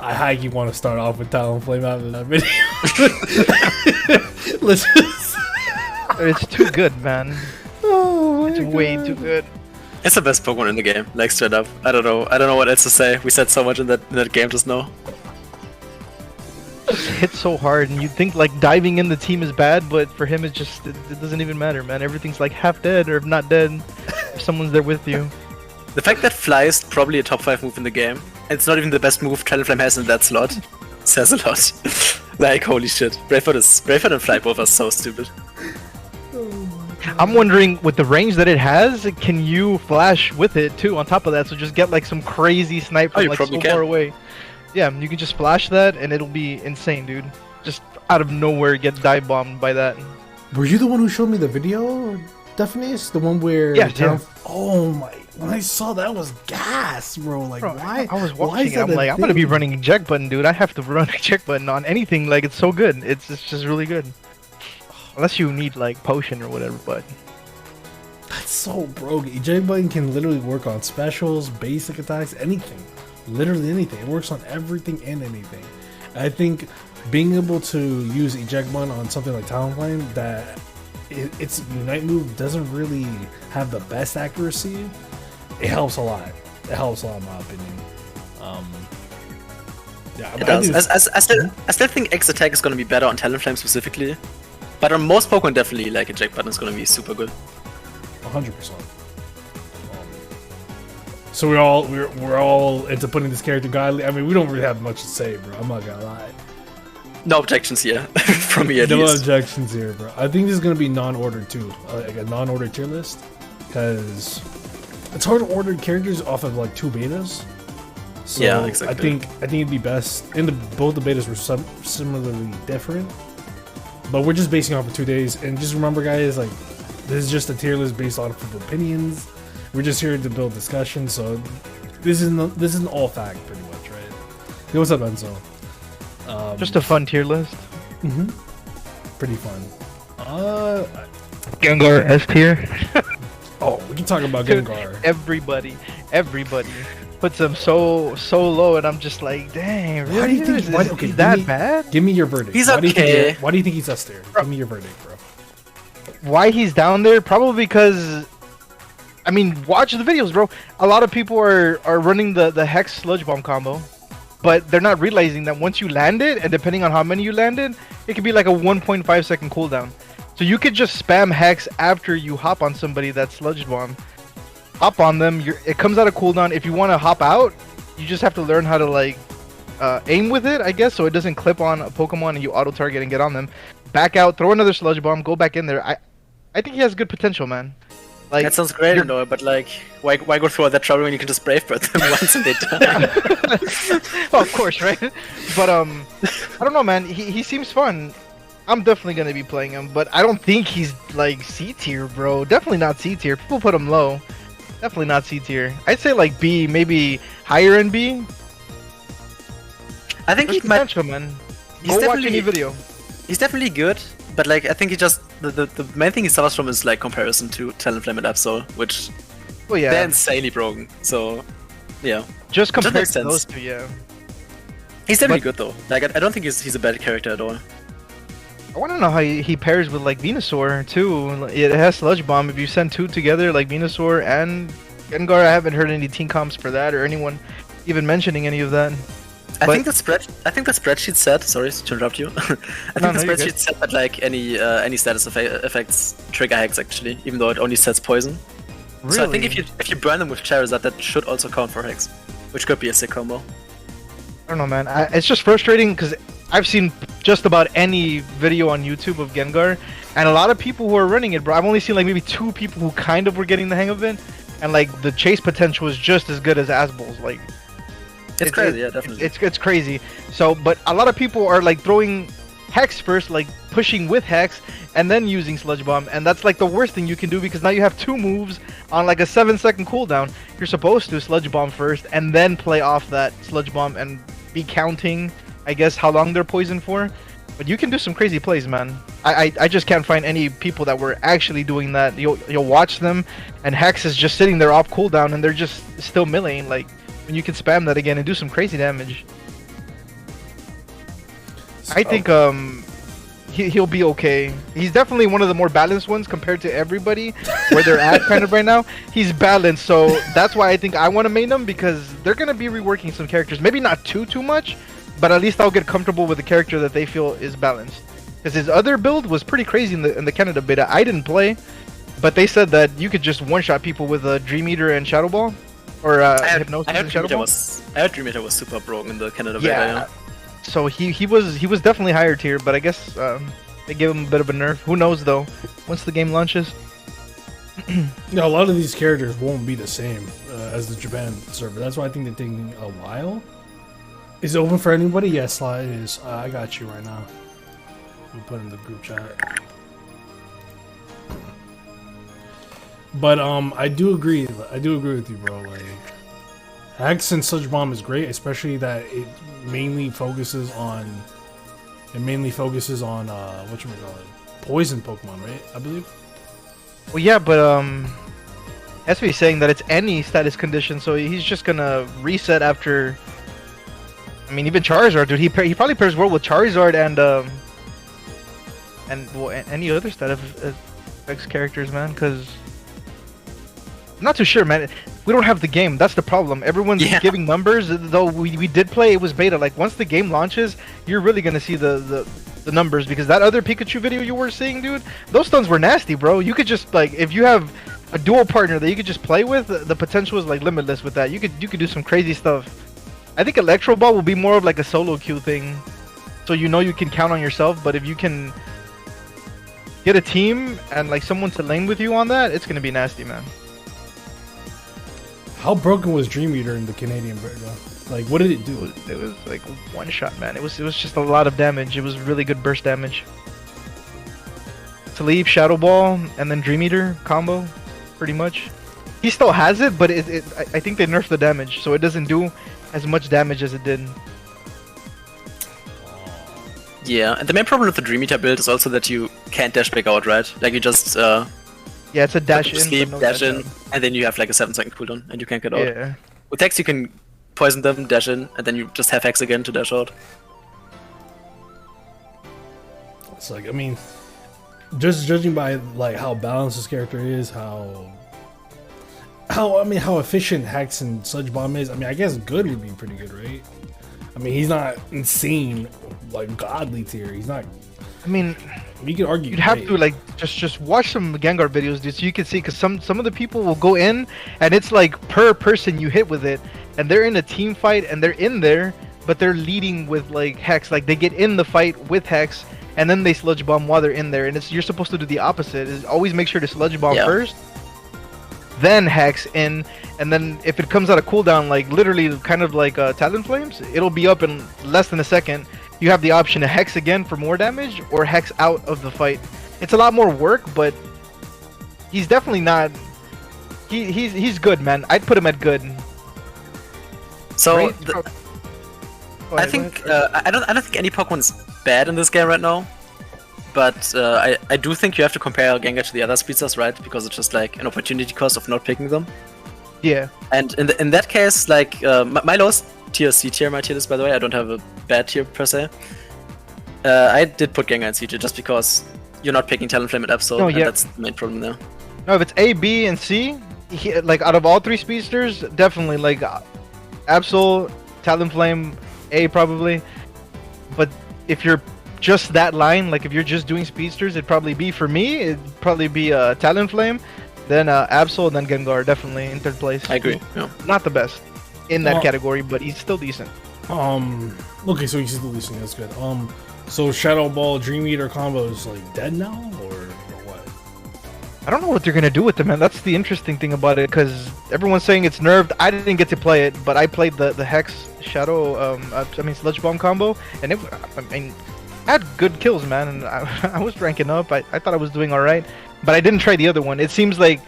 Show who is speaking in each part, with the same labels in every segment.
Speaker 1: I highly want to start off with Talonflame after that video. Let's just...
Speaker 2: It's too good, man.
Speaker 1: Oh my
Speaker 2: It's
Speaker 1: God.
Speaker 2: way too good.
Speaker 3: It's the best Pokemon in the game, like straight up. I don't know what else to say. We said so much in that game just now.
Speaker 2: Just hits so hard, and you think like diving in the team is bad, but for him it doesn't even matter, man. Everything's like half dead or if not dead. If someone's there with you.
Speaker 3: The fact that Fly is probably a top 5 move in the game, and it's not even the best move Talonflame has in that slot, says a lot. Like, holy shit. Brayford and Fly both are so stupid.
Speaker 2: I'm wondering, with the range that it has, can you flash with it too on top of that? So just get like some crazy snipe from
Speaker 3: you
Speaker 2: like so
Speaker 3: probably can.
Speaker 2: far away. Yeah, you can just flash that and it'll be insane, dude. Just out of nowhere get dive bombed by that.
Speaker 1: Were you the one who showed me the video, Definez? The one where...
Speaker 2: Yeah.
Speaker 1: Oh my... When I saw that, was gas, bro. Like,
Speaker 2: Bro,
Speaker 1: why?
Speaker 2: I was
Speaker 1: why
Speaker 2: watching
Speaker 1: is
Speaker 2: it, I'm
Speaker 1: that a
Speaker 2: like, I'm gonna be
Speaker 1: thing?
Speaker 2: running eject button, dude. I have to run eject button on anything, like it's so good. It's just really good. Unless you need like potion or whatever, but
Speaker 1: That's so broke. Eject button can literally work on specials, basic attacks, anything. Literally anything. It works on everything and anything. I think being able to use eject button on something like Talonflame, that its Unite move doesn't really have the best accuracy, it helps a lot. It helps a lot in my opinion. Yeah,
Speaker 3: It does. I still think X attack is gonna be better on Talonflame specifically. But on most Pokemon, definitely, like, eject button is gonna be super good.
Speaker 1: 100%. So we're all into putting this character godly. I mean, we don't really have much to say, bro. I'm not gonna lie.
Speaker 3: No objections here, from me at
Speaker 1: No
Speaker 3: least.
Speaker 1: objections here, bro. I think this is gonna be non-ordered too, like a non-ordered tier list, because it's hard to order characters off of like 2 betas. So
Speaker 3: Yeah, exactly.
Speaker 1: I think it'd be best. And both the betas were similarly different, but we're just basing off of 2 days. And just remember, guys, like, this is just a tier list based off of opinions. We're just here to build discussion, so this isn't all fact, pretty much, right? Hey, what's up, Enzo?
Speaker 2: just a fun tier list.
Speaker 1: Pretty fun.
Speaker 2: Gengar S tier.
Speaker 1: Oh, we can talk about
Speaker 2: Dude,
Speaker 1: Gengar.
Speaker 2: everybody puts him so low, and I'm just like, dang, really?
Speaker 1: Why do you think?
Speaker 2: Is
Speaker 1: Why,
Speaker 2: he
Speaker 1: okay,
Speaker 2: that bad?
Speaker 1: Give me your verdict.
Speaker 3: He's
Speaker 1: Why do you think
Speaker 3: okay.
Speaker 1: why do you think he's S tier? Give me your verdict, bro.
Speaker 2: Why he's down there? Probably because, I mean, watch the videos, bro. A lot of people are running the Hex Sludge Bomb combo, but they're not realizing that once you land it, and depending on how many you landed, it could be like a 1.5 second cooldown. So you could just spam Hex after you hop on somebody that's Sludge Bomb. Hop on them, it comes out of cooldown. If you want to hop out, you just have to learn how to like aim with it, I guess, so it doesn't clip on a Pokemon and you auto target and get on them. Back out, throw another Sludge Bomb, go back in there. I think he has good potential, man. Like,
Speaker 3: That sounds great,
Speaker 2: you're-
Speaker 3: though, but like, why go through all that trouble when you can just Brave Bird them once and they die?
Speaker 2: well, of course, right? But I don't know, man. He seems fun. I'm definitely gonna be playing him, but I don't think he's like C tier, bro. Definitely not C tier. People put him low. Definitely not C tier. I'd say like B, maybe higher in B.
Speaker 3: I think
Speaker 2: There's
Speaker 3: he might.
Speaker 2: potential, man.
Speaker 3: He's
Speaker 2: Go watch
Speaker 3: definitely-
Speaker 2: any video.
Speaker 3: He's definitely good, but like, I think he just the main thing he suffers from is like comparison to Talonflame and Absol, which
Speaker 2: Oh yeah.
Speaker 3: they're insanely broken. So, yeah,
Speaker 2: Just compared
Speaker 3: makes
Speaker 2: to
Speaker 3: sense.
Speaker 2: those two, yeah.
Speaker 3: he's definitely
Speaker 2: But-
Speaker 3: good though. Like, I don't think he's a bad character at all.
Speaker 2: I want to know how he pairs with like Venusaur too. It has Sludge Bomb. If you send two together, like Venusaur and Gengar, I haven't heard any team comps for that or anyone even mentioning any of that.
Speaker 3: I
Speaker 2: But-
Speaker 3: think the spreadsheet said. Sorry to interrupt you. I think
Speaker 2: No,
Speaker 3: the
Speaker 2: you're good.
Speaker 3: spreadsheet said that like any status effects trigger Hex actually, even though it only sets poison.
Speaker 2: Really?
Speaker 3: So I think if you burn them with Charizard, that should also count for Hex, which could be a sick combo.
Speaker 2: I don't know, man. It's just frustrating because I've seen just about any video on YouTube of Gengar, and a lot of people who are running it, bro. I've only seen like maybe 2 people who kind of were getting the hang of it, and like the chase potential is just as good as Asbol's. Like,
Speaker 3: It's crazy, yeah, definitely.
Speaker 2: It's crazy. So, but a lot of people are like throwing Hex first, like pushing with Hex, and then using Sludge Bomb, and that's like the worst thing you can do because now you have 2 moves on like a 7-second cooldown. You're supposed to Sludge Bomb first, and then play off that Sludge Bomb and be counting, I guess, how long they're poisoned for. But you can do some crazy plays, man. I just can't find any people that were actually doing that. You'll watch them, and Hex is just sitting there off cooldown, and they're just still meleeing. Like, when you can spam that again and do some crazy damage. I think he'll be okay. He's definitely one of the more balanced ones compared to everybody where they're at kind of right now. He's balanced, so that's why I think I want to main him, because they're gonna be reworking some characters. Maybe not too much, but at least I'll get comfortable with the character that they feel is balanced. Because his other build was pretty crazy in the Canada beta. I didn't play, but they said that you could just one-shot people with a Dream Eater and Shadow Ball, or Hypnosis and Shadow Ball.
Speaker 3: I heard Dream Eater was super broken in the Canada beta. Yeah.
Speaker 2: So he was definitely higher tier, but I guess they gave him a bit of a nerf. Who knows though? Once the game launches.
Speaker 1: No, a lot of these characters won't be the same as the Japan server. That's why I think they're taking a while. Is it open for anybody? Yes, Sly, it is. I got you right now. I'll put in the group chat. But I do agree. I do agree with you, bro. Like, Hex and Sludge Bomb is great, especially that it mainly focuses on whatchamacallit, poison Pokemon, right? I believe.
Speaker 2: Well, yeah, but Esvee is saying that it's any status condition, so he's just gonna reset after. I mean, even Charizard, dude. He probably pairs well with Charizard and well, any other status effects characters, man. Because I'm not too sure, man. We don't have the game. That's the problem. Everyone's giving numbers, though we did play. It was beta. Like, once the game launches, you're really gonna see the numbers, because that other Pikachu video you were seeing, dude, those stuns were nasty, bro. You could just, like, if you have a dual partner that you could just play with, the potential is like limitless with that. You could do some crazy stuff. I think Electro Ball will be more of like a solo queue thing, so you know you can count on yourself. But if you can get a team and like someone to lane with you on that, it's gonna be nasty, man.
Speaker 1: How broken was Dream Eater in the Canadian beta? Like, what did it do?
Speaker 2: It was like one shot, man. It was just a lot of damage. It was really good burst damage. Sleep, Shadow Ball, and then Dream Eater combo, pretty much. He still has it, but I think they nerfed the damage, so it doesn't do as much damage as it did.
Speaker 3: Yeah, and the main problem with the Dream Eater build is also that you can't dash back out, right? Like, you just
Speaker 2: yeah, it's a dash in,
Speaker 3: sleep,
Speaker 2: no
Speaker 3: dash in, and then you have like a 7-second cooldown, and you can't get out.
Speaker 2: Yeah.
Speaker 3: With Hex, you can poison them, dash in, and then you just have Hex again to dash out.
Speaker 1: It's like, I mean, just judging by like how balanced this character is, how efficient Hex and Sludge Bomb is. I mean, I guess good would be pretty good, right? I mean, he's not insane, like godly tier. He's not.
Speaker 2: I mean,
Speaker 1: you could argue.
Speaker 2: You'd have to like just watch some Gengar videos, dude, so you can see, because some of the people will go in and it's like per person you hit with it, and they're in a team fight and they're in there, but they're leading with like Hex. Like, they get in the fight with Hex and then they Sludge Bomb while they're in there, and you're supposed to do the opposite. Is always make sure to Sludge Bomb first, then Hex in, and then if it comes out of cooldown, like literally kind of like Talonflames, it'll be up in less than a second. You have the option to Hex again for more damage, or Hex out of the fight. It's a lot more work, but he's definitely not. He's good, man. I'd put him at good.
Speaker 3: So I think I don't think any Pokemon's bad in this game right now. But I do think you have to compare Gengar to the other speedsters, right? Because it's just like an opportunity cost of not picking them.
Speaker 2: Yeah.
Speaker 3: And in that case, like my lowest tier C tier, my tier list, by the way, I don't have a bad tier per se. I did put Gengar in C tier just because you're not picking Talonflame and Absol, and that's the main problem there.
Speaker 2: No, if it's A, B, and C, like out of all three speedsters, definitely like Absol, Talonflame, A probably. But if you're just that line, like if you're just doing speedsters, it'd probably be, for me, it'd probably be Talonflame, then Absol, and then Gengar, definitely in third place.
Speaker 3: I agree. Yeah.
Speaker 2: Not the best in that category, but he's still decent.
Speaker 1: Okay, so he's still decent. That's good. So Shadow Ball Dream Eater combo is like dead now, or what?
Speaker 2: I don't know what they're gonna do with it, man. That's the interesting thing about it, because everyone's saying it's nerfed. I didn't get to play it, but I played the Hex Shadow, Sludge Bomb combo, and it, I mean, had good kills, man, and I was ranking up. I thought I was doing alright, but I didn't try the other one. It seems like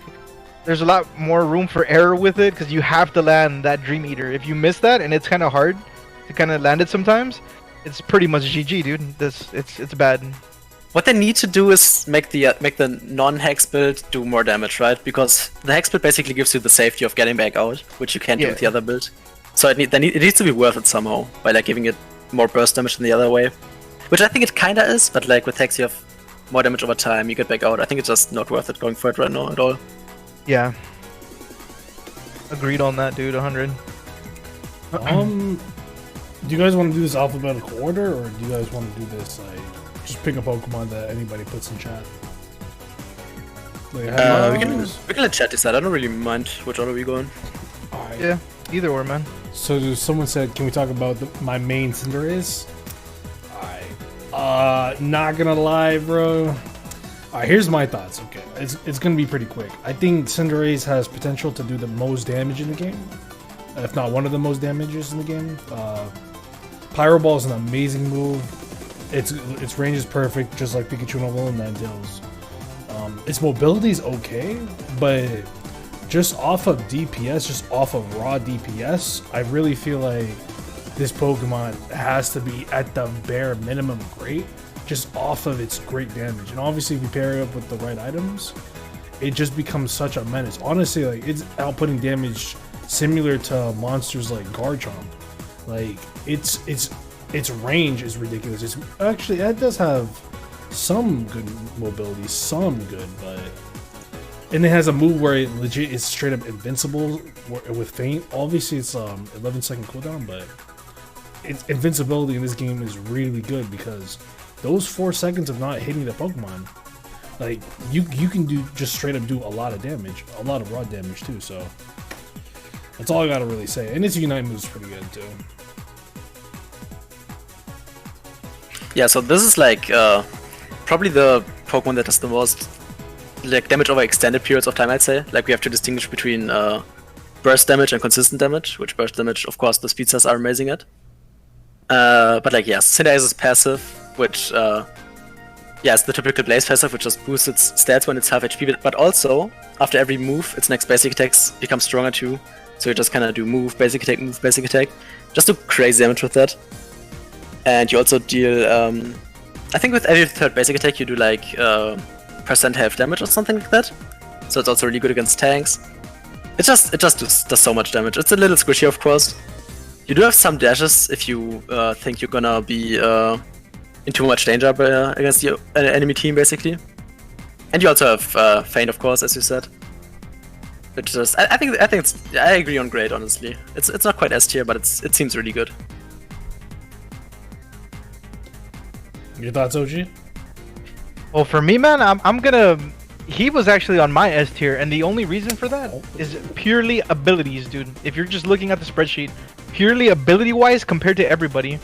Speaker 2: there's a lot more room for error with it, because you have to land that Dream Eater. If you miss that, and it's kind of hard to kind of land it sometimes, it's pretty much GG, dude. It's bad.
Speaker 3: What they need to do is make the non-Hex build do more damage, right? Because the Hex build basically gives you the safety of getting back out, which you can't do with the other build. So it needs to be worth it somehow by like giving it more burst damage than the other way. Which I think it kinda is, but like with Hex you have more damage over time, you get back out. I think it's just not worth it going for it right now at all.
Speaker 2: Yeah. Agreed on that, dude. 100.
Speaker 1: Do you guys want to do this alphabetical order, or do you guys want to do this like just pick a Pokemon that anybody puts in chat? Like,
Speaker 3: we can let chat decide. I don't really mind which order we go in.
Speaker 1: Alright.
Speaker 2: Yeah, either or, man.
Speaker 1: So someone said, can we talk about my main Cinderace? Alright. Not gonna lie, bro. Alright, here's my thoughts. Okay, it's gonna be pretty quick. I think Cinderace has potential to do the most damage in the game, if not one of the most damages in the game. Pyro Ball is an amazing move. Its range is perfect, just like Pikachu and Alolan Ninetales. Its mobility is okay, but just off of DPS, just off of raw DPS, I really feel like this Pokemon has to be at the bare minimum great, just off of its great damage. And obviously, if you pair it up with the right items, it just becomes such a menace. Honestly, like it's outputting damage similar to monsters like Garchomp. Like its range is ridiculous. It's actually, it does have some good mobility, but and it has a move where it legit is straight up invincible with feint. Obviously, it's 11-second cooldown, but its invincibility in this game is really good because those 4 seconds of not hitting the Pokemon, like you can do just straight up do a lot of damage, a lot of raw damage too. So that's all I gotta really say. And its Unite move is pretty good too.
Speaker 3: Yeah, so this is like probably the Pokemon that does the most like damage over extended periods of time, I'd say. Like we have to distinguish between burst damage and consistent damage, which burst damage, of course, the speedsters are amazing at. But like, yes, Cinderace is passive, which yeah, it's the typical Blaze passive, which just boosts its stats when it's half HP, but also, after every move, its next basic attacks become stronger too. So you just kind of do move, basic attack, just do crazy damage with that. And you also deal, I think with every third basic attack you do like percent health damage or something like that. So it's also really good against tanks. It just does so much damage. It's a little squishy, of course. You do have some dashes if you think you're gonna be in too much danger against the enemy team, basically. And you also have feint, of course, as you said. Which just, I think it's, I agree on great, honestly. It's not quite S tier, but it seems really good.
Speaker 1: Your thoughts, OG?
Speaker 2: Well, for me, man, I'm gonna. He was actually on my S tier, and the only reason for that is purely abilities, dude. If you're just looking at the spreadsheet, purely ability-wise compared to everybody,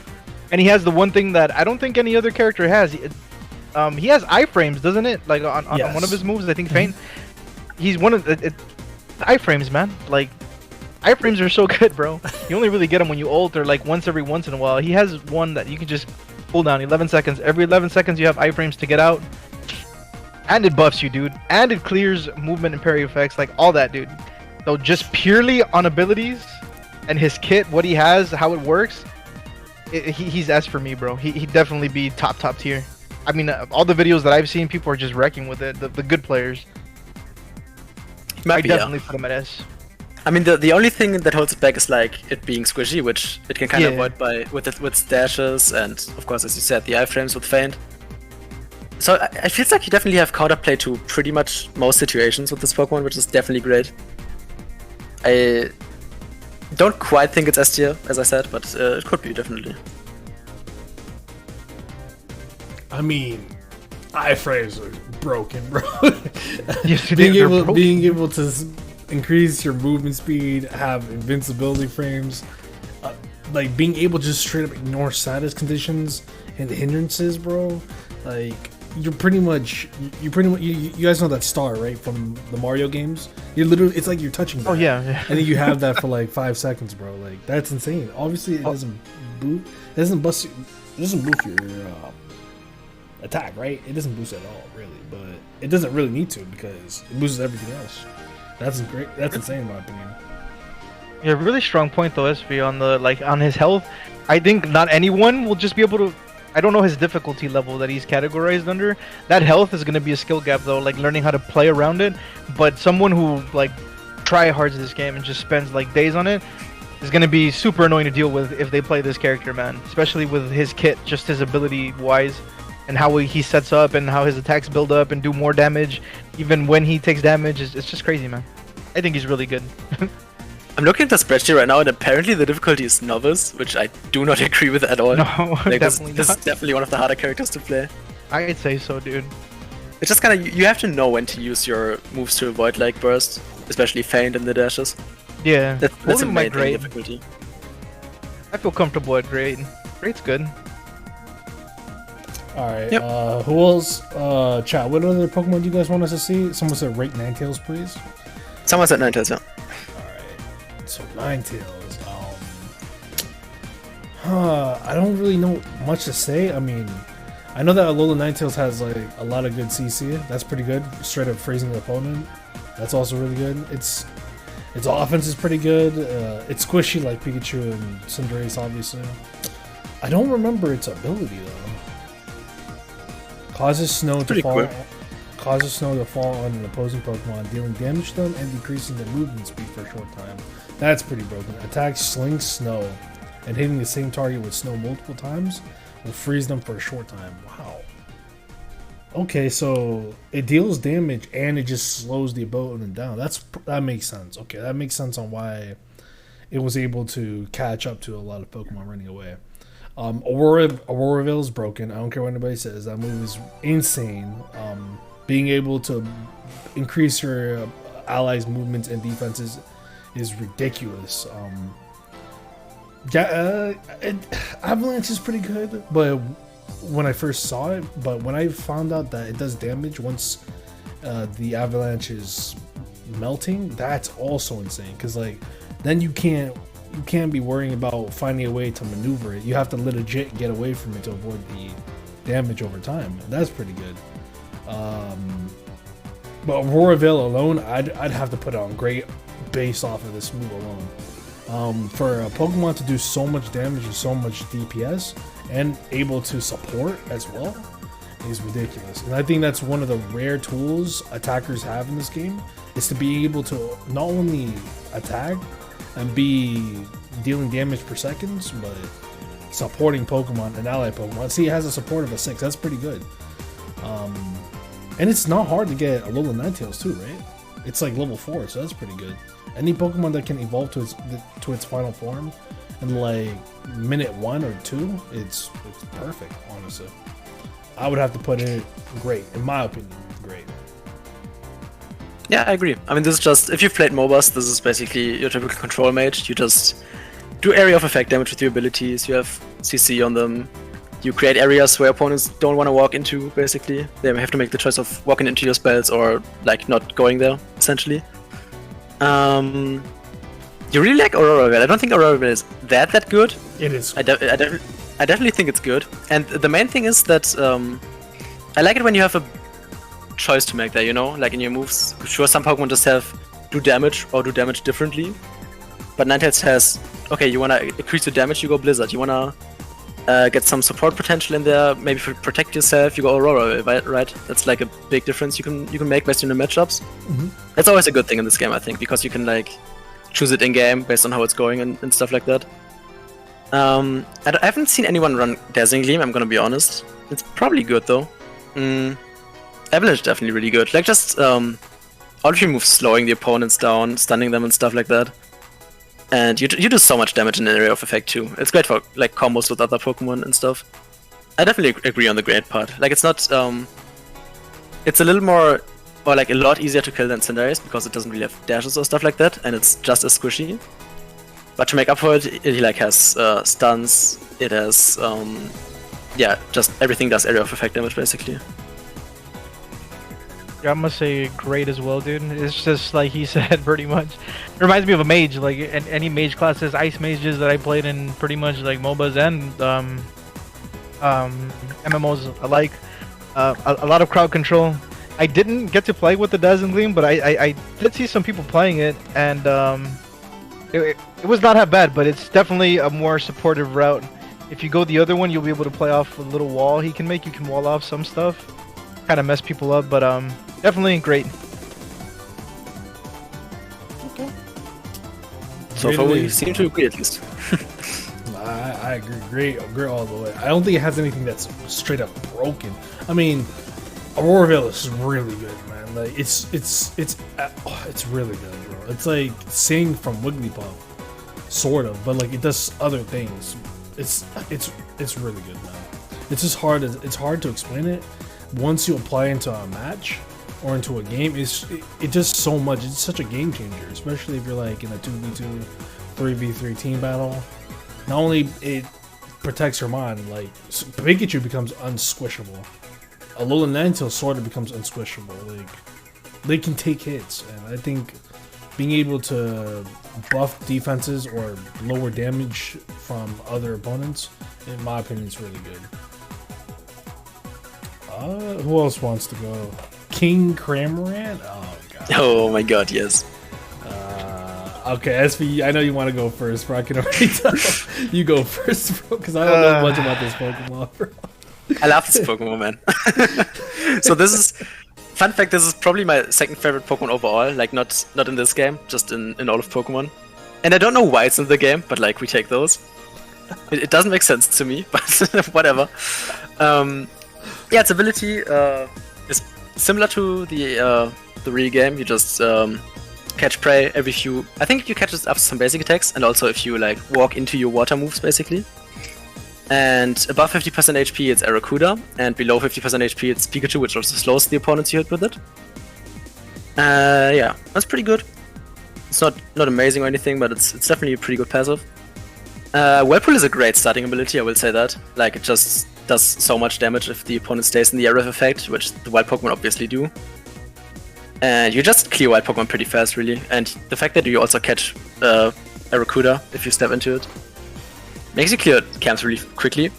Speaker 2: and he has the one thing that I don't think any other character has. He has iframes, doesn't it? Like on one of his moves, I think feint. He's one of the iframes, man. Like iframes are so good, bro. You only really get them when you ult or like once in a while. He has one that you can just pull down 11 seconds. Every 11 seconds you have iframes to get out. And it buffs you, dude. And it clears movement and parry effects, like all that, dude. So just purely on abilities and his kit, what he has, how it works, he's S for me, bro. He'd definitely be top tier. I mean, all the videos that I've seen, people are just wrecking with it. The good players. I definitely put him at S.
Speaker 3: I mean, the only thing that holds it back is like it being squishy, which it can kind of avoid with dashes and, of course, as you said, the iframes with feint. So I feel like you definitely have counterplay to pretty much most situations with this Pokemon, which is definitely great. I don't quite think it's S tier, as I said, but it could be, definitely.
Speaker 1: I mean, iframes are broken, bro.
Speaker 2: Yes,
Speaker 1: being able to increase your movement speed, have invincibility frames, like being able to just straight up ignore status conditions and hindrances, bro. Like you guys know that star, right, from the Mario games? You're literally, it's like you're touching that.
Speaker 2: Oh yeah.
Speaker 1: And then you have that for like 5 seconds, bro. Like that's insane. Obviously it doesn't boost your attack, right? It doesn't boost at all, really, but it doesn't really need to because it boosts everything else. That's great. That's insane in my opinion.
Speaker 2: Yeah, really strong point though, Esvee, on the on his health. I think not anyone will just be able to. I don't know his difficulty level that he's categorized under. That health is gonna be a skill gap though, like learning how to play around it. But someone who like try hards this game and just spends like days on it, is gonna be super annoying to deal with if they play this character, man. Especially with his kit, just his ability wise, and how he sets up and how his attacks build up and do more damage, even when he takes damage. It's just crazy, man. I think he's really good.
Speaker 3: I'm looking at the spreadsheet right now, and apparently the difficulty is novice, which I do not agree with at all.
Speaker 2: No,
Speaker 3: like,
Speaker 2: definitely
Speaker 3: this
Speaker 2: not.
Speaker 3: is definitely one of the harder characters to play.
Speaker 2: I'd say so, dude.
Speaker 3: It's just kind of you have to know when to use your moves to avoid like burst, especially feint and the dashes.
Speaker 2: Yeah,
Speaker 3: That's a
Speaker 2: my
Speaker 3: main
Speaker 2: grade.
Speaker 3: difficulty.
Speaker 2: I feel comfortable at grade. Grade's good.
Speaker 1: Alright,
Speaker 3: Yep.
Speaker 1: Who else? Chat, what other Pokemon do you guys want us to see? Someone said rate Ninetales, please.
Speaker 3: Someone said Ninetales, yeah.
Speaker 1: Alright, so Ninetales. I don't really know much to say. I mean, I know that Alola Ninetales has like a lot of good CC. That's pretty good. Straight up freezing the opponent. That's also really good. Its offense is pretty good. It's squishy like Pikachu and Cinderace, obviously. I don't remember its ability though. Causes snow to fall.
Speaker 3: Cool.
Speaker 1: Causes snow to fall on an opposing Pokemon, dealing damage to them and decreasing their movement speed for a short time. That's pretty broken. Attacks slings snow, and hitting the same target with snow multiple times will freeze them for a short time. Wow. Okay, so it deals damage and it just slows the opponent down. That makes sense. Okay, that makes sense on why it was able to catch up to a lot of Pokemon running away. Auroraville is broken. I don't care what anybody says. That move is insane. Being able to increase your allies' movements and defenses is ridiculous. Avalanche is pretty good, but when I first saw it, but when I found out that it does damage once the avalanche is melting, that's also insane. Because like then you can't be worrying about finding a way to maneuver it. You have to legit get away from it to avoid the damage over time. That's pretty good. But Auroraville alone, I'd have to put it on great based off of this move alone. For a Pokemon to do so much damage and so much DPS and able to support as well is ridiculous. And I think that's one of the rare tools attackers have in this game, is to be able to not only attack and be dealing damage per seconds, but supporting Pokemon and ally Pokemon. See, it has a support of a 6. That's pretty good. And it's not hard to get Alola Ninetales too, right? It's like level 4, so that's pretty good. Any Pokemon that can evolve to its final form in like minute 1 or 2, it's perfect, honestly. I would have to put it great, in my opinion, great.
Speaker 3: Yeah, I agree. I mean, this is just, if you've played MOBAs, this is basically your typical control mage. You just do area of effect damage with your abilities, you have CC on them, you create areas where opponents don't want to walk into, basically. They have to make the choice of walking into your spells or like not going there, essentially. You really like Auroraville. I don't think Auroraville is that good.
Speaker 1: It is.
Speaker 3: I definitely think it's good. And the main thing is that I like it when you have a choice to make there, you know? Like in your moves. Sure, some Pokemon just do damage or do damage differently. But Ninetales has, okay, you want to increase your damage, you go Blizzard. You want to get some support potential in there, maybe protect yourself, you go Aurora, right? That's like a big difference you can make based on the matchups.
Speaker 1: Mm-hmm.
Speaker 3: That's always a good thing in this game, I think, because you can like choose it in game based on how it's going and stuff like that. I haven't seen anyone run Dazzling Gleam, I'm gonna be honest. It's probably good though. Avalanche definitely really good. Like just all of your moves slowing the opponents down, stunning them and stuff like that. And you do so much damage in an area of effect too. It's great for like combos with other Pokemon and stuff. I definitely agree on the great part. Like it's not, it's a little more, or like a lot easier to kill than Cinderace because it doesn't really have dashes or stuff like that, and it's just as squishy. But to make up for it, it like has stuns. It has, yeah, just everything does area of effect damage basically.
Speaker 2: Yeah, I must say great as well, dude. It's just like he said, pretty much. It reminds me of a mage, like any mage classes, ice mages that I played in pretty much like MOBAs and MMOs alike. A lot of crowd control. I didn't get to play with the Dazzling Gleam, but I did see some people playing it, and it was not that bad, but it's definitely a more supportive route. If you go the other one, you'll be able to play off a little wall he can make. You can wall off some stuff. Kind of mess people up, but definitely great.
Speaker 1: Okay.
Speaker 3: So far we seem to agree at least.
Speaker 1: I agree. Great all the way. I don't think it has anything that's straight up broken. I mean, Auroraville is really good, man. Like it's really good, bro. It's like Sing from Wigglypuff, sort of, but like it does other things. It's really good, man. It's just hard. It's hard to explain it. Once you apply it into a match or into a game, it does so much. It's such a game changer, especially if you're like in a 2v2, 3v3 team battle. Not only it protects your mind, like Pikachu becomes unsquishable. Alolan Ninetales sort of becomes unsquishable. Like they can take hits, and I think being able to buff defenses or lower damage from other opponents, in my opinion, is really good. Who else wants to go? King Cramorant? Oh god.
Speaker 3: Oh my god, yes.
Speaker 1: Okay, Esvee, I know you want to go first, bro. I can already tell. You go first, bro, because I don't know much about this Pokemon, bro.
Speaker 3: I love this Pokemon, man. So this is... Fun fact, this is probably my second favorite Pokemon overall. Like, not in this game, just in all of Pokemon. And I don't know why it's in the game, but like, we take those. It doesn't make sense to me, but whatever. Yeah, its ability is similar to the real game. You just... catch prey every few... I think you catch it after some basic attacks, and also if you like walk into your water moves, basically. And above 50% HP it's Arrokuda, and below 50% HP it's Pikachu, which also slows the opponents you hit with it. Yeah, that's pretty good. It's not amazing or anything, but it's definitely a pretty good passive. Whirlpool is a great starting ability, I will say that. Like, it just does so much damage if the opponent stays in the area of effect, which the wild Pokemon obviously do. And you just clear wild Pokemon pretty fast, really. And the fact that you also catch Arrokuda if you step into it makes you clear camps really quickly.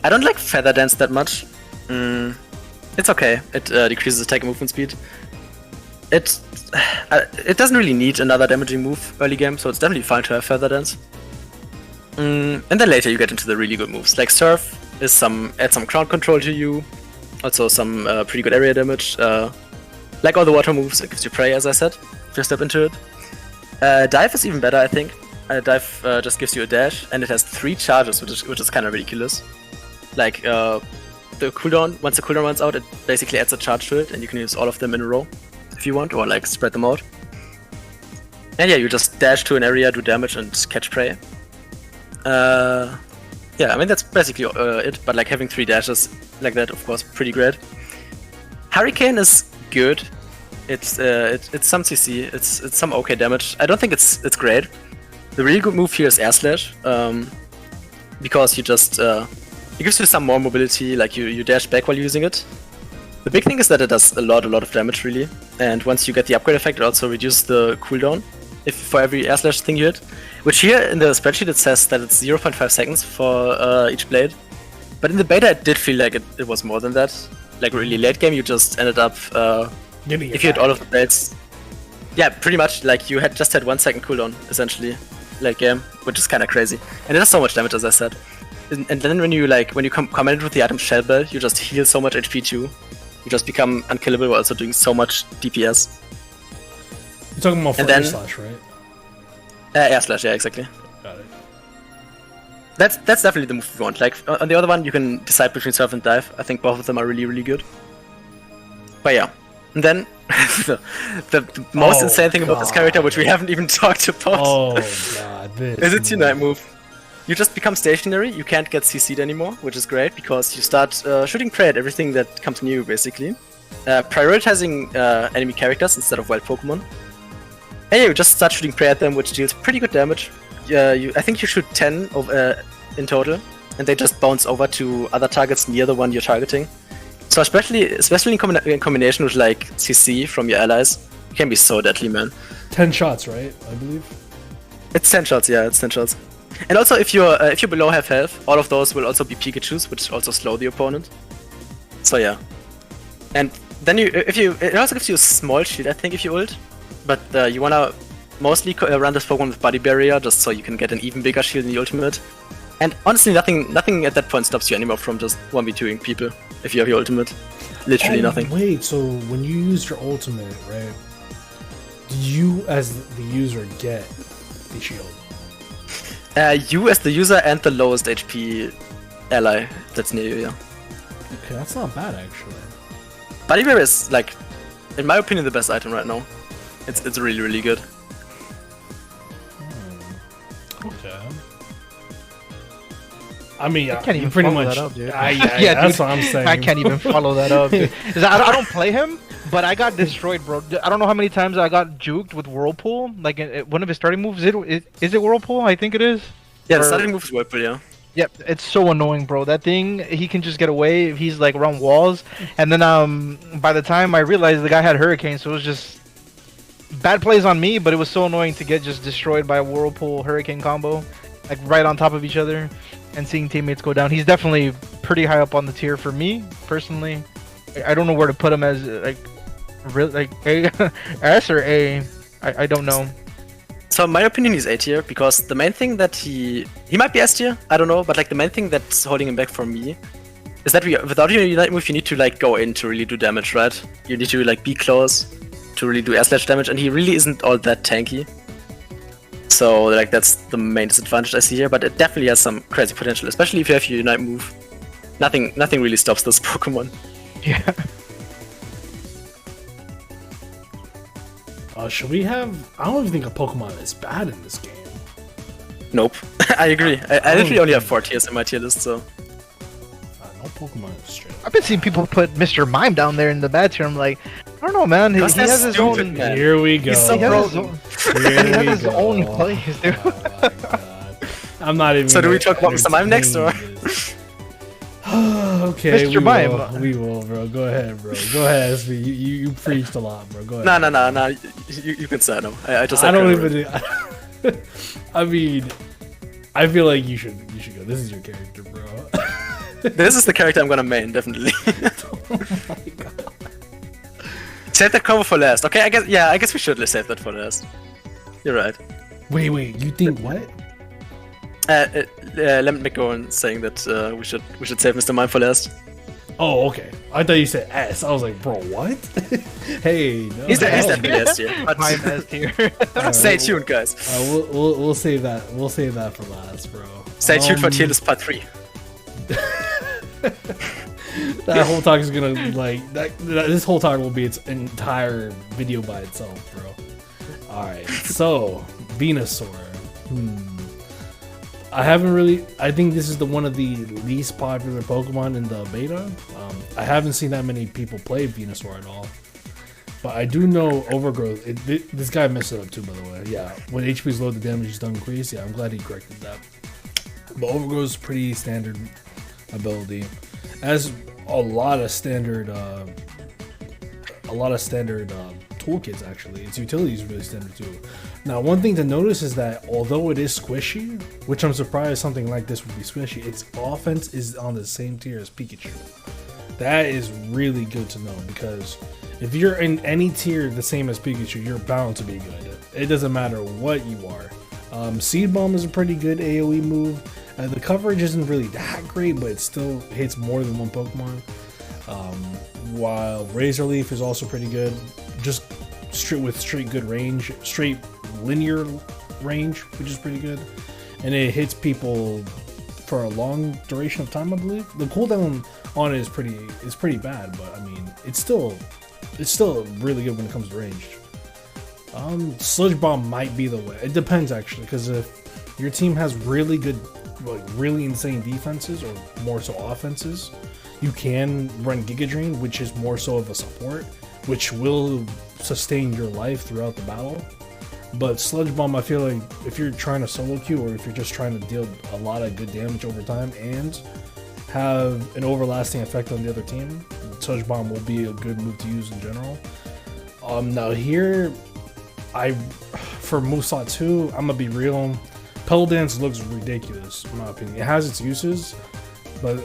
Speaker 3: I don't like Feather Dance that much. It's okay. It decreases attack and movement speed. It doesn't really need another damaging move early game, so it's definitely fine to have Feather Dance. And then later you get into the really good moves. Like Surf is adds some ground control to you. Also some pretty good area damage. Like all the water moves, it gives you prey, as I said, if you step into it. Dive is even better, I think. Dive just gives you a dash, and it has 3 charges, which is kind of ridiculous. Like, the cooldown, once the cooldown runs out, it basically adds a charge to it, and you can use all of them in a row, if you want, or like spread them out. And yeah, you just dash to an area, do damage, and catch prey. Yeah, I mean, that's basically it, but like having 3 dashes like that, of course, pretty great. Hurricane is good. It's some CC. It's some okay damage. I don't think it's great. The really good move here is Air Slash, because you just it gives you some more mobility. Like you dash back while using it. The big thing is that it does a lot of damage, really. And once you get the upgrade effect, it also reduces the cooldown for every Air Slash thing you hit. Which here in the spreadsheet it says that it's 0.5 seconds for each blade. But in the beta, it did feel like it was more than that. Like really late game, you just ended up if you hit all of the blades. Yeah, pretty much. Like you just had 1 second cooldown essentially, late game, which is kind of crazy. And it does so much damage, as I said. And then when you come in with the item Shell Bell, you just heal so much HP too. You just become unkillable while also doing so much DPS.
Speaker 1: You're talking about for Air Slash, right?
Speaker 3: Air Slash, yeah, exactly.
Speaker 1: Got it.
Speaker 3: That's definitely the move you want. Like on the other one, you can decide between Surf and Dive. I think both of them are really good. But yeah, and then the most insane thing about this character, which we haven't even talked about, is its Unite move. You just become stationary. You can't get CC'd anymore, which is great because you start shooting prey at everything that comes near you, basically. Prioritizing enemy characters instead of wild Pokemon. And yeah, you just start shooting prey at them, which deals pretty good damage. I think you shoot 10 in total, and they just bounce over to other targets near the one you're targeting. So especially in combination with like CC from your allies, it can be so deadly, man.
Speaker 1: 10 shots, right? I believe.
Speaker 3: It's 10 shots, yeah, it's 10 shots. And also, if you're below half health, all of those will also be Pikachus, which also slow the opponent. So yeah. And then it also gives you a small shield, I think, if you ult. But you wanna mostly run this Pokemon with Body Barrier, just so you can get an even bigger shield in the ultimate. And honestly, nothing at that point stops you anymore from just 1v2ing people if you have your ultimate. Literally nothing.
Speaker 1: Wait, so when you use your ultimate, right? Do you, as the user, get the shield?
Speaker 3: You as the user and the lowest HP ally that's near you, yeah.
Speaker 1: Okay, that's not bad actually.
Speaker 3: Buddy Bear is, like, in my opinion, the best item right now. It's really, really good.
Speaker 1: Okay. I mean,
Speaker 2: I can't even
Speaker 1: pretty
Speaker 2: follow
Speaker 1: much.
Speaker 2: that up, dude.
Speaker 1: Yeah, that's
Speaker 2: dude,
Speaker 1: what I'm saying.
Speaker 2: I can't even follow that up, dude. 'Cause I don't play him, but I got destroyed, bro. I don't know how many times I got juked with Whirlpool. Like one of his starting moves. Is it Whirlpool? I think it is.
Speaker 3: Yeah, the starting move is Whirlpool, yeah.
Speaker 2: Yep, it's so annoying, bro. That thing, he can just get away if he's like around walls. And then by the time I realized the guy had Hurricane, so it was just bad plays on me. But it was so annoying to get just destroyed by a Whirlpool Hurricane combo, like right on top of each other, and seeing teammates go down. He's definitely pretty high up on the tier for me personally. I don't know where to put him as like A, S or A. I don't know.
Speaker 3: So in my opinion, he's A tier because the main thing that he might be S tier, I don't know, but like the main thing that's holding him back from me is that without your Unite move, you need to like go in to really do damage, right? You need to like be close to really do air slash damage, and he really isn't all that tanky. So like that's the main disadvantage I see here, but it definitely has some crazy potential, especially if you have your Unite move. Nothing really stops this Pokemon.
Speaker 2: Yeah.
Speaker 1: Should we have? I don't even think a Pokemon is bad in this game.
Speaker 3: Nope. I agree. I literally only have 4 tiers in my tier list, so.
Speaker 1: No Pokemon is straight.
Speaker 2: I've been seeing people put Mr. Mime down there in the bad tier. I'm like, I don't know, man. He has his
Speaker 3: stupid,
Speaker 2: own.
Speaker 3: man.
Speaker 1: Here we go.
Speaker 3: He's so
Speaker 2: He has his
Speaker 3: broken.
Speaker 2: own,
Speaker 1: Here
Speaker 2: he has
Speaker 1: we
Speaker 2: his
Speaker 1: go.
Speaker 2: own plays, dude.
Speaker 1: Oh my God. I'm not even.
Speaker 3: So do we
Speaker 1: gonna
Speaker 3: talk about Mr. Mime next, or?
Speaker 1: entertain this. Okay,
Speaker 2: Mr. Mime.
Speaker 1: We will, bro. Go ahead, bro. Go ahead, Esvee. You preached a lot, bro. Go ahead.
Speaker 3: No. You can say no. I just.
Speaker 1: I
Speaker 3: said
Speaker 1: don't
Speaker 3: Kermit.
Speaker 1: even. I mean, I feel like you should go. This is your character, bro.
Speaker 3: This is the character I'm gonna main, definitely.
Speaker 1: Oh my God.
Speaker 3: Save that combo for last. Okay, I guess we should save that for last. You're right.
Speaker 1: Wait. You think what?
Speaker 3: Let me go on saying that we should save Mr. Mime for last.
Speaker 1: Oh, okay. I thought you said S. I was like, bro, what? Hey, no.
Speaker 3: He's definitely last tier. But
Speaker 2: Mime S tier.
Speaker 3: stay tuned, guys.
Speaker 1: We'll save that. We'll save that for last, bro.
Speaker 3: Stay tuned for tier list part 3.
Speaker 1: That whole talk is gonna this whole talk will be its entire video by itself, bro. All right, so Venusaur. I think this is one of the least popular Pokemon in the beta. I haven't seen that many people play Venusaur at all. But I do know Overgrowth. This guy messed it up too, by the way. Yeah, when HP is low, the damage is done increase. Yeah, I'm glad he corrected that. But Overgrowth is pretty standard ability. As a lot of standard toolkits actually. Its utility is really standard too. Now, one thing to notice is that although it is squishy, which I'm surprised something like this would be squishy, its offense is on the same tier as Pikachu. That is really good to know because if you're in any tier the same as Pikachu, you're bound to be good. It doesn't matter what you are. Seed Bomb is a pretty good AoE move. The coverage isn't really that great, but it still hits more than one Pokemon. While Razor Leaf is also pretty good, just straight good range, straight linear range, which is pretty good, and it hits people for a long duration of time, I believe. The cooldown on it is pretty bad, but I mean, it's still really good when it comes to range. Sludge Bomb might be the way. It depends actually, because if your team has really good, like really insane defenses or more so offenses, you can run Giga Drain, which is more so of a support, which will sustain your life throughout the battle. But Sludge Bomb, I feel like if you're trying to solo queue or if you're just trying to deal a lot of good damage over time and have an overlasting effect on the other team, Sludge Bomb will be a good move to use in general. Now here, for Moveset 2, I'm gonna be real. Pebble Dance looks ridiculous in my opinion. It has its uses, but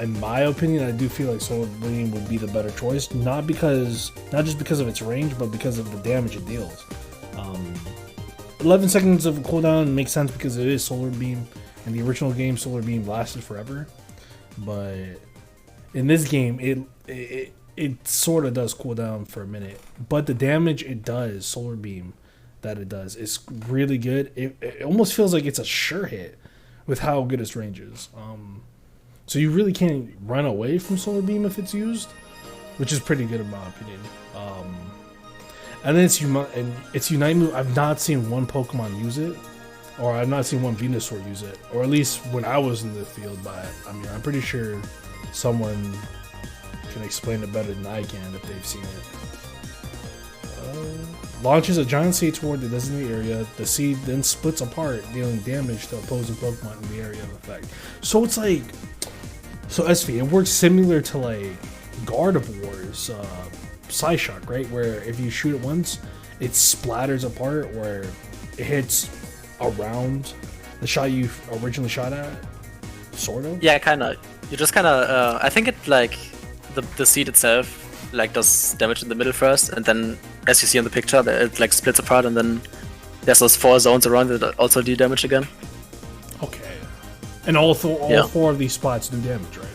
Speaker 1: in my opinion, I do feel like Solar Beam would be the better choice. Not just because of its range, but because of the damage it deals. 11 seconds of cooldown makes sense because it is Solar Beam. In the original game, Solar Beam lasted forever, but in this game, it sort of does cool down for a minute. But the damage it does, Solar Beam, that it does. It's really good. It almost feels like it's a sure hit with how good its range is. So you really can't run away from Solar Beam if it's used, which is pretty good in my opinion. And then its Unite move, I've not seen one Pokemon use it, or I've not seen one Venusaur use it, or at least when I was in the field. But I mean, I'm pretty sure someone can explain it better than I can if they've seen it. Launches a giant seed toward the designated area. The seed then splits apart, dealing damage to opposing Pokemon in the area of effect. So it's like, so Esvee, it works similar to like Gardevoir's Psyshock, right? Where if you shoot it once, it splatters apart, where it hits around the shot you originally shot at, sort of.
Speaker 3: Yeah, kind of. You just kind of. I think it like the seed itself like does damage in the middle first, and then as you see on the picture, it like splits apart, and then there's those 4 zones around it that also do damage again.
Speaker 1: Okay. And all 4 of these spots do damage, right?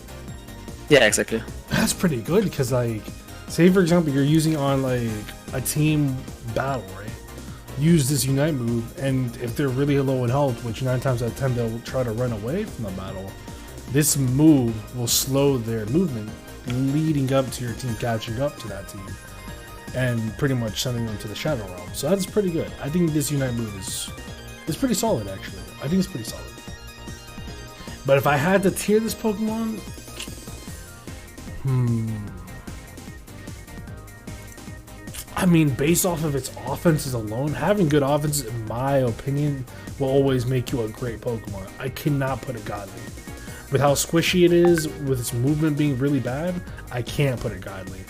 Speaker 3: Yeah, exactly.
Speaker 1: That's pretty good because, like, say for example you're using on like a team battle, right? Use this Unite move, and if they're really low in health, which 9 times out of 10 they'll try to run away from the battle, this move will slow their movement, leading up to your team catching up to that team, and pretty much sending them to the Shadow Realm. So that's pretty good. I think this Unite move is pretty solid, actually. I think it's pretty solid. But if I had to tier this Pokemon, I mean, based off of its offenses alone, having good offenses, in my opinion, will always make you a great Pokemon. I cannot put it godly. With how squishy it is, with its movement being really bad, I can't put it godly.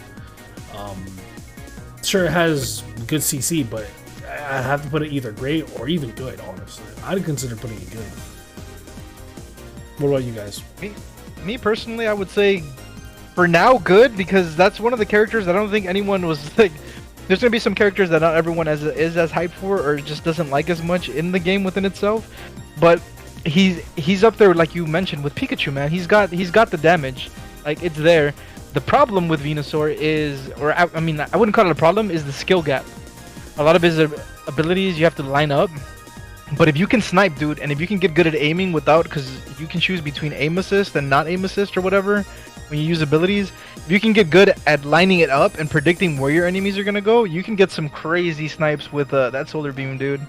Speaker 1: Sure, it has good CC, but I have to put it either great or even good, honestly. I'd consider putting it good. What about you guys?
Speaker 2: Me personally, I would say for now good, because that's one of the characters I don't think anyone was like. There's gonna be some characters that not everyone is as hyped for, or just doesn't like as much in the game within itself. But he's up there, like you mentioned, with Pikachu, man. He's got the damage, like it's there. The problem with Venusaur is, or I mean, I wouldn't call it a problem, is the skill gap. A lot of his abilities you have to line up. But if you can snipe, dude, and if you can get good at aiming without, because you can choose between aim assist and not aim assist or whatever when you use abilities, if you can get good at lining it up and predicting where your enemies are gonna go, you can get some crazy snipes with that Solar Beam, dude.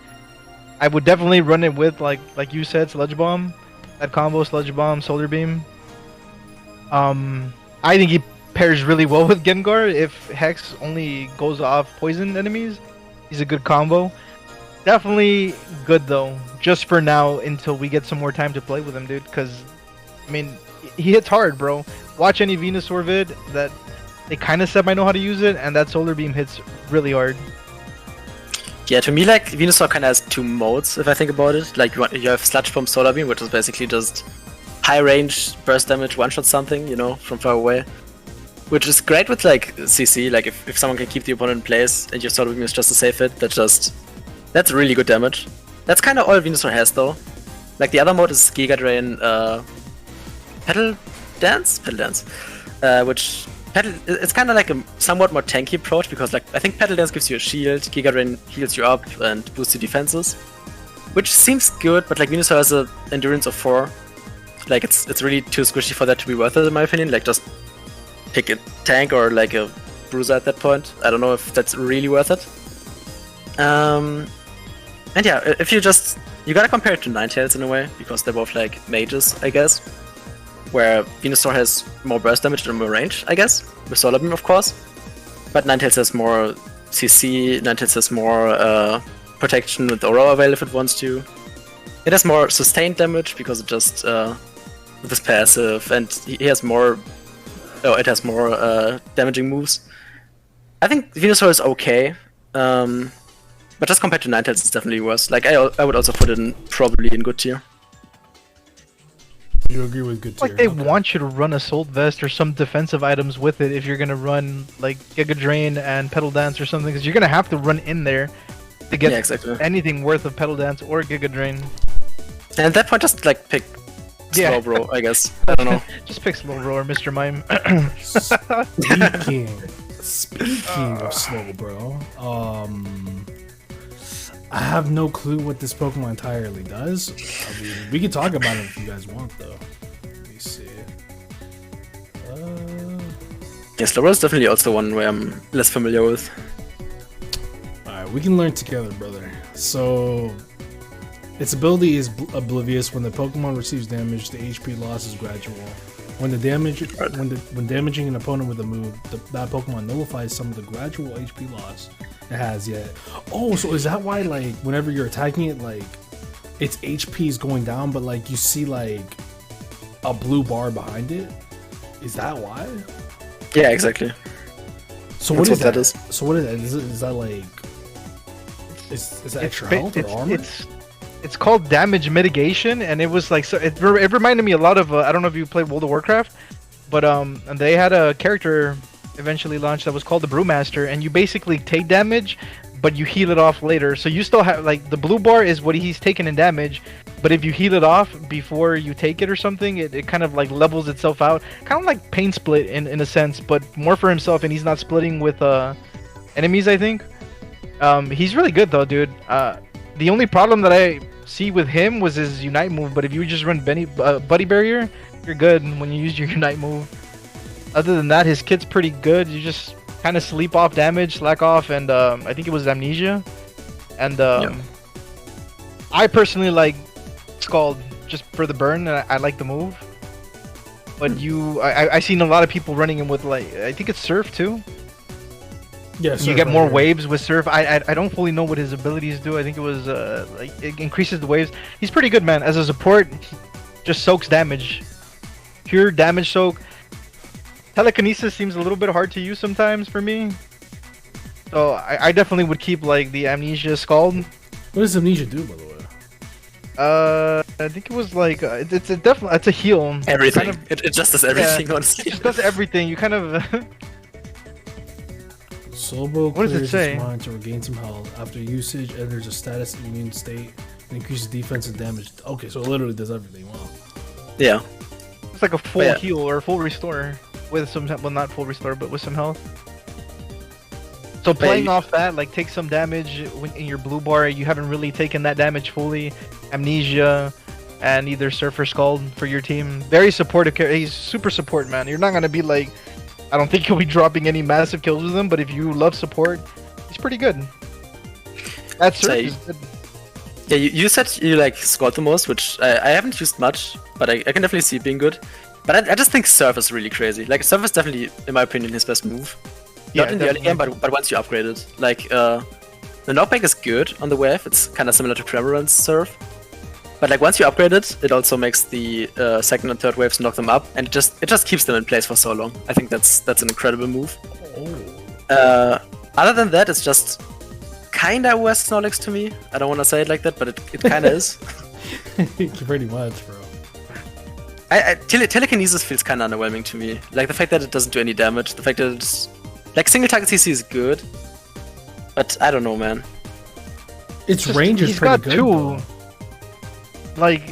Speaker 2: I would definitely run it with like you said, Sludge Bomb, that combo, Sludge Bomb, Solar Beam. I think he pairs really well with Gengar. If Hex only goes off poison enemies, he's a good combo. Definitely good though, just for now until we get some more time to play with him, dude. Because, I mean, he hits hard, bro. Watch any Venusaur vid that they kind of said I know how to use it, and that Solar Beam hits really hard.
Speaker 3: Yeah, to me, like, Venusaur kind of has 2 modes, if I think about it. Like, you have Sludge Bomb, Solar Beam, which is basically just high range, burst damage, one-shot something, you know, from far away. Which is great with, like, CC. Like, if someone can keep the opponent in place, and your Solar Beam is just a safe hit, that's really good damage. That's kind of all Venusaur has, though. Like, the other mode is Giga Drain, Petal Dance, which it's kind of like a somewhat more tanky approach, because like I think Petal Dance gives you a shield, Giga Drain heals you up and boosts your defenses, which seems good, but like Venusaur has an endurance of 4. Like it's really too squishy for that to be worth it, in my opinion. Like just pick a tank or like a bruiser at that point. I don't know if that's really worth it. And yeah, if you gotta compare it to Ninetales in a way, because they're both like mages, I guess. Where Venusaur has more burst damage and more range, I guess, with Solar Beam, of course. But Ninetales has more CC, Ninetales has more protection with Aurora Veil if it wants to. It has more sustained damage because it just with his passive, and he has more. Oh, it has more damaging moves. I think Venusaur is okay, but just compared to Ninetales, it's definitely worse. Like I would also put it probably in good tier.
Speaker 1: You agree with good tier?
Speaker 2: Like they want you to run Assault Vest or some defensive items with it if you're gonna run like Giga Drain and Petal Dance or something, because you're gonna have to run in there to get anything worth of Petal Dance or Giga Drain.
Speaker 3: And at that point, just like pick Slowbro, I guess. I don't know.
Speaker 2: Just pick Slowbro or Mr. Mime.
Speaker 1: Speaking of Slowbro, I have no clue what this Pokemon entirely does. I mean, we can talk about it if you guys want, though. Let me see.
Speaker 3: Yeah, Slowbro is definitely also one where I'm less familiar with.
Speaker 1: Alright, we can learn together, brother. So, its ability is oblivious. When the Pokemon receives damage, the HP loss is gradual. When damaging an opponent with a move, that Pokemon nullifies some of the gradual HP loss it has yet. Oh, so is that why, like, whenever you're attacking it, like, its HP is going down, but, like, you see, like, a blue bar behind it? Is that why?
Speaker 3: Yeah, exactly.
Speaker 1: So what is that? So what is that? Is that, like... Is that extra health or armor?
Speaker 2: It's called damage mitigation, and it was like, so it reminded me a lot of I don't know if you played World of Warcraft, but and they had a character eventually launched that was called the Brewmaster, and you basically take damage, but you heal it off later. So you still have, like, the blue bar is what he's taking in damage, but if you heal it off before you take it or something, it kind of like levels itself out, kind of like Pain Split in a sense, but more for himself, and he's not splitting with enemies, I think. He's really good though, dude. The only problem that I see with him was his Unite move, but if you just run Buddy Barrier, you're good when you use your Unite move. Other than that, his kit's pretty good. You just kind of sleep off damage, slack off, and I think it was Amnesia. And I personally like Scald just for the burn, and I like the move. But I seen a lot of people running him with, like, I think it's Surf too.
Speaker 1: Yeah,
Speaker 2: you get more waves with Surf. I don't fully know what his abilities do. I think it was like it increases the waves. He's pretty good, man. As a support, he just soaks damage. Pure damage soak. Telekinesis seems a little bit hard to use sometimes for me. So I definitely would keep, like, the Amnesia Scald.
Speaker 1: What does Amnesia do, by the way?
Speaker 2: I think it was like it's a heal.
Speaker 3: Everything.
Speaker 2: Kind of,
Speaker 3: it just does everything.
Speaker 2: Yeah,
Speaker 3: Honestly,
Speaker 2: it just does everything. You kind of.
Speaker 1: Slowbro
Speaker 2: What does it
Speaker 1: clears
Speaker 2: say?
Speaker 1: its mind to regain some health. After usage, enters a status immune state and increases defense and damage. Okay, so it literally does everything. Wow.
Speaker 3: yeah.
Speaker 2: It's like a full heal or a full restore with some, well, not full restore, but with some health. So playing off that, like, take some damage in your blue bar. You haven't really taken that damage fully. Amnesia and either Surf or Scald for your team. Very supportive character. He's super support, man. You're not gonna be like, I don't think you'll be dropping any massive kills with him, but if you love support, he's pretty good. That Surf is good.
Speaker 3: Yeah, you said you like Scald the most, which I haven't used much, but I can definitely see it being good. But I just think Surf is really crazy. Like, Surf is definitely, in my opinion, his best move. Not in the early game, but once you upgrade it. Like, the knockback is good on the wave. It's kind of similar to Cramorant's Surf. But, like, once you upgrade it, it also makes the second and third waves knock them up, and it just keeps them in place for so long. I think that's an incredible move.
Speaker 1: Oh.
Speaker 3: Other than that, it's just kinda West Snorlax to me. I don't want to say it like that, but it kinda is.
Speaker 1: Pretty much, bro.
Speaker 3: Telekinesis feels kinda underwhelming to me. Like, the fact that it doesn't do any damage, the fact that it's... Like, single target CC is good, but I don't know, man.
Speaker 1: Its range is pretty good, though.
Speaker 2: Like,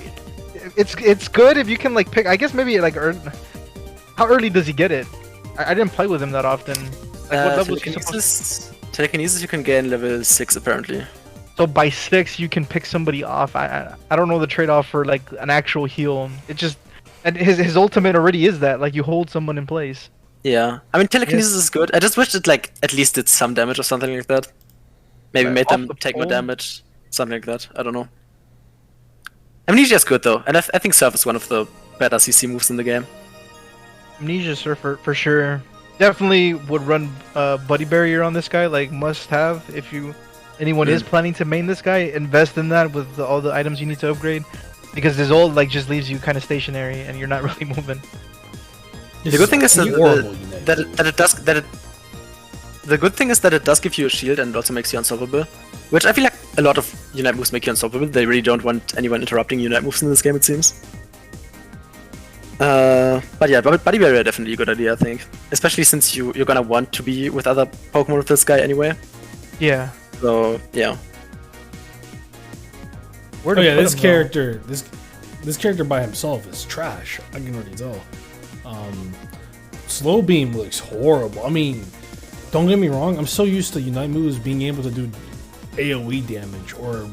Speaker 2: it's good if you can, like, pick. I guess maybe, like, how early does he get it? I didn't play with him that often. Like, what level is he supposed to...
Speaker 3: Telekinesis you can gain level 6 apparently.
Speaker 2: So by 6 you can pick somebody off. I don't know the trade-off for, like, an actual heal. It just, and his ultimate already is that, like, you hold someone in place.
Speaker 3: Yeah, I mean, telekinesis is good. I just wish it, like, at least did some damage or something like that. Maybe made them take more damage, something like that. I don't know. Amnesia is good though, and I think Surf is one of the better CC moves in the game.
Speaker 2: Amnesia Surfer for sure. Definitely would run Buddy Barrier on this guy, like, must have. If anyone is planning to main this guy, invest in that with all the items you need to upgrade, because this old, like, just leaves you kind of stationary and you're not really moving.
Speaker 3: The good thing is that the good thing is that it does give you a shield and it also makes you unstoppable, which I feel like a lot of Unite moves make you unstoppable. They really don't want anyone interrupting Unite moves in this game, it seems. But yeah, Buddy Barrier definitely a good idea, I think, especially since you're gonna want to be with other Pokemon with this guy anyway.
Speaker 2: Yeah.
Speaker 3: So yeah.
Speaker 1: Oh yeah, this character by himself is trash. I can already tell. Slow Beam looks horrible. I mean, don't get me wrong, I'm so used to Unite moves being able to do AoE damage or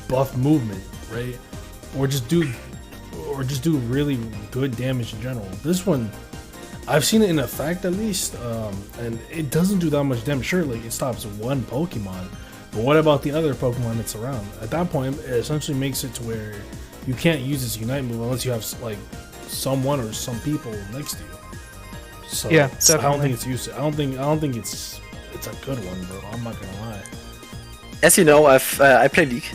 Speaker 1: buff movement, right? Or just do really good damage in general. This one, I've seen it in effect at least, and it doesn't do that much damage. Sure, like it stops one Pokemon, but what about the other Pokemon that's around? At that point, it essentially makes it to where you can't use this Unite move unless you have like someone or some people next to you. So
Speaker 2: yeah,
Speaker 1: I don't think it's used. I don't think it's a good one, bro. I'm not gonna lie.
Speaker 3: As you know, I play League,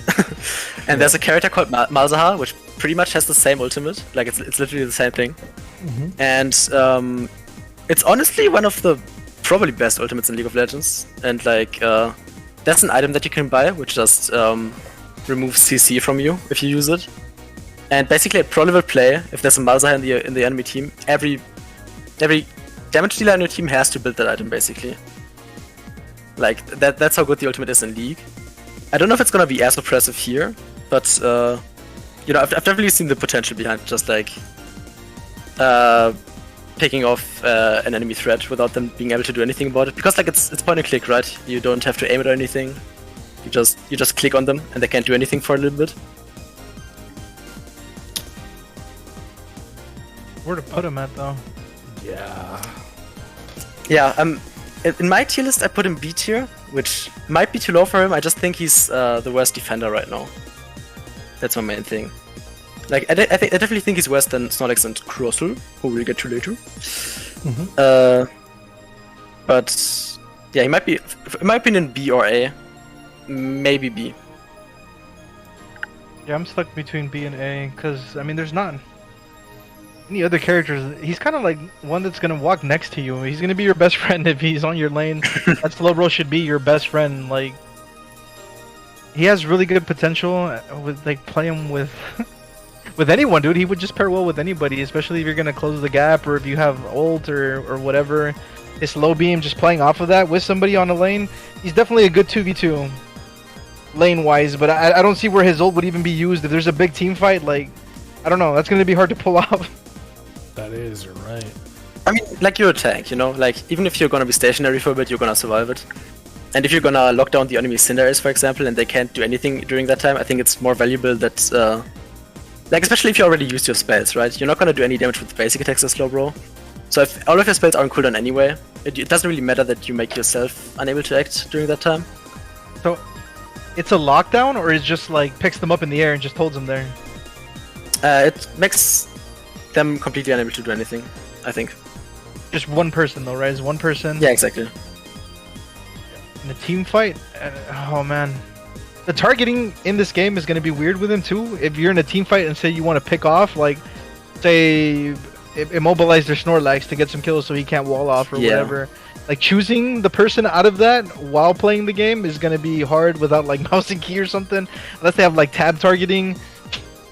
Speaker 3: and there's a character called Malzahar, which pretty much has the same ultimate. Like it's literally the same thing, and it's honestly one of the probably best ultimates in League of Legends. And like that's an item that you can buy, which just removes CC from you if you use it. And basically, at pro level play, if there's a Malzahar in the enemy team, every damage dealer in your team has to build that item basically. Like that's how good the ultimate is in League. I don't know if it's gonna be as oppressive here, but you know, I've definitely seen the potential behind just like picking off an enemy threat without them being able to do anything about it. Because like it's point and click, right? You don't have to aim it or anything. You just click on them and they can't do anything for a little bit.
Speaker 2: Where to put him at though?
Speaker 3: Yeah. In my tier list, I put him B tier, which might be too low for him. I just think he's the worst defender right now. That's my main thing. Like, I definitely think he's worse than Snorlax and Crustle, who we'll get to later. But yeah, he might be, in my opinion, B or A. Maybe B.
Speaker 2: Yeah, I'm stuck between B and A, because, I mean, there's not any other characters. He's kind of like one that's going to walk next to you. He's going to be your best friend if he's on your lane. That Slowbro should be your best friend. Like, he has really good potential with, like, playing with with anyone, dude. He would just pair well with anybody, especially if you're going to close the gap or if you have ult or whatever. His low beam, just playing off of that with somebody on the lane. He's definitely a good 2v2 lane-wise, but I don't see where his ult would even be used if there's a big team fight. Like, I don't know. That's going to be hard to pull off.
Speaker 1: That is, you're right.
Speaker 3: I mean, like, you're a tank, you know? Like, even if you're gonna be stationary for a bit, you're gonna survive it. And if you're gonna lock down the enemy Cinderace, for example, and they can't do anything during that time, I think it's more valuable that, like, especially if you already used your spells, right? You're not gonna do any damage with the basic attacks as Slowbro. So if all of your spells are on cooldown anyway, it doesn't really matter that you make yourself unable to act during that time.
Speaker 2: So, it's a lockdown, or it just, like, picks them up in the air and just holds them there?
Speaker 3: It makes them completely unable to do anything, I think.
Speaker 2: Just one person, though, right? Is one person?
Speaker 3: Yeah, exactly.
Speaker 2: In a team fight? Oh, man. The targeting in this game is going to be weird with him, too. If you're in a team fight and say you want to pick off, like, say, immobilize their Snorlax to get some kills so he can't wall off or whatever. Like, choosing the person out of that while playing the game is going to be hard without, like, mouse and key or something. Unless they have, like, tab targeting.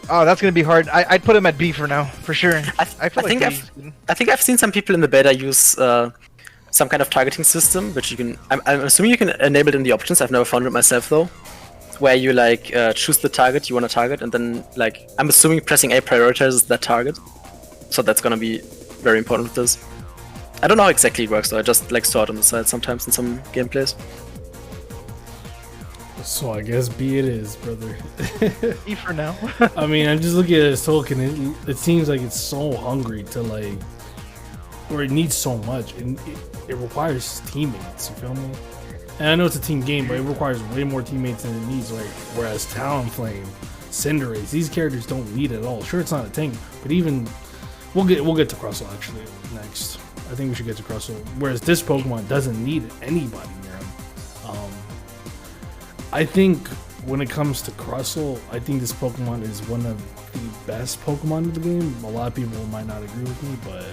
Speaker 2: Oh, that's gonna be hard. I'd put him at B for now, for sure. I think
Speaker 3: I've seen some people in the beta use some kind of targeting system, which you can. I'm assuming you can enable it in the options. I've never found it myself though, where you like choose the target you want to target, and then like I'm assuming pressing A prioritizes that target. So that's gonna be very important with this. I don't know how exactly it works though. I just like saw it on the side sometimes in some gameplays.
Speaker 1: So I guess B it is, brother.
Speaker 2: B for now.
Speaker 1: I mean, I'm just looking at his token. It seems like it's so hungry to like, or it needs so much, and it requires teammates. You feel me? And I know it's a team game, but it requires way more teammates than it needs. Like, whereas Talonflame, Cinderace, these characters don't need it at all. Sure, it's not a tank, but even we'll get to Crustle actually next. I think we should get to Crustle. Whereas this Pokemon doesn't need anybody near him. I think when it comes to Crustle, I think this Pokemon is one of the best Pokemon in the game. A lot of people might not agree with me, but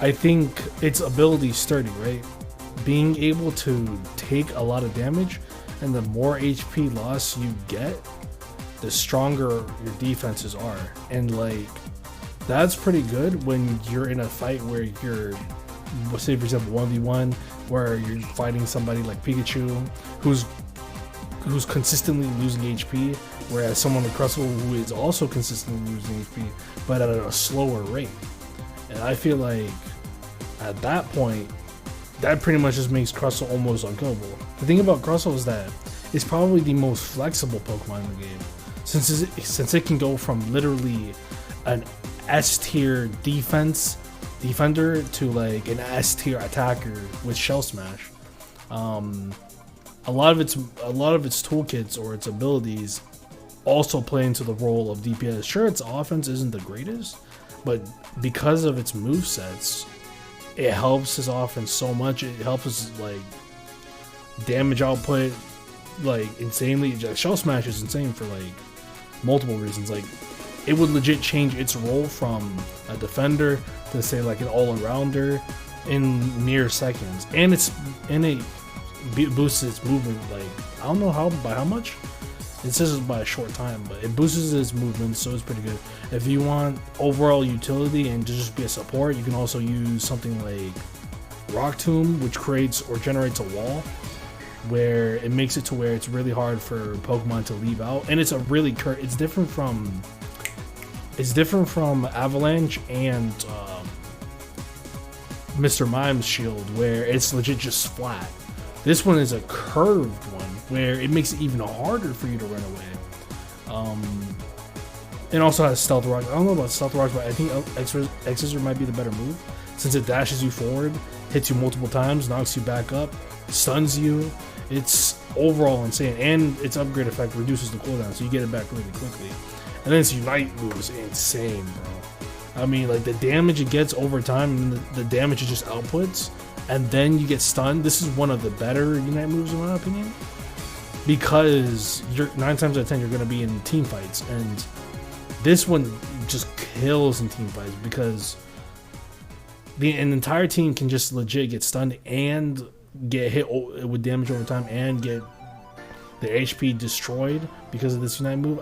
Speaker 1: I think its ability is sturdy, right? Being able to take a lot of damage, and the more HP loss you get, the stronger your defenses are. And like, that's pretty good when you're in a fight where you're, say for example 1v1, where you're fighting somebody like Pikachu who's consistently losing HP, whereas someone like Crustle who is also consistently losing HP, but at a slower rate. And I feel like at that point, that pretty much just makes Crustle almost unkillable. The thing about Crustle is that is probably the most flexible Pokemon in the game, since it can go from literally an S tier defender to like an S tier attacker with Shell Smash. A lot of its toolkits or its abilities also play into the role of DPS. Sure, its offense isn't the greatest, but because of its movesets, it helps his offense so much. It helps his like damage output like insanely. Shell Smash is insane for like multiple reasons. Like it would legit change its role from a defender to say like an all-arounder in mere seconds, and it boosts its movement. Like I don't know by how much. It says it's by a short time, but it boosts its movement, so it's pretty good. If you want overall utility and to just be a support, you can also use something like Rock Tomb, which creates or generates a wall, where it makes it to where it's really hard for Pokemon to leave out, and it's a really it's different from Avalanche and Mr. Mime's shield, where it's legit just flat. This one is a curved one, where it makes it even harder for you to run away. It also has Stealth Rock. I don't know about Stealth Rocks, but I think X-Scissor might be the better move, since it dashes you forward, hits you multiple times, knocks you back up, stuns you. It's overall insane, and its upgrade effect reduces the cooldown, so you get it back really quickly. And then its Unite move is insane, bro. I mean, like the damage it gets over time, and the damage it just outputs, and then you get stunned. This is one of the better Unite moves in my opinion, because you're 9 times out of 10 you're going to be in team fights, and this one just kills in team fights because an entire team can just legit get stunned and get hit with damage over time and get their HP destroyed because of this Unite move.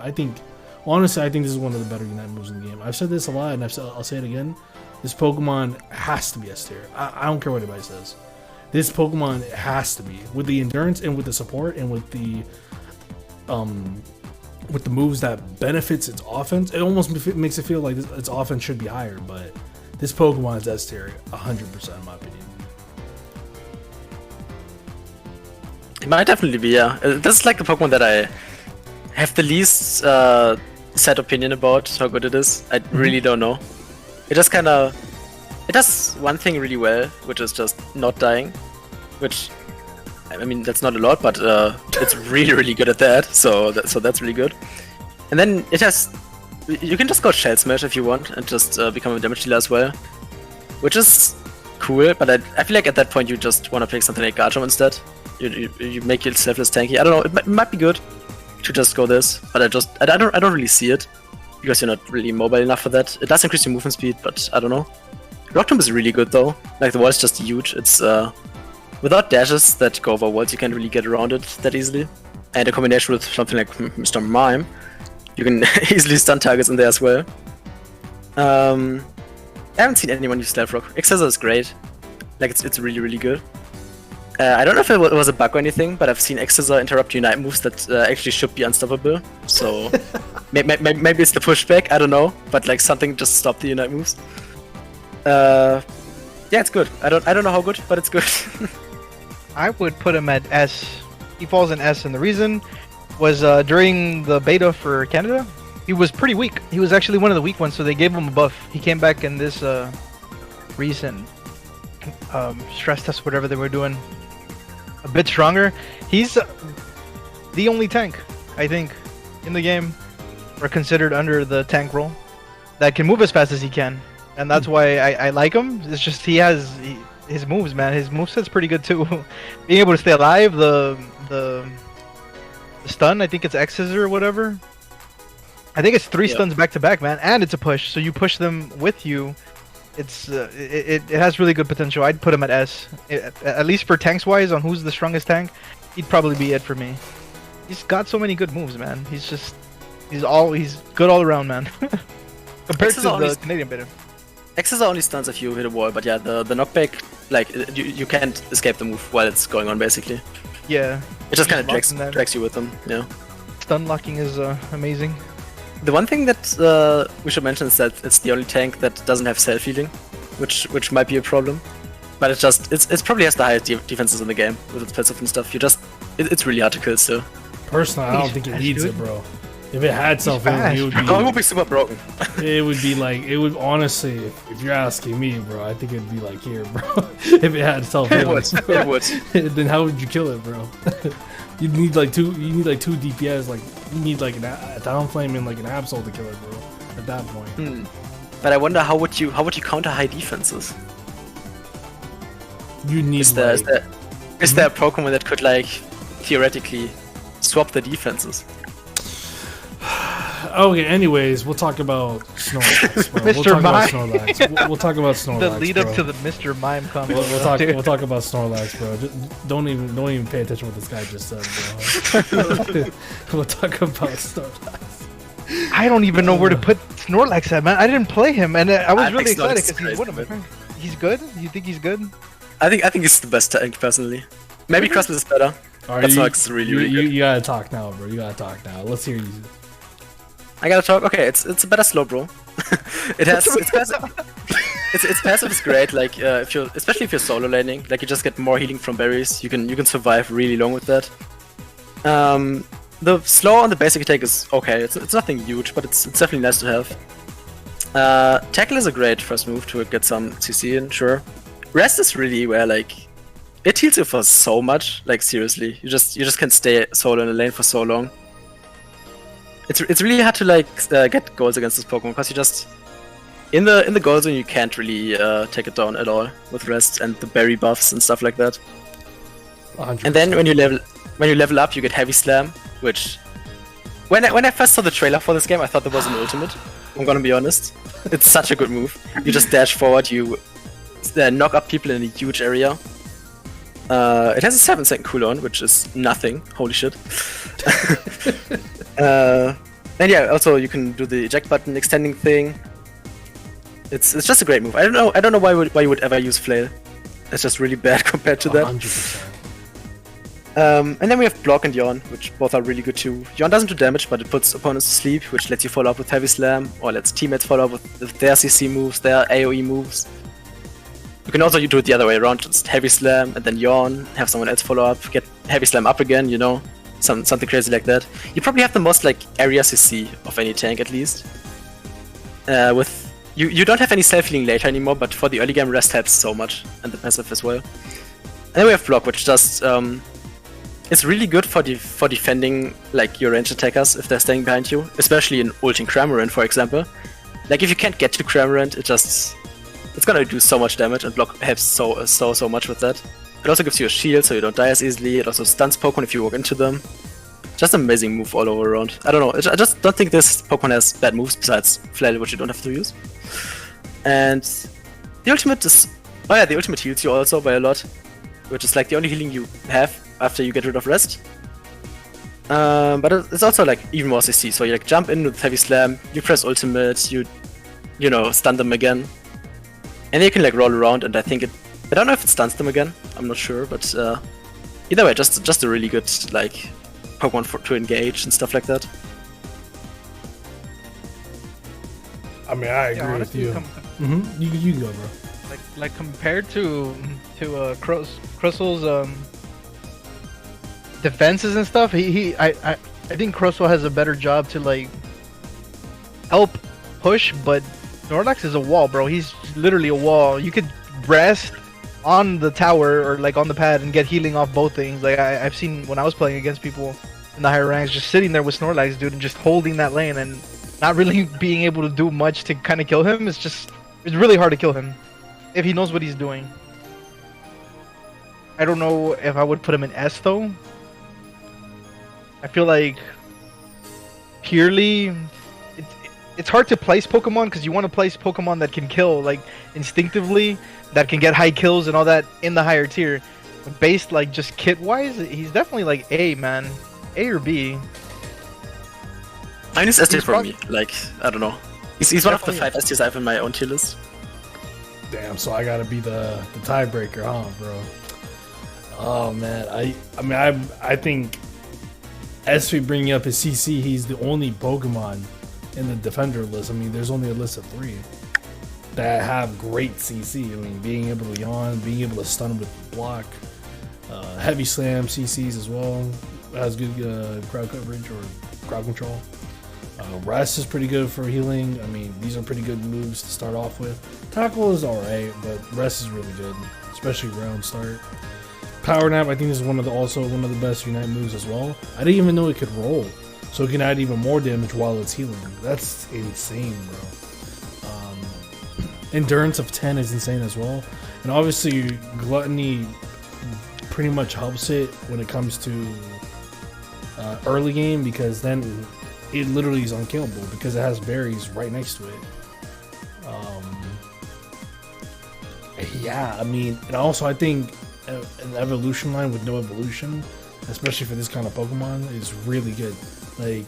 Speaker 1: Honestly, I think this is one of the better Unite moves in the game. I've said this a lot, and I'll say it again. This Pokemon has to be S tier. I don't care what anybody says. This Pokemon has to be, with the endurance and with the support and with the moves that benefits its offense. It almost makes it feel like its offense should be higher, but this Pokemon is S tier 100% in my opinion.
Speaker 3: It might definitely be, yeah. This is like the Pokemon that I have the least set opinion about how good it is. I really don't know. It just kind of... It does one thing really well, which is just not dying. Which, I mean, that's not a lot, but it's really, really good at that. So that's really good. And then it has... You can just go Shell Smash if you want and just become a damage dealer as well. Which is cool, but I feel like at that point you just want to pick something like Garchomp instead. You make yourself less tanky. I don't know, it might be good to just go this, but I don't really see it, because you're not really mobile enough for that. It does increase your movement speed, but I don't know. Rock Tomb is really good though. Like the wall is just huge. It's without dashes that go over walls, you can't really get around it that easily. And a combination with something like Mr. Mime, you can easily stun targets in there as well. I haven't seen anyone use Stealth Rock. X-Scissor is great. Like it's really, really good. I don't know if it was a bug or anything, but I've seen X-Scissor interrupt Unite moves that actually should be unstoppable. So maybe it's the pushback, I don't know, but like something just stopped the Unite moves. Yeah, it's good. I don't know how good, but it's good.
Speaker 2: I would put him at S. He falls in S, and the reason was during the beta for Canada, he was pretty weak. He was actually one of the weak ones, so they gave him a buff. He came back in this recent stress test, whatever they were doing, a bit stronger. He's the only tank, I think, in the game, or considered under the tank role, that can move as fast as he can. And that's why I like him. It's just his moves, man. His moveset's pretty good too. Being able to stay alive, the stun, I think it's X-Scissor or whatever. I think it's 3 stuns back to back, man, and it's a push. So you push them with you. It has really good potential. I'd put him at S. At least for tanks wise, on who's the strongest tank, he'd probably be it for me. He's got so many good moves, man. He's good all around, man. Compared to the Canadian beta.
Speaker 3: X-Scissor only stuns if you hit a wall, but yeah, the knockback, like you can't escape the move while it's going on, basically.
Speaker 2: Yeah.
Speaker 3: It just kind of drags you with them. Yeah.
Speaker 2: Stun locking is amazing.
Speaker 3: The one thing that we should mention is that it's the only tank that doesn't have self-healing, which might be a problem. But it probably has the highest defenses in the game with its passive and stuff. You just it's really hard to kill still.
Speaker 1: Personally, I don't think it needs it, bro. If it had self-healing, it would be.
Speaker 3: Oh, it would be super broken.
Speaker 1: It would be like, it would honestly, if you're asking me, bro, I think it'd be like here, bro. If it had self-healing,
Speaker 3: It would.
Speaker 1: then how would you kill it, bro? You need like two DPS, like you need like a down flame and like an absol to kill it, bro. At that point.
Speaker 3: But I wonder how would you counter high defenses?
Speaker 1: You need
Speaker 3: Is there a Pokemon that could like theoretically swap the defenses?
Speaker 1: Okay, anyways, we'll talk about Snorlax, bro.
Speaker 2: Mr. Mime.
Speaker 1: We'll talk about Snorlax.
Speaker 2: The lead up
Speaker 1: bro.
Speaker 2: to the Mr. Mime combo.
Speaker 1: We'll talk about Snorlax, bro. Just don't even pay attention to what this guy just said, bro. We'll talk about Snorlax.
Speaker 2: I don't even know where to put Snorlax at, man. I didn't play him, and I was really
Speaker 3: think Snorlax
Speaker 2: excited because
Speaker 3: is
Speaker 2: he's one of my friends. He's good? You think he's good?
Speaker 3: I think he's the best tank personally. Maybe Crossman is better.
Speaker 1: All right,
Speaker 3: That's Snorlax really good.
Speaker 1: You gotta talk now, bro. You gotta talk now. Let's hear you.
Speaker 3: I gotta talk. Okay, it's a better slow, bro. Its passive is great. Like especially if you're solo laning, like you just get more healing from berries. You can survive really long with that. The slow on the basic attack is okay. It's nothing huge, but it's definitely nice to have. Tackle is a great first move to get some CC in, sure. Rest is really where like it heals you for so much. Like seriously, you just can't stay solo in the lane for so long. It's really hard to like get goals against this Pokemon because you just in the goal zone you can't really take it down at all with rest and the berry buffs and stuff like that.
Speaker 1: 100%.
Speaker 3: And then when you level up, you get Heavy Slam, which when I first saw the trailer for this game, I thought there was an ultimate. I'm gonna be honest, it's such a good move. You just dash forward, you knock up people in a huge area. It has a 7-second cooldown, which is nothing. Holy shit. And yeah, also you can do the eject button extending thing. It's just a great move. I don't know why you would ever use Flail. It's just really bad compared to that.
Speaker 1: 100%.
Speaker 3: And then we have Block and Yawn, which both are really good too. Yawn doesn't do damage, but it puts opponents to sleep, which lets you follow up with Heavy Slam, or lets teammates follow up with their CC moves, their AoE moves. You can also do it the other way around, just Heavy Slam and then Yawn, have someone else follow up, get Heavy Slam up again, you know, something crazy like that. You probably have the most like area CC of any tank at least. With you don't have any self-healing later anymore, but for the early game rest helps so much, and the passive as well. And then we have Block, which just it's really good for defending like your ranged attackers if they're staying behind you, especially in ulting Cramorant, for example. Like if you can't get to Cramorant, it's gonna do so much damage, and Block helps so much with that. It also gives you a shield so you don't die as easily. It also stuns Pokemon if you walk into them. Just an amazing move all over around. I don't know, I just don't think this Pokemon has bad moves besides Flail, which you don't have to use. And the ultimate is... oh yeah, the ultimate heals you also by a lot, which is like the only healing you have after you get rid of rest. But it's also like even more CC, so you like jump in with Heavy Slam, you press ultimate, you know, stun them again. And you can like roll around, and I don't know if it stuns them again, I'm not sure, but either way, just a really good like Pokemon to engage and stuff like that.
Speaker 1: I mean, I agree with you. You can go, bro.
Speaker 2: Like compared to Crystal's defenses and stuff, I think Crystal has a better job to like help push, but Snorlax is a wall, bro. He's literally a wall. You could rest on the tower or like on the pad and get healing off both things. Like I've seen when I was playing against people in the higher ranks, just sitting there with Snorlax, dude, and just holding that lane and not really being able to do much to kind of kill him. It's really hard to kill him if he knows what he's doing. I don't know if I would put him in S though. I feel like purely it's hard to place Pokemon because you want to place Pokemon that can kill like instinctively, that can get high kills and all that in the higher tier. But based like just kit wise, he's definitely like A, man. A or B.
Speaker 3: I mean, it's S tier for me. Like, I don't know. He's one of the 5 S tiers I have in my own tier list.
Speaker 1: Damn, so I gotta be the tiebreaker, huh, bro? Oh man, I think Esvee bringing up his CC, he's the only Pokemon in the defender list. I mean, there's only a list of 3 that have great CC. I mean, being able to yawn, being able to stun with block. Heavy Slam, CCs as well. Has good crowd coverage or crowd control. Rest is pretty good for healing. I mean, these are pretty good moves to start off with. Tackle is alright, but Rest is really good, especially round start. Power Nap, I think this is also one of the best Unite moves as well. I didn't even know it could roll, so it can add even more damage while it's healing. That's insane, bro. Endurance of 10 is insane as well. And obviously, Gluttony pretty much helps it when it comes to early game, because then it literally is unkillable because it has berries right next to it. Yeah, I mean, and also I think an evolution line with no evolution, especially for this kind of Pokemon, is really good. Like,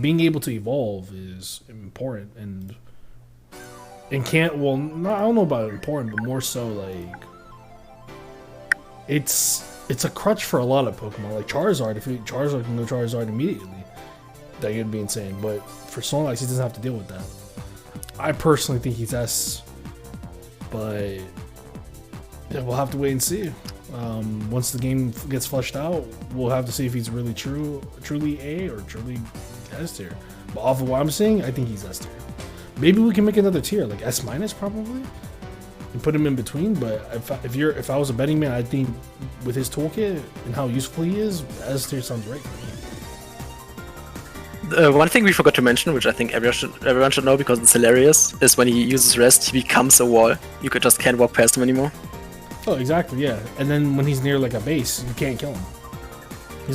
Speaker 1: being able to evolve is important, and can't, well, no, I don't know about important, but more so like it's a crutch for a lot of Pokemon. Like Charizard, if Charizard can go Charizard immediately, that would be insane. But for Snorlax, he doesn't have to deal with that. I personally think he's S, but yeah, we'll have to wait and see. Once the game gets fleshed out, we'll have to see if he's really truly A or truly S tier. But off of what I'm seeing, I think he's S tier. Maybe we can make another tier, like S minus probably, and put him in between. But if I was a betting man, I think with his toolkit and how useful he is, S tier sounds right for me.
Speaker 3: One thing we forgot to mention, which I think everyone should know because it's hilarious, is when he uses Rest, he becomes a wall. You just can't walk past him anymore.
Speaker 1: Oh, exactly, yeah. And then when he's near like a base, you can't kill him.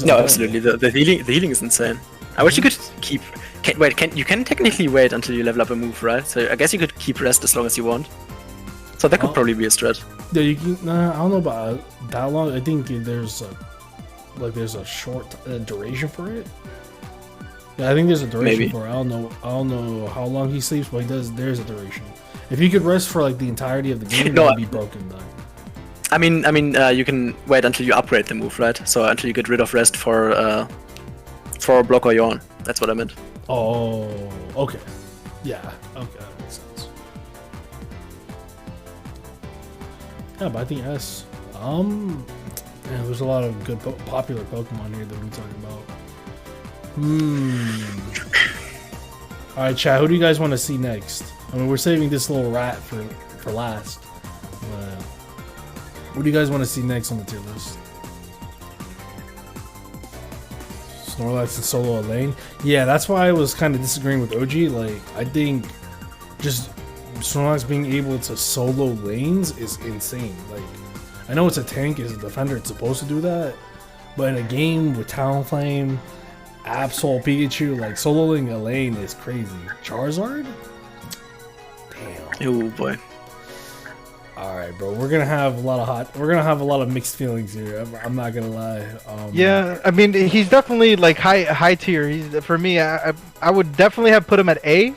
Speaker 3: No, absolutely. The healing is insane. I wish you could keep. You can technically wait until you level up a move, right? So I guess you could keep Rest as long as you want. So that could probably be a strat.
Speaker 1: Yeah, you can. Nah, I don't know about that long. I think there's a short duration for it. Yeah, I think there's a duration for it. I don't know how long he sleeps, but there's a duration. If you could rest for like the entirety of the game, that would be broken though.
Speaker 3: I mean, you can wait until you upgrade the move, right? So until you get rid of Rest for Block or Yawn. That's what I meant.
Speaker 1: Oh, okay. Yeah, okay, that makes sense. Yeah, but I think S. Yeah, there's a lot of good popular Pokemon here that we're talking about. Alright, chat, who do you guys want to see next? I mean, we're saving this little rat for last. What do you guys want to see next on the tier list? Snorlax and solo Elaine? Yeah, that's why I was kind of disagreeing with OG. Like, I think just Snorlax being able to solo lanes is insane. Like, I know it's a tank, as a defender, it's supposed to do that. But in a game with Talonflame, Absol, Pikachu, like soloing a lane is crazy. Charizard? Damn.
Speaker 3: Oh boy.
Speaker 1: All right, bro. We're gonna have a lot of mixed feelings here. I'm not gonna lie.
Speaker 2: Yeah, I mean, he's definitely like high tier. For me, I would definitely have put him at A.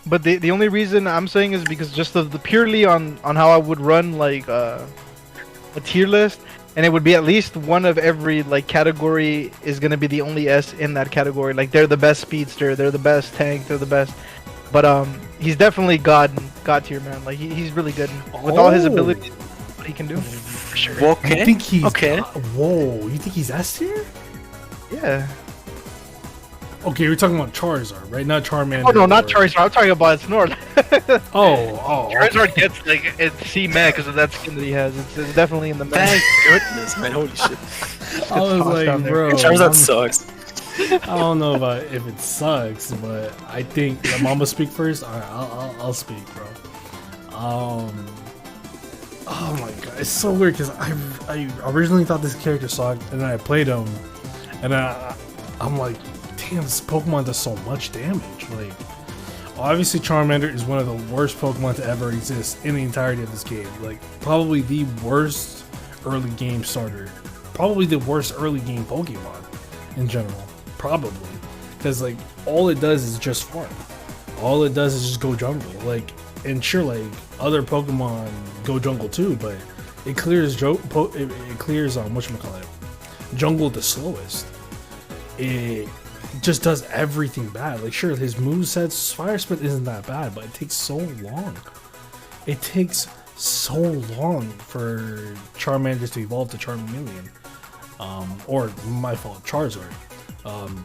Speaker 2: But the only reason I'm saying is because just of the purely on how I would run like a tier list. And it would be at least one of every like category is gonna be the only S in that category. Like they're the best speedster, they're the best tank, they're the best. But he's definitely god tier, man. Like he's really good with all his abilities. What he can do. For sure.
Speaker 3: Okay.
Speaker 1: You think he's
Speaker 3: okay?
Speaker 1: Whoa! You think he's S tier?
Speaker 2: Yeah.
Speaker 1: Okay, we're talking about Charizard, right? Not Charmander.
Speaker 2: Oh no, not Charizard. I'm talking about Snorlax.
Speaker 1: oh.
Speaker 2: Charizard gets like it's C Mac because of that skin that he has. It's definitely in the Mac.
Speaker 3: Thank goodness, man! Holy shit!
Speaker 1: I was like, bro,
Speaker 3: Charizard sucks.
Speaker 1: I don't know about if it sucks, but I think the mama speak first. All right, I'll speak, bro. Oh my god, it's so weird because I originally thought this character sucked, and then I played him, and I'm like, damn, this Pokemon does so much damage. Like, obviously Charmander is one of the worst Pokemon to ever exist in the entirety of this game. Like, probably the worst early game starter, probably the worst early game Pokemon in general. Probably, because like all it does is just farm. All it does is just go jungle. Like, and sure, like other Pokemon go jungle too, but it clears whatchamacallit, jungle the slowest. It just does everything bad. Like, sure, his movesets, Fire Spit isn't that bad, but it takes so long. It takes so long for Charmander to evolve to Charmeleon. or my fault, Charizard.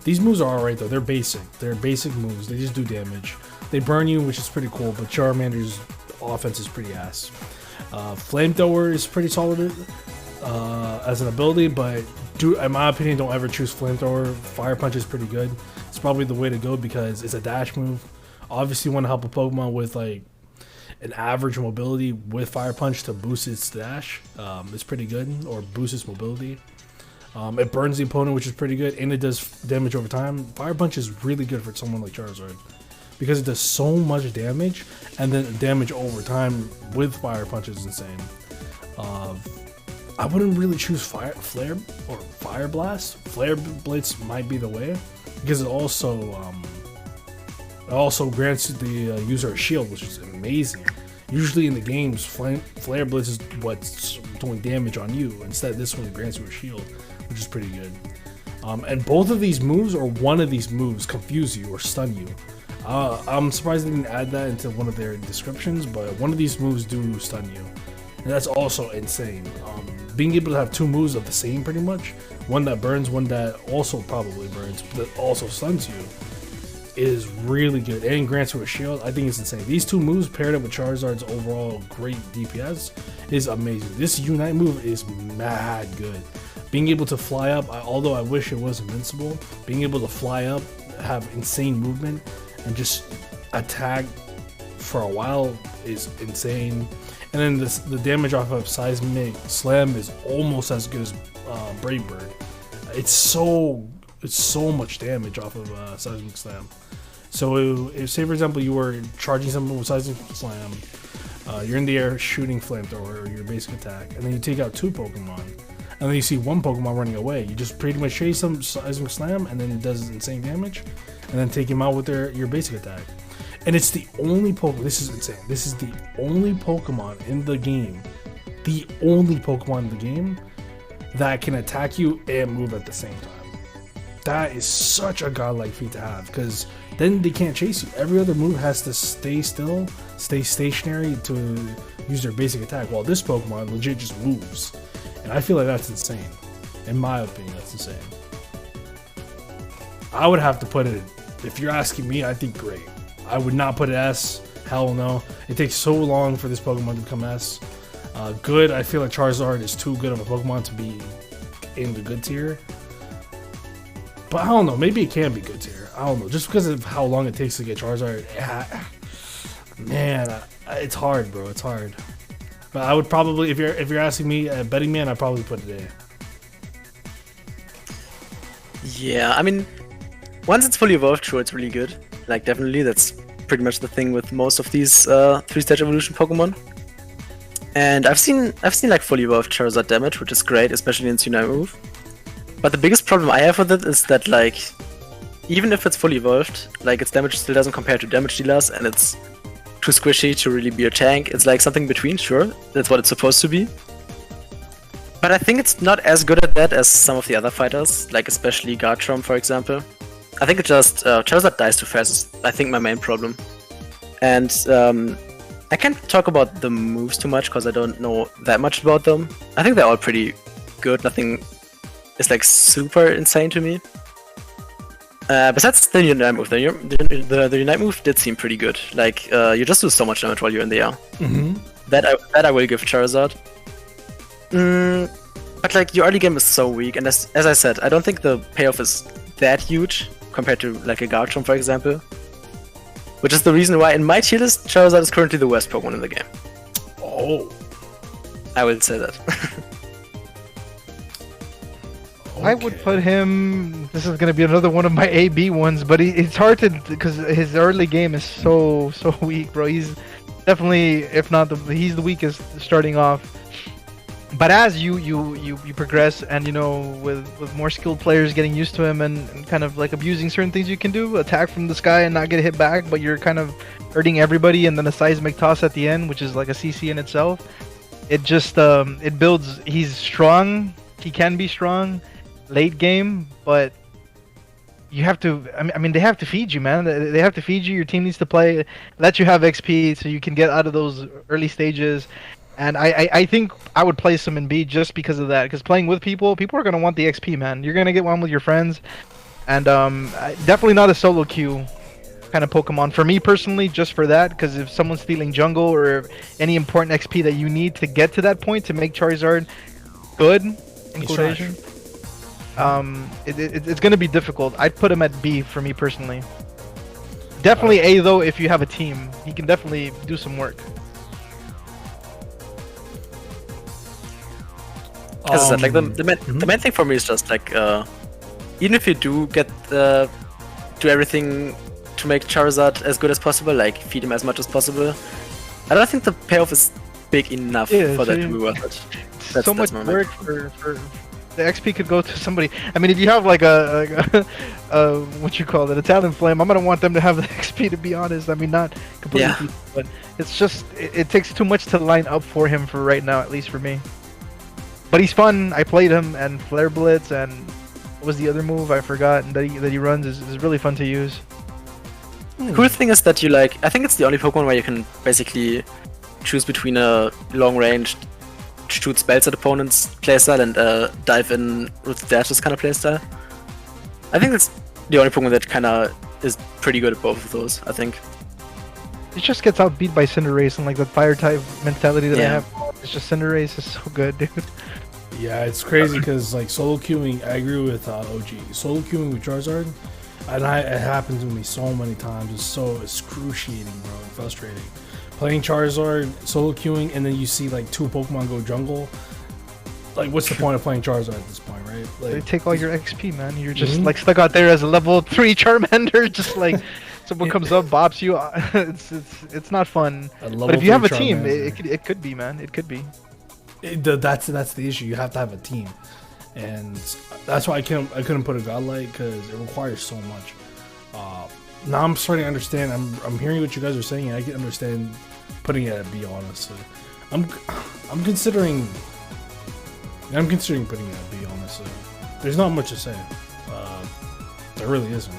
Speaker 1: These moves are alright though. They're basic. They're basic moves. They just do damage. They burn you, which is pretty cool. But Charmander's offense is pretty ass. Flamethrower is pretty solid as an ability, but in my opinion, don't ever choose Flamethrower. Fire Punch is pretty good. It's probably the way to go because it's a dash move. Obviously, you want to help a Pokemon with like an average mobility with Fire Punch to boost its dash. It's pretty good, or boost its mobility. It burns the opponent, which is pretty good, and it does damage over time. Fire Punch is really good for someone like Charizard because it does so much damage, and then damage over time with Fire Punch is insane. I wouldn't really choose Flare or Fire Blast. Flare Blitz might be the way because it also grants the user a shield, which is amazing. Usually in the games, Flare Blitz is what's doing damage on you. Instead, this one grants you a shield, which is pretty good. And both of these moves, or one of these moves, confuse you or stun you. I'm surprised they didn't add that into one of their descriptions, but one of these moves do stun you. And that's also insane. Being able to have two moves of the same, pretty much, one that burns, one that also probably burns, but that also stuns you, is really good and grants you a shield. I think it's insane. These two moves paired up with Charizard's overall great DPS is amazing. This Unite move is mad good. Being able to fly up, although I wish it was invincible, being able to fly up, have insane movement, and just attack for a while is insane. And then the damage off of Seismic Slam is almost as good as Brave Bird. It's so much damage off of Seismic Slam. So if, say for example, you were charging someone with Seismic Slam, you're in the air shooting Flamethrower or your basic attack, and then you take out two Pokemon, and then you see one Pokemon running away. You just pretty much chase them Seismic Slam, and then it does insane damage, and then take him out with your basic attack. And it's the only Pokemon. This is insane. This is the only Pokemon in the game. The only Pokemon in the game that can attack you and move at the same time. That is such a godlike feat to have, because then they can't chase you. Every other move has to stay still, stay stationary to use their basic attack, while this Pokemon legit just moves. And I feel like that's insane. In my opinion, that's insane. I would have to put it, if you're asking me, I think great. I would not put it S. Hell no. It takes so long for this Pokemon to become S. Good, I feel like Charizard is too good of a Pokemon to be in the good tier. But I don't know, maybe it can be good tier. I don't know, just because of how long it takes to get Charizard. Man, it's hard, bro. It's hard. But I would probably, if you're asking me, betting man, I'd probably put it A.
Speaker 3: Yeah, I mean, once it's fully evolved, sure, it's really good. Like, definitely, that's pretty much the thing with most of these 3-stage evolution Pokemon. And I've seen like fully evolved Charizard damage, which is great, especially in its Unite move. But the biggest problem I have with it is that, like, even if it's fully evolved, like, its damage still doesn't compare to damage dealers, and it's too squishy to really be a tank. It's like something between, sure, that's what it's supposed to be. But I think it's not as good at that as some of the other fighters, like especially Garchomp, for example. I think it just, Charizard dies too fast is, I think, my main problem. And I can't talk about the moves too much because I don't know that much about them. I think they're all pretty good, nothing is like super insane to me. Besides the Unite move, the Unite move did seem pretty good. Like, you just do so much damage while you're in the air.
Speaker 1: Mm-hmm.
Speaker 3: That I will give Charizard. But like, your early game is so weak, and as I said, I don't think the payoff is that huge compared to like a Garchomp, for example. Which is the reason why in my tier list, Charizard is currently the worst Pokemon in the game.
Speaker 1: Oh.
Speaker 3: I will say that.
Speaker 2: Okay. I would put him, this is going to be another one of my AB ones, but it's hard to, because his early game is so weak, bro. He's definitely, if not, he's the weakest starting off. But as you progress, and you know, with more skilled players getting used to him and kind of like abusing certain things you can do, attack from the sky and not get hit back, but you're kind of hurting everybody, and then a seismic toss at the end, which is like a CC in itself. It just it builds. He's strong. He can be strong late game, but you have to. I mean, they have to feed you, man. They have to feed you. Your team needs to play, let you have XP so you can get out of those early stages. And I think I would place him in B just because of that. Because playing with people are gonna want the XP, man. You're gonna get one with your friends, and definitely not a solo queue kind of Pokemon for me personally. Just for that, because if someone's stealing jungle or any important XP that you need to get to that point to make Charizard good, in quotation, it's gonna be difficult. I'd put him at B for me personally. Definitely A though if you have a team. He can definitely do some work.
Speaker 3: As I said, like the main thing for me is just like even if you do get do everything to make Charizard as good as possible, like feed him as much as possible, I don't think the payoff is big enough for that to be worth it.
Speaker 2: So much work for the XP could go to somebody. I mean, if you have like a what you call it, a talent flame, I'm gonna want them to have the XP. To be honest, I mean not completely, but it's just it takes too much to line up for him for right now, at least for me. But he's fun. I played him, and Flare Blitz, and what was the other move? I forgot. And that he runs is really fun to use.
Speaker 3: The cool thing is that you like. I think it's the only Pokemon where you can basically choose between a long range, shoot spells at opponents playstyle and dive in with dashes kind of playstyle. I think that's the only Pokemon that kind of is pretty good at both of those. I think.
Speaker 2: It just gets outbeat by Cinderace and like the fire type mentality that I have. It's just Cinderace is so good, dude.
Speaker 1: Yeah, it's crazy because like solo queuing, I agree with OG. Solo queuing with Charizard, and it happened to me so many times. It's so excruciating, bro, and frustrating. Playing Charizard, solo queuing, and then you see like two Pokemon go jungle. Like, what's the point of playing Charizard at this point, right? Like,
Speaker 2: they take all your XP, man. You're just like stuck out there as a level 3 Charmander, just like someone comes up, bops you. It's not fun. But if you have a team, it could be, man. It could be.
Speaker 1: That's the issue. You have to have a team, and that's why I couldn't put a godlike because it requires so much. Now I'm starting to understand. I'm hearing what you guys are saying, and I can understand putting it at B. Honestly, I'm considering putting it at B. Honestly, there's not much to say. There really isn't.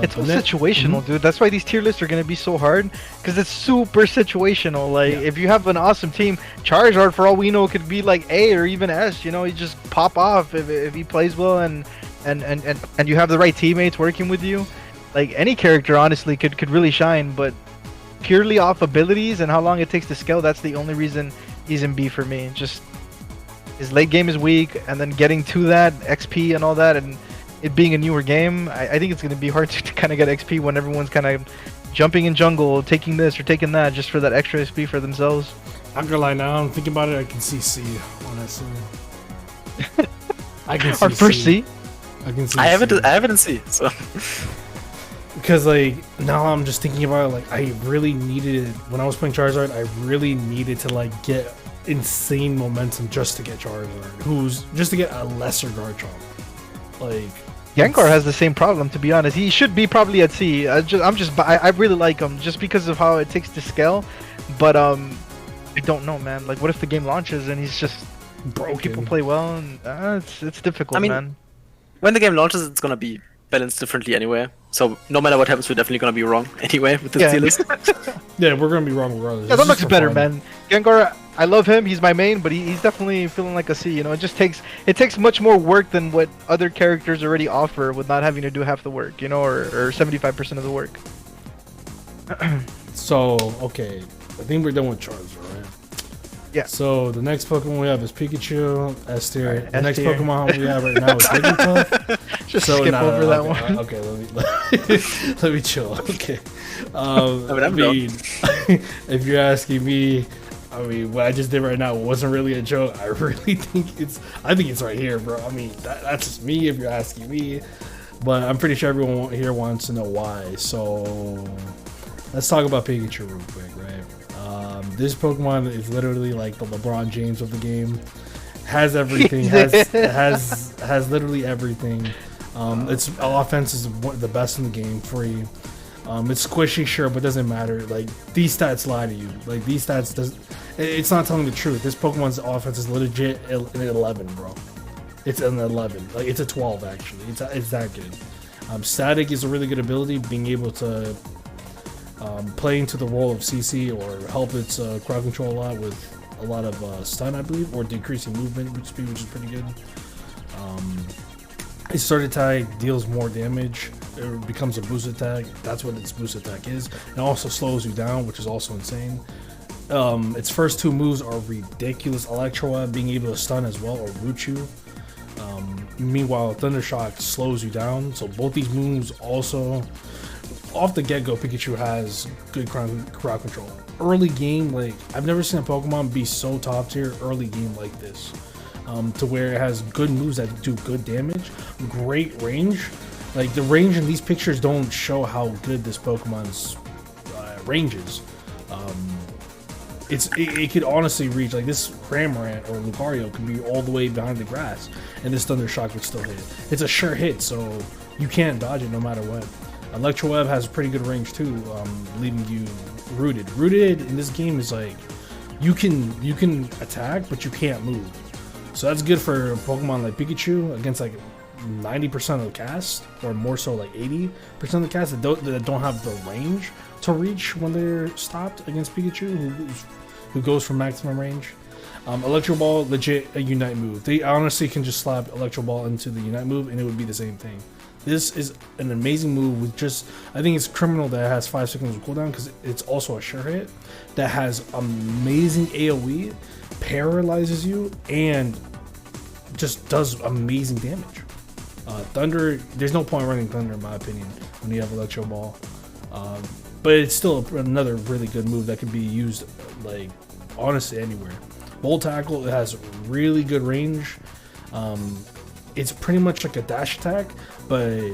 Speaker 2: It's all situational, dude. That's why these tier lists are gonna be so hard, because it's super situational. Like, if you have an awesome team, Charizard, for all we know, could be like A or even S. You know, he just pop off if he plays well and you have the right teammates working with you. Like, any character, honestly, could really shine. But purely off abilities and how long it takes to scale, that's the only reason he's in B for me. Just his late game is weak, and then getting to that XP and all that, and it being a newer game, I think it's going to be hard to kind of get XP when everyone's kind of jumping in jungle, taking this or taking that just for that extra XP for themselves.
Speaker 1: I'm gonna lie, now I'm thinking about it, I can see C, honestly. I can see
Speaker 2: our first C.
Speaker 1: I can see
Speaker 3: I have it in C, so.
Speaker 1: Because like now I'm just thinking about it, like I really needed when I was playing Charizard, I really needed to like get insane momentum just to get Charizard, just to get a lesser Garchomp. Like,
Speaker 2: Gengar has the same problem, to be honest. He should be probably at C. I really like him just because of how it takes to scale. But I don't know, man. Like, what if the game launches and he's just broken? People play well, and it's difficult, man.
Speaker 3: When the game launches, it's gonna be balanced differently anyway. So no matter what happens, we're definitely gonna be wrong anyway with this tier list.
Speaker 1: Yeah, we're gonna be wrong regardless.
Speaker 2: Yeah, that looks better, man. Gengar, I love him. He's my main, but he's definitely feeling like a C. You know, it takes much more work than what other characters already offer with not having to do half the work. You know, or 75% of the work.
Speaker 1: So okay, I think we're done with Charizard, right?
Speaker 2: Yeah.
Speaker 1: So the next Pokemon we have is Pikachu, S tier.
Speaker 2: Right,
Speaker 1: the next
Speaker 2: S-tier.
Speaker 1: Pokemon we have right now is Wigglytuff.
Speaker 2: Just skip over that one.
Speaker 1: Okay, let me chill. Okay. I mean, if you're asking me, I mean, what I just did right now wasn't really a joke. I really think it's right here, bro. I mean, that's just me if you're asking me. But I'm pretty sure everyone here wants to know why. So let's talk about Pikachu real quick, right? This Pokemon is literally like the LeBron James of the game. Has everything. has literally everything. Its offense is the best in the game. Free. It's squishy, sure, but doesn't matter. Like, these stats lie to you. Like, these stats it's not telling the truth. This Pokemon's offense is legit an 11, bro. It's an 11. Like, it's a 12 actually. It's that good. Static is a really good ability, being able to play into the role of CC or help its crowd control a lot with a lot of stun, I believe, or decreasing movement speed, which is pretty good. Its start attack deals more damage. It becomes a boost attack. That's what its boost attack is. It also slows you down, which is also insane. Its first 2 moves are ridiculous. Electro Web being able to stun as well or root you. Meanwhile, Thunder Shock slows you down. So both these moves also, off the get-go, Pikachu has good crowd control. Early game, like I've never seen a Pokemon be so top tier early game like this. To where it has good moves that do good damage, great range. Like the range in these pictures don't show how good this Pokemon's range is. It could honestly reach, like this Cramorant or Lucario could be all the way behind the grass, and this Thunder Shock would still hit. It's a sure hit, so you can't dodge it no matter what. Electro Web has pretty good range too, leaving you rooted. Rooted in this game is like you can attack, but you can't move. So that's good for a Pokemon like Pikachu against like 90% of the cast, or more so like 80% of the cast that don't have the range to reach when they're stopped against Pikachu, who goes for maximum range. Electro Ball, legit a Unite move. They honestly can just slap Electro Ball into the Unite move and it would be the same thing. This is an amazing move with just, I think it's criminal that it has 5 seconds of cooldown because it's also a sure hit that has amazing AoE, paralyzes you, and just does amazing damage. Thunder, there's no point running Thunder in my opinion when you have Electro Ball. But it's still another really good move that can be used like honestly anywhere. Volt Tackle, it has really good range. It's pretty much like a dash attack, but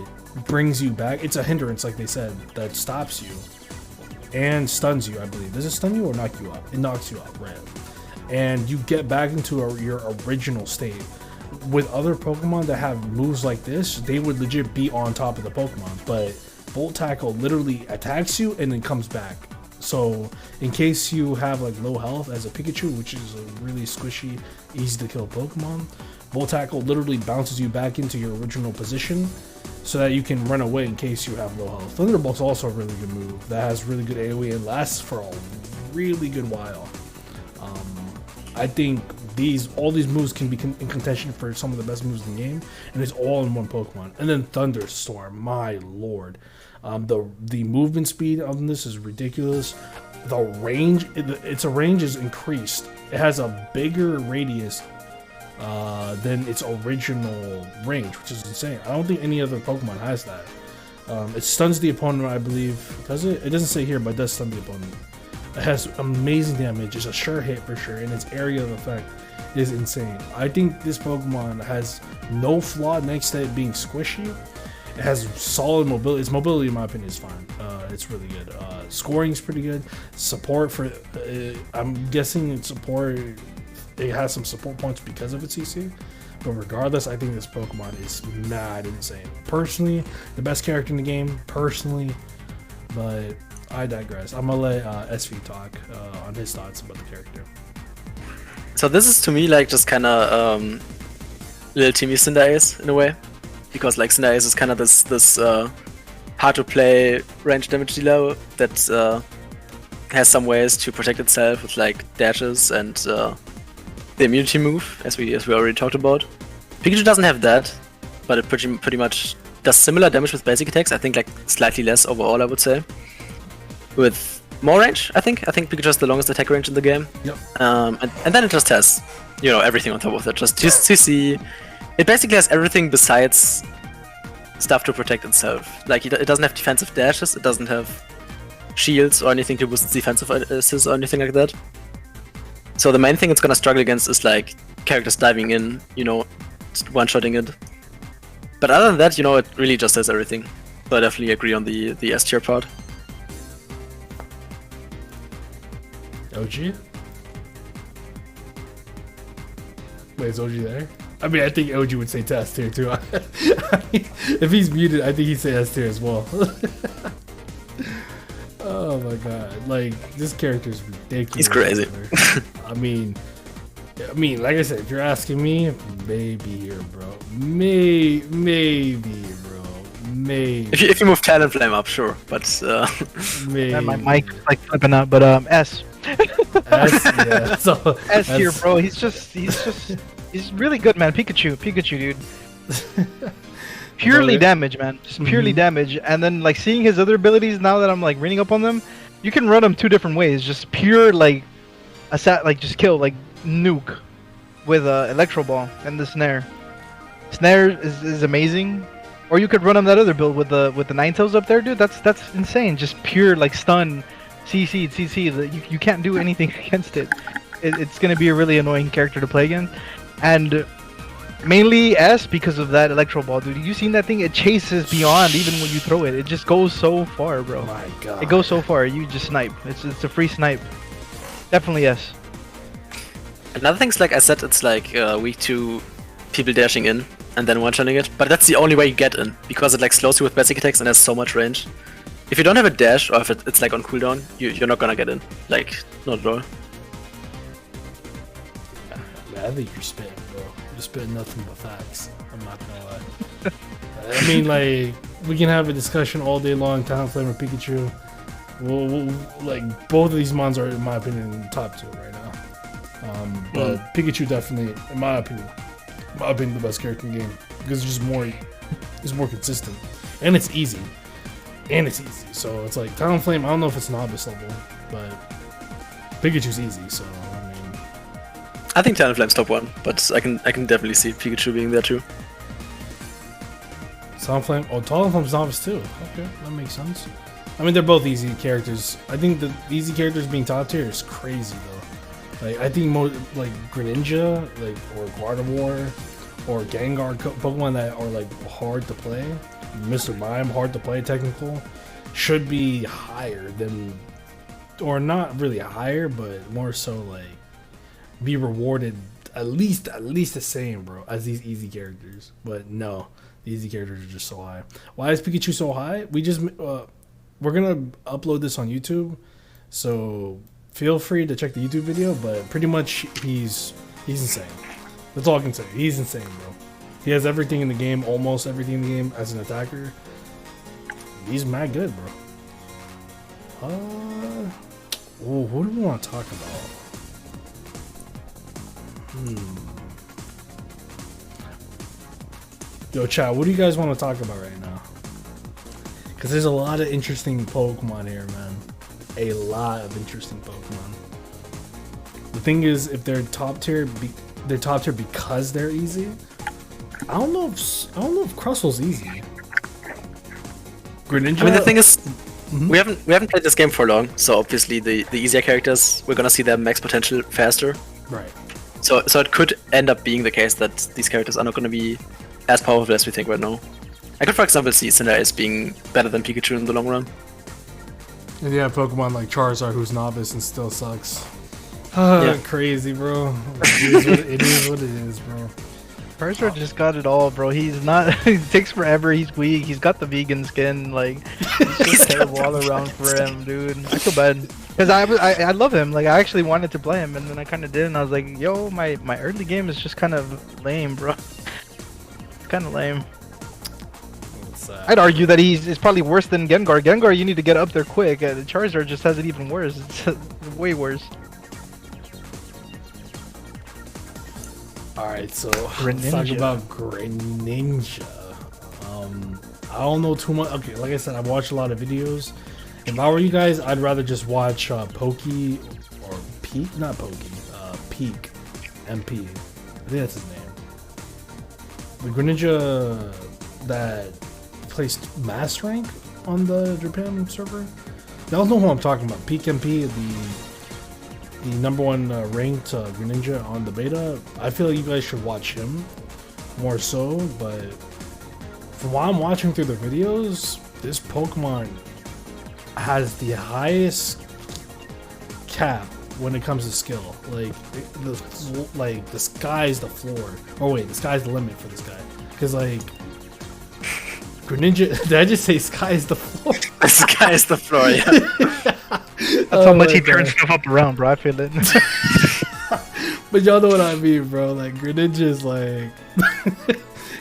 Speaker 1: brings you back. It's a hindrance, like they said, that stops you and stuns you, I believe. Does it stun you or knock you up? It knocks you up, right? And you get back into your original state. With other Pokemon that have moves like this, they would legit be on top of the Pokemon, but Volt Tackle literally attacks you and then comes back. So in case you have like low health as a Pikachu, which is a really squishy, easy to kill Pokemon, Volt Tackle literally bounces you back into your original position so that you can run away in case you have low health. Thunderbolt's also a really good move that has really good AoE and lasts for a really good while. I think all these moves can be in contention for some of the best moves in the game, and it's all in one Pokemon. And then Thunderstorm, my lord, the movement speed on this is ridiculous. The range, its range is increased. It has a bigger radius than its original range, which is insane. I don't think any other Pokemon has that. It stuns the opponent, I believe. Does it? It doesn't say here, but it does stun the opponent. It has amazing damage. It's a sure hit for sure, and its area of effect is insane. I think this Pokemon has no flaw next to it being squishy. It has solid mobility. Its mobility, in my opinion, is fine. It's really good. Scoring is pretty good. Support for, I'm guessing its support, it has some support points because of its CC. But regardless, I think this Pokemon is mad insane. Personally, the best character in the game, personally, but I digress. I'm gonna let Esvee talk on his thoughts about the character.
Speaker 3: So this is to me like just kind of little Timmy Cinderace in a way, because like Cinderace is kind of this hard to play range damage dealer that has some ways to protect itself with like dashes and the immunity move, as we already talked about. Pikachu doesn't have that, but it pretty much does similar damage with basic attacks. I think like slightly less overall, I would say. With more range, I think Pikachu has the longest attack range in the game.
Speaker 1: Yep.
Speaker 3: And then it just has, you know, everything on top of it. Just CC. It basically has everything besides stuff to protect itself. Like it doesn't have defensive dashes. It doesn't have shields or anything to boost its defensive assists or anything like that. So the main thing it's gonna struggle against is like characters diving in, you know, one-shotting it. But other than that, you know, it really just does everything. So I definitely agree on the S tier part.
Speaker 1: OG? Wait, is OG there? I mean, I think OG would say S tier too. I mean, if he's muted, I think he'd say S tier as well. Oh my god, like this character is ridiculous.
Speaker 3: He's crazy.
Speaker 1: I mean, like I said, if you're asking me, maybe here, bro. Maybe, bro. Mate.
Speaker 3: If you move Talonflame up, sure, but
Speaker 1: Mate.
Speaker 2: And my mic is like flipping up, but S.
Speaker 1: S, yeah. So,
Speaker 2: S here, bro. He's really good, man. Pikachu, dude. Purely damage, man. Just purely damage. And then like seeing his other abilities now that I'm like reading up on them, you can run them 2 different ways. Just pure like just kill like nuke with a Electro Ball and the Snare. Snare is amazing. Or you could run him that other build with the Ninetales up there, dude. That's insane. Just pure like stun, CC. You can't do anything against it. It's gonna be a really annoying character to play against. And mainly S because of that Electro Ball, dude. You seen that thing? It chases beyond even when you throw it. It just goes so far, bro.
Speaker 1: Oh my god.
Speaker 2: It goes so far. You just snipe. It's a free snipe. Definitely S.
Speaker 3: another thing's like I said, it's like weak to people dashing in and then one-shotting it, but that's the only way you get in, because it like slows you with basic attacks and has so much range. If you don't have a dash, or if it's like on cooldown, you're not gonna get in. Like, not at all.
Speaker 1: Man, I think you're spitting, bro. You're spitting nothing but facts. I'm not gonna lie. I mean, like, we can have a discussion all day long, Talonflame or Pikachu. We'll, like, both of these mons are, in my opinion, top 2 right now. But Pikachu definitely, in my opinion, the best character in the game, because it's just more consistent, and it's easy. So it's like Talonflame. I don't know if it's novice level, but Pikachu's easy. So I mean,
Speaker 3: I think Talonflame's top 1, but I can definitely see Pikachu being there too.
Speaker 1: Talonflame. Oh, Talonflame's novice too. Okay, that makes sense. I mean, they're both easy characters. I think the easy characters being top tier is crazy though. Like I think more like Greninja, like or Gardevoir, or Gengar Pokemon that are like hard to play. Mr. Mime, hard to play, technical, should be higher than, or not really higher, but more so like be rewarded at least the same, bro, as these easy characters. But no, the easy characters are just so high. Why is Pikachu so high? We just we're gonna upload this on YouTube, so feel free to check the YouTube video. But pretty much he's insane. That's all I can say. He's insane, bro. He has everything in the game, almost everything in the game as an attacker. He's mad good, bro. What do we want to talk about? Yo, chat, what do you guys want to talk about right now? Because there's a lot of interesting Pokemon here, man. A lot of interesting Pokemon. The thing is, if they're top tier, they're top tier because they're easy. I don't know if Crustle's easy. Greninja.
Speaker 3: I mean, the thing is, we haven't played this game for long, so obviously the easier characters, we're gonna see their max potential faster.
Speaker 1: Right.
Speaker 3: So it could end up being the case that these characters are not gonna be as powerful as we think right now. I could, for example, see Cinderace being better than Pikachu in the long run.
Speaker 1: And you have Pokemon like Charizard, who's novice and still sucks. Crazy, bro. It is what it is, bro.
Speaker 2: Charizard just got it all, bro. He's not. It takes forever. He's weak. He's got the vegan skin. Like, it's just terrible all around for him, dude. I feel bad because I love him. Like, I actually wanted to play him, and then I kind of did, and I was like, yo, my early game is just kind of lame, bro. Kind of lame. I'd argue that it's probably worse than Gengar. Gengar, you need to get up there quick. Charizard just has it even worse. It's way worse.
Speaker 1: Alright, so let's talk about Greninja. I don't know too much. Okay, like I said, I've watched a lot of videos. If I were you guys, I'd rather just watch Pokey or Peak, not Pokey, Peak MP. I think that's his name. The Greninja that placed Mass Rank on the Japan server. Y'all know who I'm talking about. Peak MP, the number 1 ranked Greninja on the beta. I feel like you guys should watch him more so, but from what I'm watching through the videos, this Pokemon has the highest cap when it comes to skill. Like the sky's the floor. Oh wait, the sky's the limit for this guy. Because like Greninja, did I just say sky is the floor?
Speaker 3: The sky is the floor, yeah.
Speaker 2: That's how much he turns stuff up around, bro. I feel it.
Speaker 1: But y'all know what I mean, bro. Like Greninja is like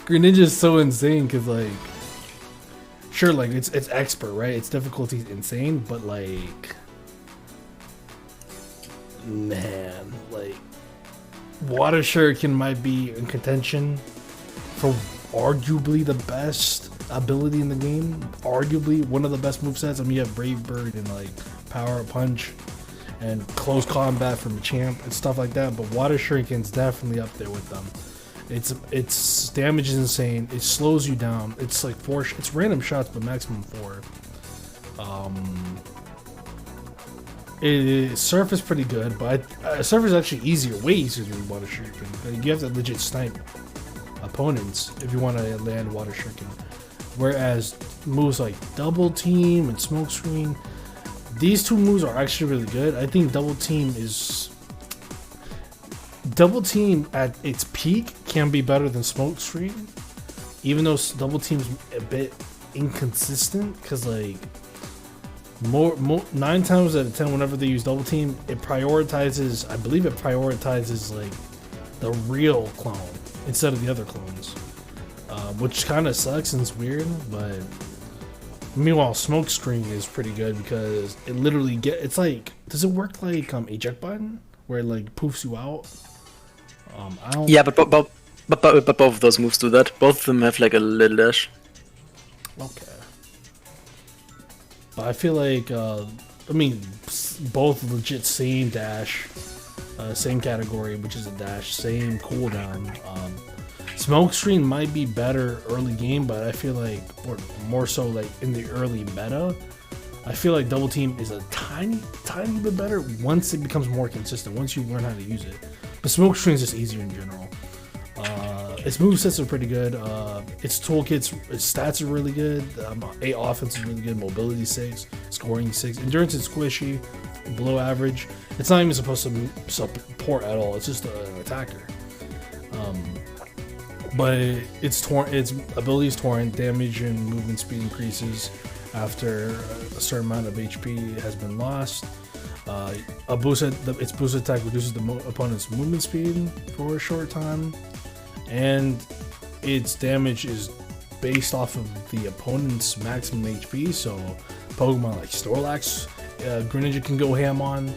Speaker 1: Greninja is so insane because like sure, like it's expert, right? Its difficulty is insane, but like, man, like Water Shuriken might be in contention for arguably the best ability in the game. Arguably one of the best movesets. I mean, you have Brave Bird and like Power Punch and close combat from the champ and stuff like that. But Water Shuriken's definitely up there with them. Its damage is insane. It slows you down. It's like 4. It's random shots, but maximum 4. Surf is pretty good, but Surf is actually easier, way easier than Water Shuriken. You have to legit snipe opponents if you want to land Water Shuriken. Whereas moves like Double Team and Smoke Screen, these two moves are actually really good. I think Double Team at its peak can be better than Smoke Screen, even though Double Team's a bit inconsistent, because like 9 times out of 10 whenever they use Double Team, it prioritizes, I believe it prioritizes like the real clone instead of the other clones, which kind of sucks and it's weird. But meanwhile, Smoke Screen is pretty good because it literally it's like, does it work like eject button where it like poofs you out? I don't.
Speaker 3: Yeah, but both of those moves do that. Both of them have like a little dash.
Speaker 1: Okay. But I feel like, I mean, both legit same dash, same category, which is a dash, same cooldown. Smoke Screen might be better early game, but I feel like, or more so like in the early meta, I feel like Double Team is a tiny bit better once it becomes more consistent, once you learn how to use it. But Smoke Screen is just easier in general. Its movesets are pretty good. Its toolkits, its stats are really good. 8 offense is really good. Mobility 6, scoring 6. Endurance is squishy, below average. It's not even supposed to support at all. It's just an attacker. But its ability is torrent. Damage and movement speed increases after a certain amount of HP has been lost. Its boost attack reduces the opponent's movement speed for a short time, and its damage is based off of the opponent's maximum HP. So Pokemon like Snorlax, Greninja can go ham on,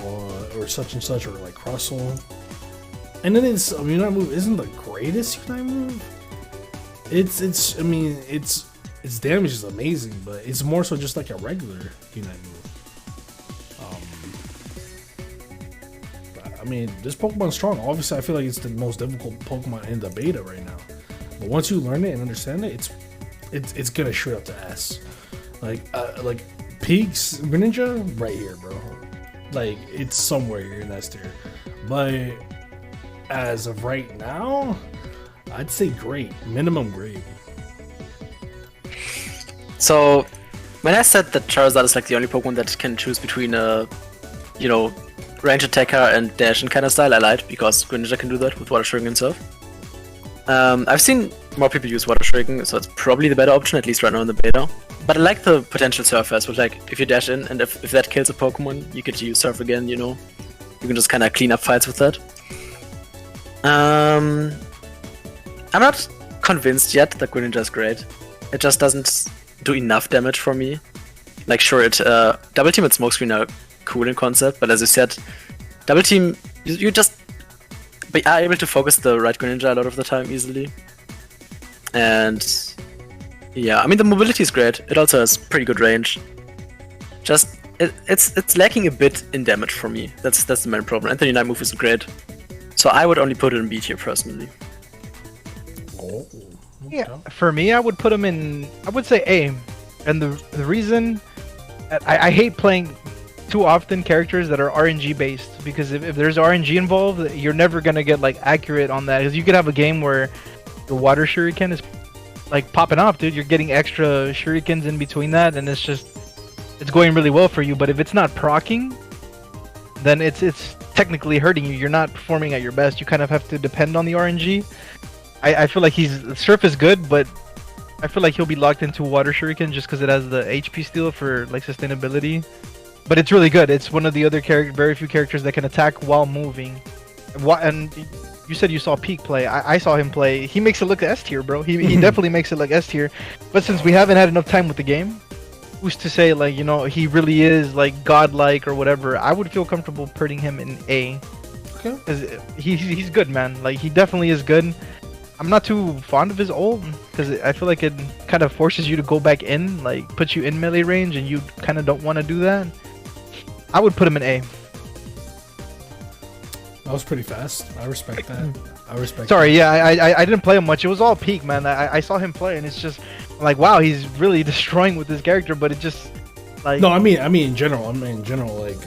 Speaker 1: or such and such, or like Crustle. And then its Unite move isn't the greatest Unite move. Its damage is amazing, but it's more so just like a regular Unite move. I mean, this Pokemon's strong. Obviously, I feel like it's the most difficult Pokemon in the beta right now. But once you learn it and understand it, it's gonna shoot up to S. Like Peaks Greninja, right here, bro. Like, it's somewhere here in S tier. But as of right now, I'd say great, minimum great.
Speaker 3: So, when I said that Charizard is like the only Pokemon that can choose between range attacker and dash and kind of style, I lied, because Greninja can do that with Water Shuriken and Surf. I've seen more people use Water Shuriken, so it's probably the better option, at least right now in the beta. But I like the potential Surf as well, like if you dash in and if that kills a Pokemon, you get to use Surf again, you know. You can just kind of clean up fights with that. I'm not convinced yet that Greninja is great. It just doesn't do enough damage for me. Like, sure, Double Team and Smokescreen are cool in concept, but as you said, Double Team, you just are able to focus the right Greninja a lot of the time easily. And yeah, I mean, the mobility is great. It also has pretty good range. Just it's lacking a bit in damage for me. That's the main problem. And the Unite move isn't great, so I would only put it in B tier personally.
Speaker 1: Oh, okay.
Speaker 2: Yeah, for me, I would put him in. I would say A, and the reason I hate playing too often characters that are RNG based, because if there's RNG involved, you're never gonna get like accurate on that. Because you could have a game where the Water Shuriken is like popping off, dude. You're getting extra shurikens in between that, and it's going really well for you. But if it's not proccing, then it's technically hurting you. You're not performing at your best. You kind of have to depend on the RNG. I feel like Surf is good, but I feel like he'll be locked into Water Shuriken just because it has the HP steal for like sustainability. But it's really good. It's one of the other very few characters that can attack while moving. And you said you saw Peak play. I saw him play. He makes it look S tier, bro. He definitely makes it look S tier. But since we haven't had enough time with the game, who's to say, like, you know, he really is like godlike or whatever? I would feel comfortable putting him in A.
Speaker 1: Okay.
Speaker 2: Because he's good, man. Like, he definitely is good. I'm not too fond of his ult because I feel like it kind of forces you to go back in, like puts you in melee range, and you kind of don't want to do that. I would put him in A.
Speaker 1: That was pretty fast. I respect that. I respect.
Speaker 2: Sorry, yeah, I didn't play him much. It was all Peak, man. I saw him play, and it's just like, wow, he's really destroying with this character. But it just like
Speaker 1: No, I mean in general. Like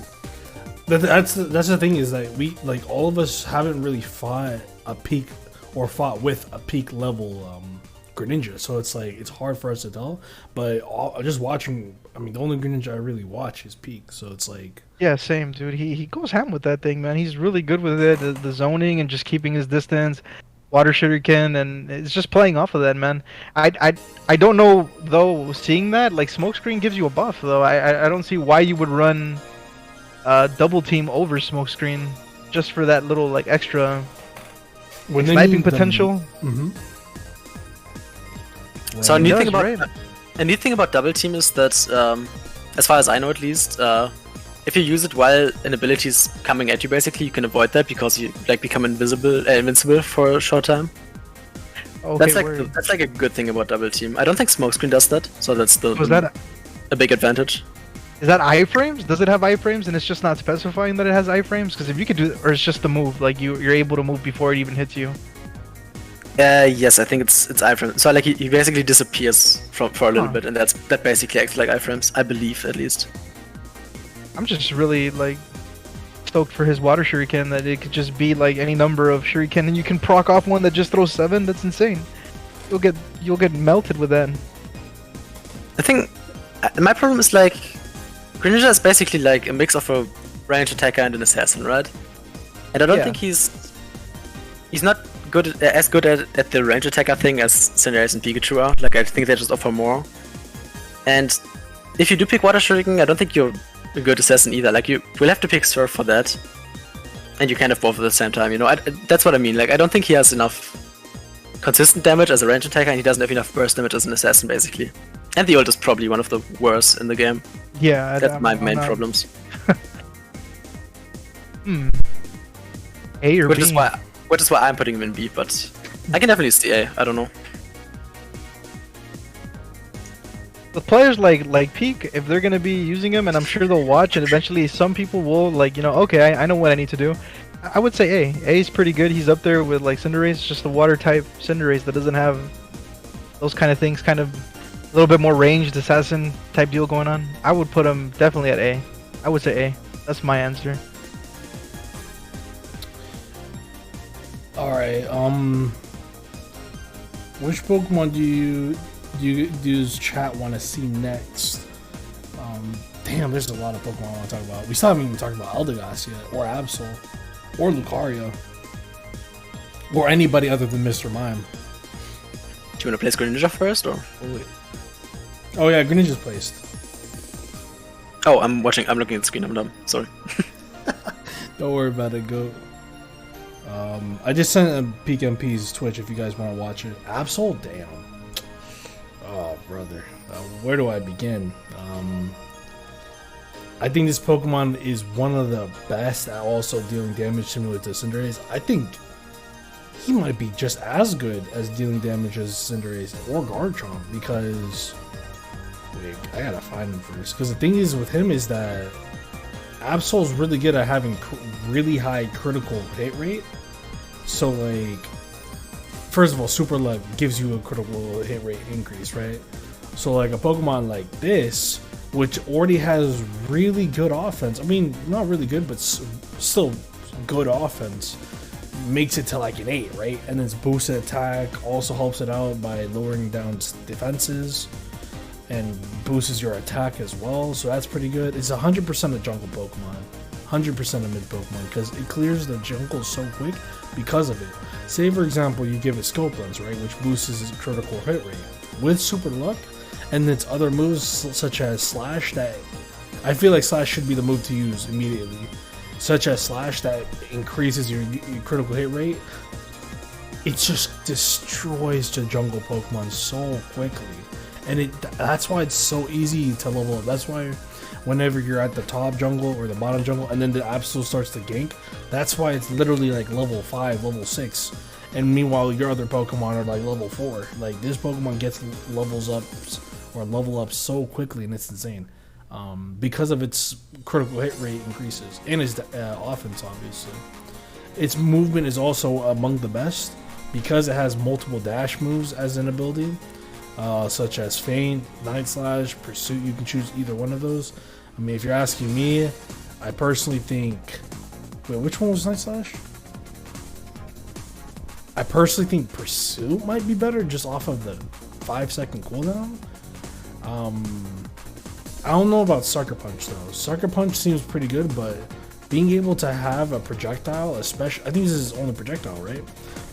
Speaker 1: that's the thing is that we like all of us haven't really fought a peak or fought with a peak level Greninja, so it's like it's hard for us to tell. But just watching, I mean, the only Greninja I really watch is Peak, so it's like
Speaker 2: yeah, same dude. He goes ham with that thing, man. He's really good with it. The zoning and just keeping his distance, water shuriken, and it's just playing off of that, man. I don't know though. Seeing that, like, smokescreen gives you a buff though. I don't see why you would run double team over smokescreen just for that little like extra sniping potential.
Speaker 3: So a neat thing about double team is that, as far as I know at least, if you use it while an ability is coming at you, basically you can avoid that because you like become invincible for a short time.
Speaker 2: Okay,
Speaker 3: that's like a good thing about double team. I don't think smokescreen does that, so that's still
Speaker 2: that
Speaker 3: a big advantage.
Speaker 2: Is that iframes? Does it have iframes and it's just not specifying that it has iframes? Because if you could do, or it's just the move, like you're able to move before it even hits you.
Speaker 3: Yes, I think it's iframes. So like he basically disappears for a little bit, and that basically acts like iframes, I believe at least.
Speaker 2: I'm just really like stoked for his water shuriken that it could just be like any number of shuriken, and you can proc off one that just throws 7. That's insane. You'll get melted with that.
Speaker 3: I think my problem is like Greninja is basically like a mix of a range attacker and an assassin, right? And I don't think he's not as good at the range attacker thing as Cinderace and Pikachu are. Like, I think they just offer more. And if you do pick Water Shuriken, I don't think you're a good assassin either. Like, you will have to pick Surf for that, and you can have both at the same time. You know, that's what I mean. Like, I don't think he has enough consistent damage as a range attacker, and he doesn't have enough burst damage as an assassin, basically. And the ult is probably one of the worst in the game.
Speaker 2: Yeah,
Speaker 3: that's my main problems.
Speaker 2: A or
Speaker 3: which
Speaker 2: B?
Speaker 3: Is why I'm putting him in B, but I can definitely see A. I don't know.
Speaker 2: With players like Peak, if they're gonna be using him, and I'm sure they'll watch, and eventually some people will, like, you know, okay, I know what I need to do. I would say A. A is pretty good. He's up there with like Cinderace, just the water type Cinderace that doesn't have those kind of things, kind of a little bit more ranged assassin type deal going on. I would put him definitely at A. I would say A. That's my answer.
Speaker 1: Alright, which Pokemon does chat want to see next? Damn, there's a lot of Pokemon I want to talk about. We still haven't even talked about Eldegoss yet, or Absol, or Lucario, or anybody other than Mr. Mime.
Speaker 3: Do you want to place Greninja first, or?
Speaker 1: Oh yeah, Greninja's placed.
Speaker 3: Oh, I'm looking at the screen, I'm dumb, sorry.
Speaker 1: Don't worry about it, go. I just sent a Peak MP's Twitch if you guys want to watch it. Absol, damn. Oh, brother. Where do I begin? I think this Pokemon is one of the best at also dealing damage to me with the Cinderace. I think he might be just as good as dealing damage as Cinderace or Garchomp, because... Wait, I gotta find him first. Because the thing is with him is that Absol's really good at having really high critical hit rate. So, like, first of all, Super Luck gives you a critical hit rate increase, right? So, like, a Pokemon like this, which already has really good offense, I mean, not really good, but still good offense, makes it to like an 8, right? And then its boosted attack also helps it out by lowering down its defenses and boosts your attack as well, so that's pretty good. It's 100% a jungle Pokemon, 100% a mid Pokemon, because it clears the jungle so quick because of it. Say for example you give it Scope Lens, right, which boosts its critical hit rate with Super Luck, and its other moves such as Slash, that I feel like Slash should be the move to use immediately. such as Slash that increases your critical hit rate, it just destroys the jungle Pokemon so quickly. And that's why it's so easy to level up. That's why whenever you're at the top jungle or the bottom jungle and then the Absol starts to gank, that's why it's literally like level 5, level 6. And meanwhile, your other Pokemon are like level 4. Like, this Pokemon gets levels up or level up so quickly, and it's insane. Because of its critical hit rate increases and its offense, obviously. Its movement is also among the best because it has multiple dash moves as an ability, such as Feint, Night Slash, Pursuit. You can choose either one of those. I mean, if you're asking me, I personally think... Wait, which one was Night Slash? I personally think Pursuit might be better just off of the 5-second cooldown. I don't know about Sucker Punch though. Sucker Punch seems pretty good, but being able to have a projectile, especially, I think this is only projectile, right?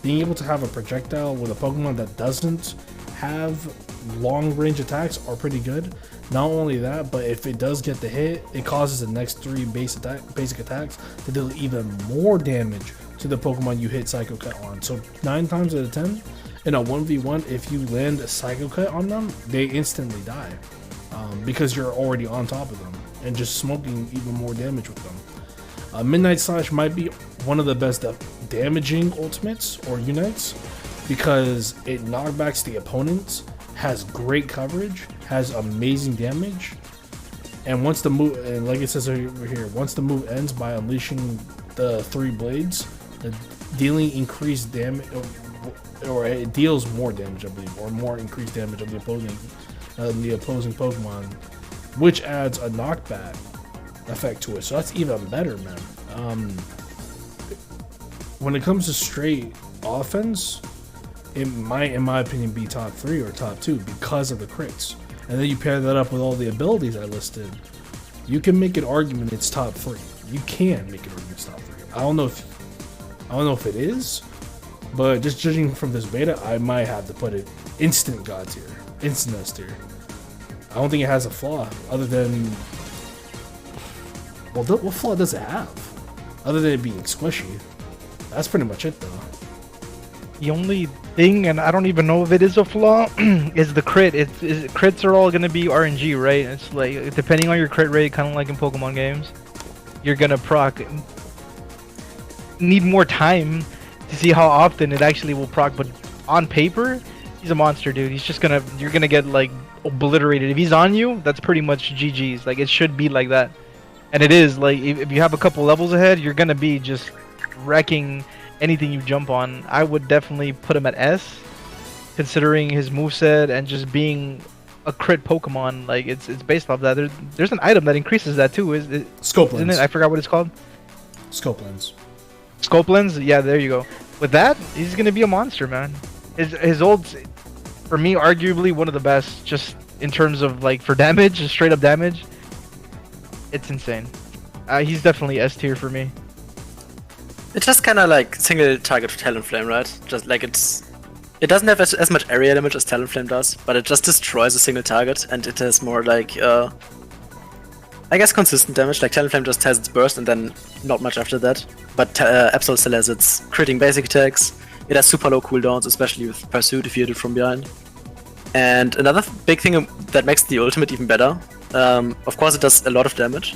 Speaker 1: Being able to have a projectile with a Pokemon that doesn't have long range attacks are pretty good. Not only that, but if it does get the hit, it causes the next 3 basic attacks to deal even more damage to the Pokemon you hit Psycho Cut on. So 9 times out of 10 in a 1v1, if you land a Psycho Cut on them, they instantly die. Because you're already on top of them and just smoking even more damage with them. Midnight Slash might be one of the best damaging ultimates or unites because it knockbacks the opponents, has great coverage, has amazing damage, and once the move, and like it says over here, once the move ends by unleashing the 3 blades, dealing increased damage, or it deals more damage, I believe, or more increased damage of the opposing Pokemon, which adds a knockback effect to it. So that's even better, man. When it comes to straight offense, it might, in my opinion, be top 3 or top 2 because of the crits. And then you pair that up with all the abilities I listed, you can make an argument it's top 3. You can make an argument it's top 3. I don't know if it is, but just judging from this beta, I might have to put it instant God tier, instant S tier. I don't think it has a flaw other than, well, what flaw does it have other than it being squishy? That's pretty much it, though.
Speaker 2: The only thing, and I don't even know if it is a flaw, is the crit. Crits are all gonna be RNG, right? It's like, depending on your crit rate, kind of like in Pokemon games, you're gonna proc. Need more time to see how often it actually will proc, but on paper, he's a monster, dude. He's just gonna, you're gonna get like obliterated. If he's on you, that's pretty much GG's. Like, it should be like that. And it is, like, if you have a couple levels ahead, you're gonna be just wrecking anything you jump on. I would definitely put him at S, considering his moveset and just being a crit Pokemon. Like, it's based off that. There's an item that increases that too.
Speaker 1: Scope lens.
Speaker 2: Isn't it? I forgot what it's called.
Speaker 1: Scope lens.
Speaker 2: Scope lens. Yeah, there you go. With that, he's gonna be a monster, man. His old, for me, arguably one of the best, just in terms of like for damage, just straight up damage. It's insane. He's definitely S tier for me.
Speaker 3: It's just kind of like single target Talonflame, right? Just like it doesn't have as much area damage as Talonflame does, but it just destroys a single target, and it has more like, I guess, consistent damage. Like Talonflame just has its burst and then not much after that. But Absol still has its critting basic attacks. It has super low cooldowns, especially with Pursuit if you hit it from behind. And another big thing that makes the ultimate even better, of course it does a lot of damage,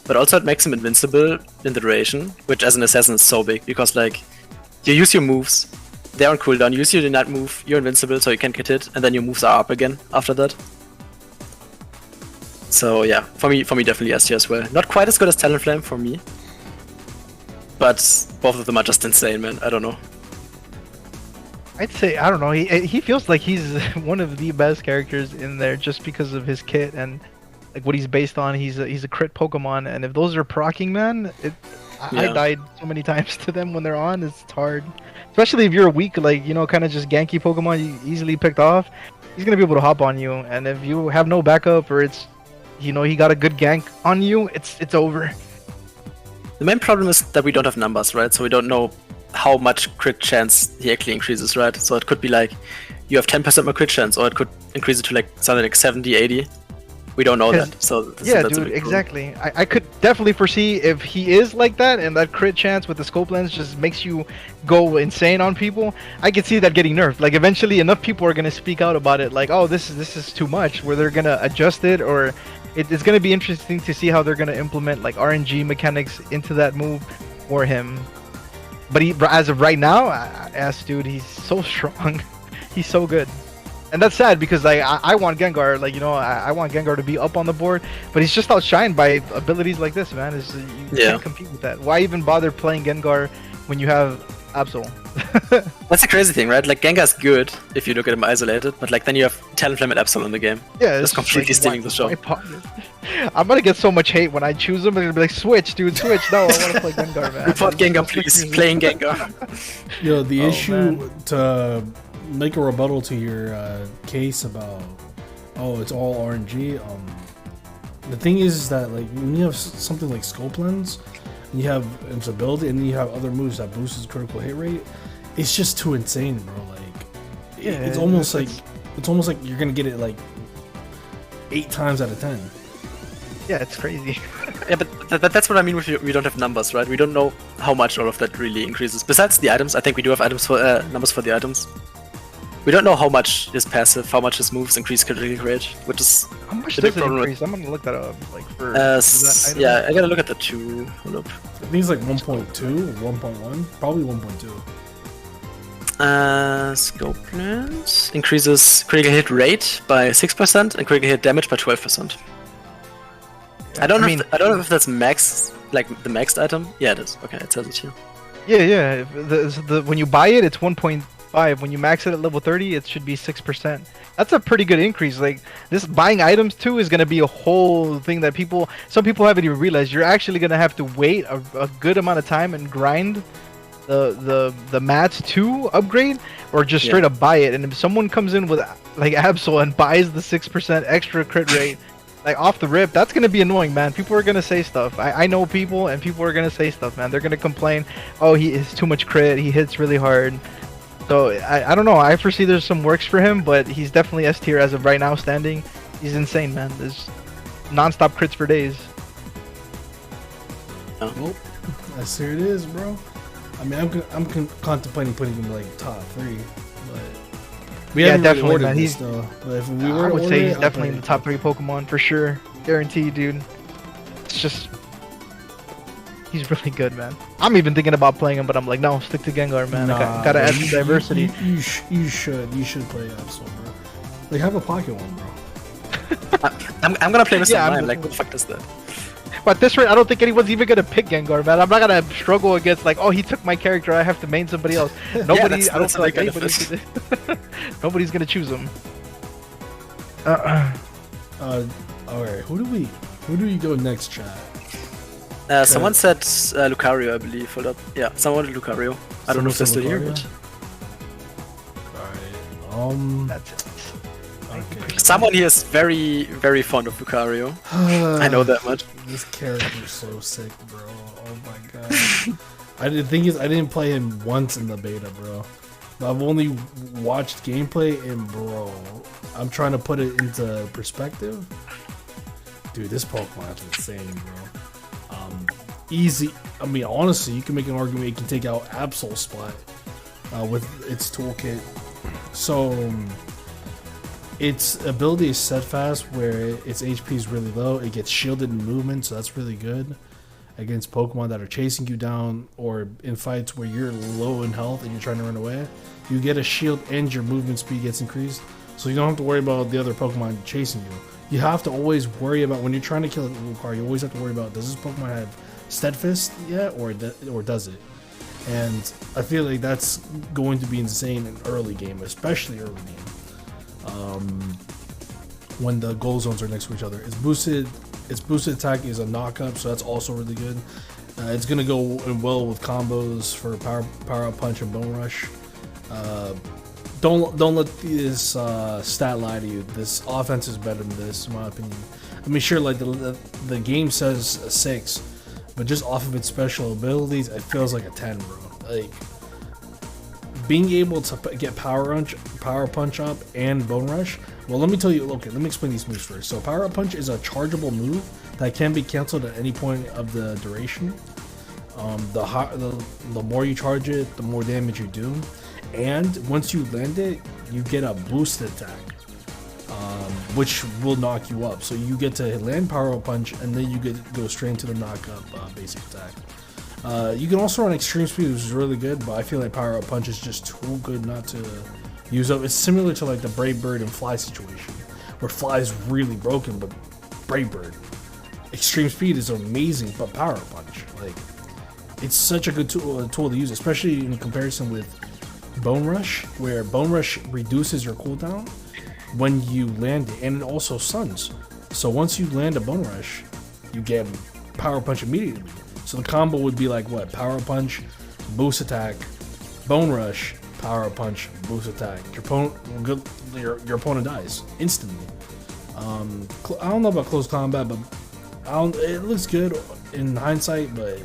Speaker 3: but also it makes him invincible in the duration, which as an assassin is so big, because like, you use your moves, they're on cooldown, you use your night move, you're invincible so you can't get hit, and then your moves are up again after that. So yeah, for me definitely S tier as well. Not quite as good as Talonflame for me, but both of them are just insane, man. I don't know.
Speaker 2: I'd say, I don't know, he feels like he's one of the best characters in there just because of his kit and like what he's based on. He's a crit Pokemon, and if those are proccing, man, I died so many times to them when they're on. It's hard, especially if you're a weak, like, you know, kind of just ganky Pokemon you easily picked off. He's gonna be able to hop on you, and if you have no backup or it's, you know, he got a good gank on you, it's over.
Speaker 3: The main problem is that we don't have numbers, right? So we don't know how much crit chance he actually increases, right? So it could be like you have 10% more crit chance, or it could increase it to like something like 70, 80. we don't know that. So
Speaker 2: yeah,
Speaker 3: that's a
Speaker 2: dude,
Speaker 3: bit cool.
Speaker 2: exactly. I could definitely foresee if he is like that, and that crit chance with the scope lens just makes you go insane on people. I could see that getting nerfed. Like eventually, enough people are gonna speak out about it. Like, oh, this is too much. Where they're gonna adjust it, or it's gonna be interesting to see how they're gonna implement like RNG mechanics into that move for him. But as of right now, dude, he's so strong. He's so good. And that's sad because like I want Gengar, like, you know, I want Gengar to be up on the board, but he's just outshined by abilities like this, man. You can't compete with that. Why even bother playing Gengar when you have Absol?
Speaker 3: That's a crazy thing, right? Like Gengar's good if you look at him isolated, but like then you have Talonflame and Absol in the game.
Speaker 2: Yeah,
Speaker 3: it's completely
Speaker 2: like,
Speaker 3: stealing the show.
Speaker 2: I'm gonna get so much hate when I choose him. They're gonna be like, switch, dude, switch. No, I want to play Gengar, man.
Speaker 3: Report Gengar, please. Playing Gengar.
Speaker 1: Yo, the issue to make a rebuttal to your case about, oh, it's all RNG. The thing is that like when you have something like Scope Lens, and you have its ability, and then you have other moves that boost its critical hit rate, it's just too insane, bro. Like, it's almost like you're gonna get it like 8 times out of 10.
Speaker 2: Yeah, it's crazy.
Speaker 3: Yeah, but that's what I mean with we don't have numbers, right? We don't know how much all of that really increases. Besides the items, I think we do have items for numbers for the items. We don't know how much his passive, how much his moves increase critical rate, which is
Speaker 2: how much does it increase? I'm gonna look that up. Like for
Speaker 3: yeah, I gotta look at the 2. Hold up.
Speaker 1: I think it's like 1.2 or 1.1, probably 1.2.
Speaker 3: Scope Lens increases critical hit rate by 6% and critical hit damage by 12%. Yeah, I don't know if that's max, like the maxed item. Yeah, it is. Okay, it says it here.
Speaker 2: Yeah. When you buy it, it's 1.5. When you max it at level 30, it should be 6%. That's a pretty good increase. Like this buying items too is gonna be a whole thing that some people haven't even realized. You're actually gonna have to wait a good amount of time and grind the mats to upgrade, or just straight up buy it. And if someone comes in with like Absol and buys the 6% extra crit rate, like off the rip, that's gonna be annoying, man. People are gonna say stuff. I know people, and people are gonna say stuff, man. They're gonna complain, oh, he is too much crit, he hits really hard. So I don't know. I foresee there's some works for him, but he's definitely S tier as of right now standing. He's insane, man. There's non-stop crits for days.
Speaker 1: Well, that's here it is, bro. I mean, I'm contemplating putting him like top 3, but we haven't
Speaker 2: definitely,
Speaker 1: really
Speaker 2: man.
Speaker 1: This, though. But if we were
Speaker 2: I would say he's
Speaker 1: I'll
Speaker 2: definitely in the top 3 Pokemon for sure, guaranteed, dude. It's just. He's really good, man. I'm even thinking about playing him, but I'm like, no, stick to Gengar, man.
Speaker 1: Nah,
Speaker 2: gotta add some diversity.
Speaker 1: You should play Absol, bro. Like, have a pocket one, bro.
Speaker 3: I'm gonna play Mr. Mime. Like, what the fuck does that?
Speaker 2: But at this rate, I don't think anyone's even gonna pick Gengar, man. I'm not gonna struggle against like, oh, he took my character, I have to main somebody else. Nobody, I don't feel like anybody's nobody's gonna choose him.
Speaker 1: Alright, who do we go next, chat?
Speaker 3: Someone said Lucario, I believe. Hold up. Yeah, someone wanted Lucario. I don't know if they're still here, but...
Speaker 1: Alright,
Speaker 2: That's it.
Speaker 1: Okay.
Speaker 3: Someone here is very, very fond of Lucario. I know that much.
Speaker 1: This character's so sick, bro. Oh my god. The thing is, I didn't play him once in the beta, bro. I've only watched gameplay, and bro, I'm trying to put it into perspective. Dude, this Pokemon's insane, bro. Easy. I mean, honestly, you can make an argument it can take out Absol's spot with its toolkit. So, its ability is steadfast, where its HP is really low. It gets shielded in movement, so that's really good against Pokemon that are chasing you down, or in fights where you're low in health and you're trying to run away. You get a shield and your movement speed gets increased, so you don't have to worry about the other Pokemon chasing you. You have to always worry about, when you're trying to kill a Lucario, you always have to worry about, does this Pokemon have Steadfast yet, or does it? And I feel like that's going to be insane in early game, especially early game. When the goal zones are next to each other, its boosted attack is a knock-up, so that's also really good. It's gonna go well with combos for power up punch and bone rush. Don't let this stat lie to you. This offense is better than this, in my opinion. I mean, sure, like the game says a 6, but just off of its special abilities, it feels like a 10, bro. Like, being able to get Power Punch up and Bone Rush. Well, let me tell you. Okay, let me explain these moves first. So Power Up Punch is a chargeable move that can be canceled at any point of the duration. The more you charge it, the more damage you do, and once you land it, you get a boost attack, which will knock you up. So you get to land Power Up Punch, and then you go straight into the knock up basic attack. You can also run Extreme Speed, which is really good, but I feel like Power Up Punch is just too good not to use up. It's similar to like the Brave Bird and Fly situation, where Fly is really broken, but Brave Bird. Extreme Speed is amazing, but Power Up Punch, like, it's such a good tool to use, especially in comparison with Bone Rush, where Bone Rush reduces your cooldown when you land it, and it also stuns. So once you land a Bone Rush, you get Power Punch immediately. So the combo would be like what? Power Punch, boost attack, Bone Rush, Power Punch, boost attack. Your opponent dies instantly. I don't know about close combat, but it looks good in hindsight, but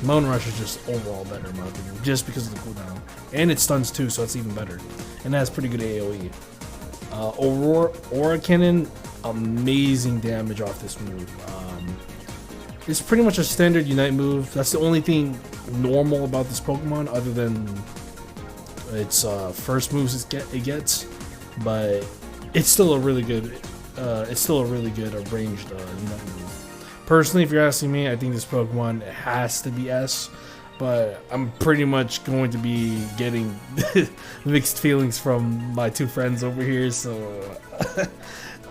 Speaker 1: Bone Rush is just overall better in my opinion, just because of the cooldown. And it stuns too, so it's even better. And it has pretty good AoE. Aura Cannon, amazing damage off this move. It's pretty much a standard Unite move. That's the only thing normal about this Pokemon, other than its first moves it gets. But it's still a really good, ranged Unite move. Personally, if you're asking me, I think this Pokemon has to be S. But I'm pretty much going to be getting mixed feelings from my two friends over here, so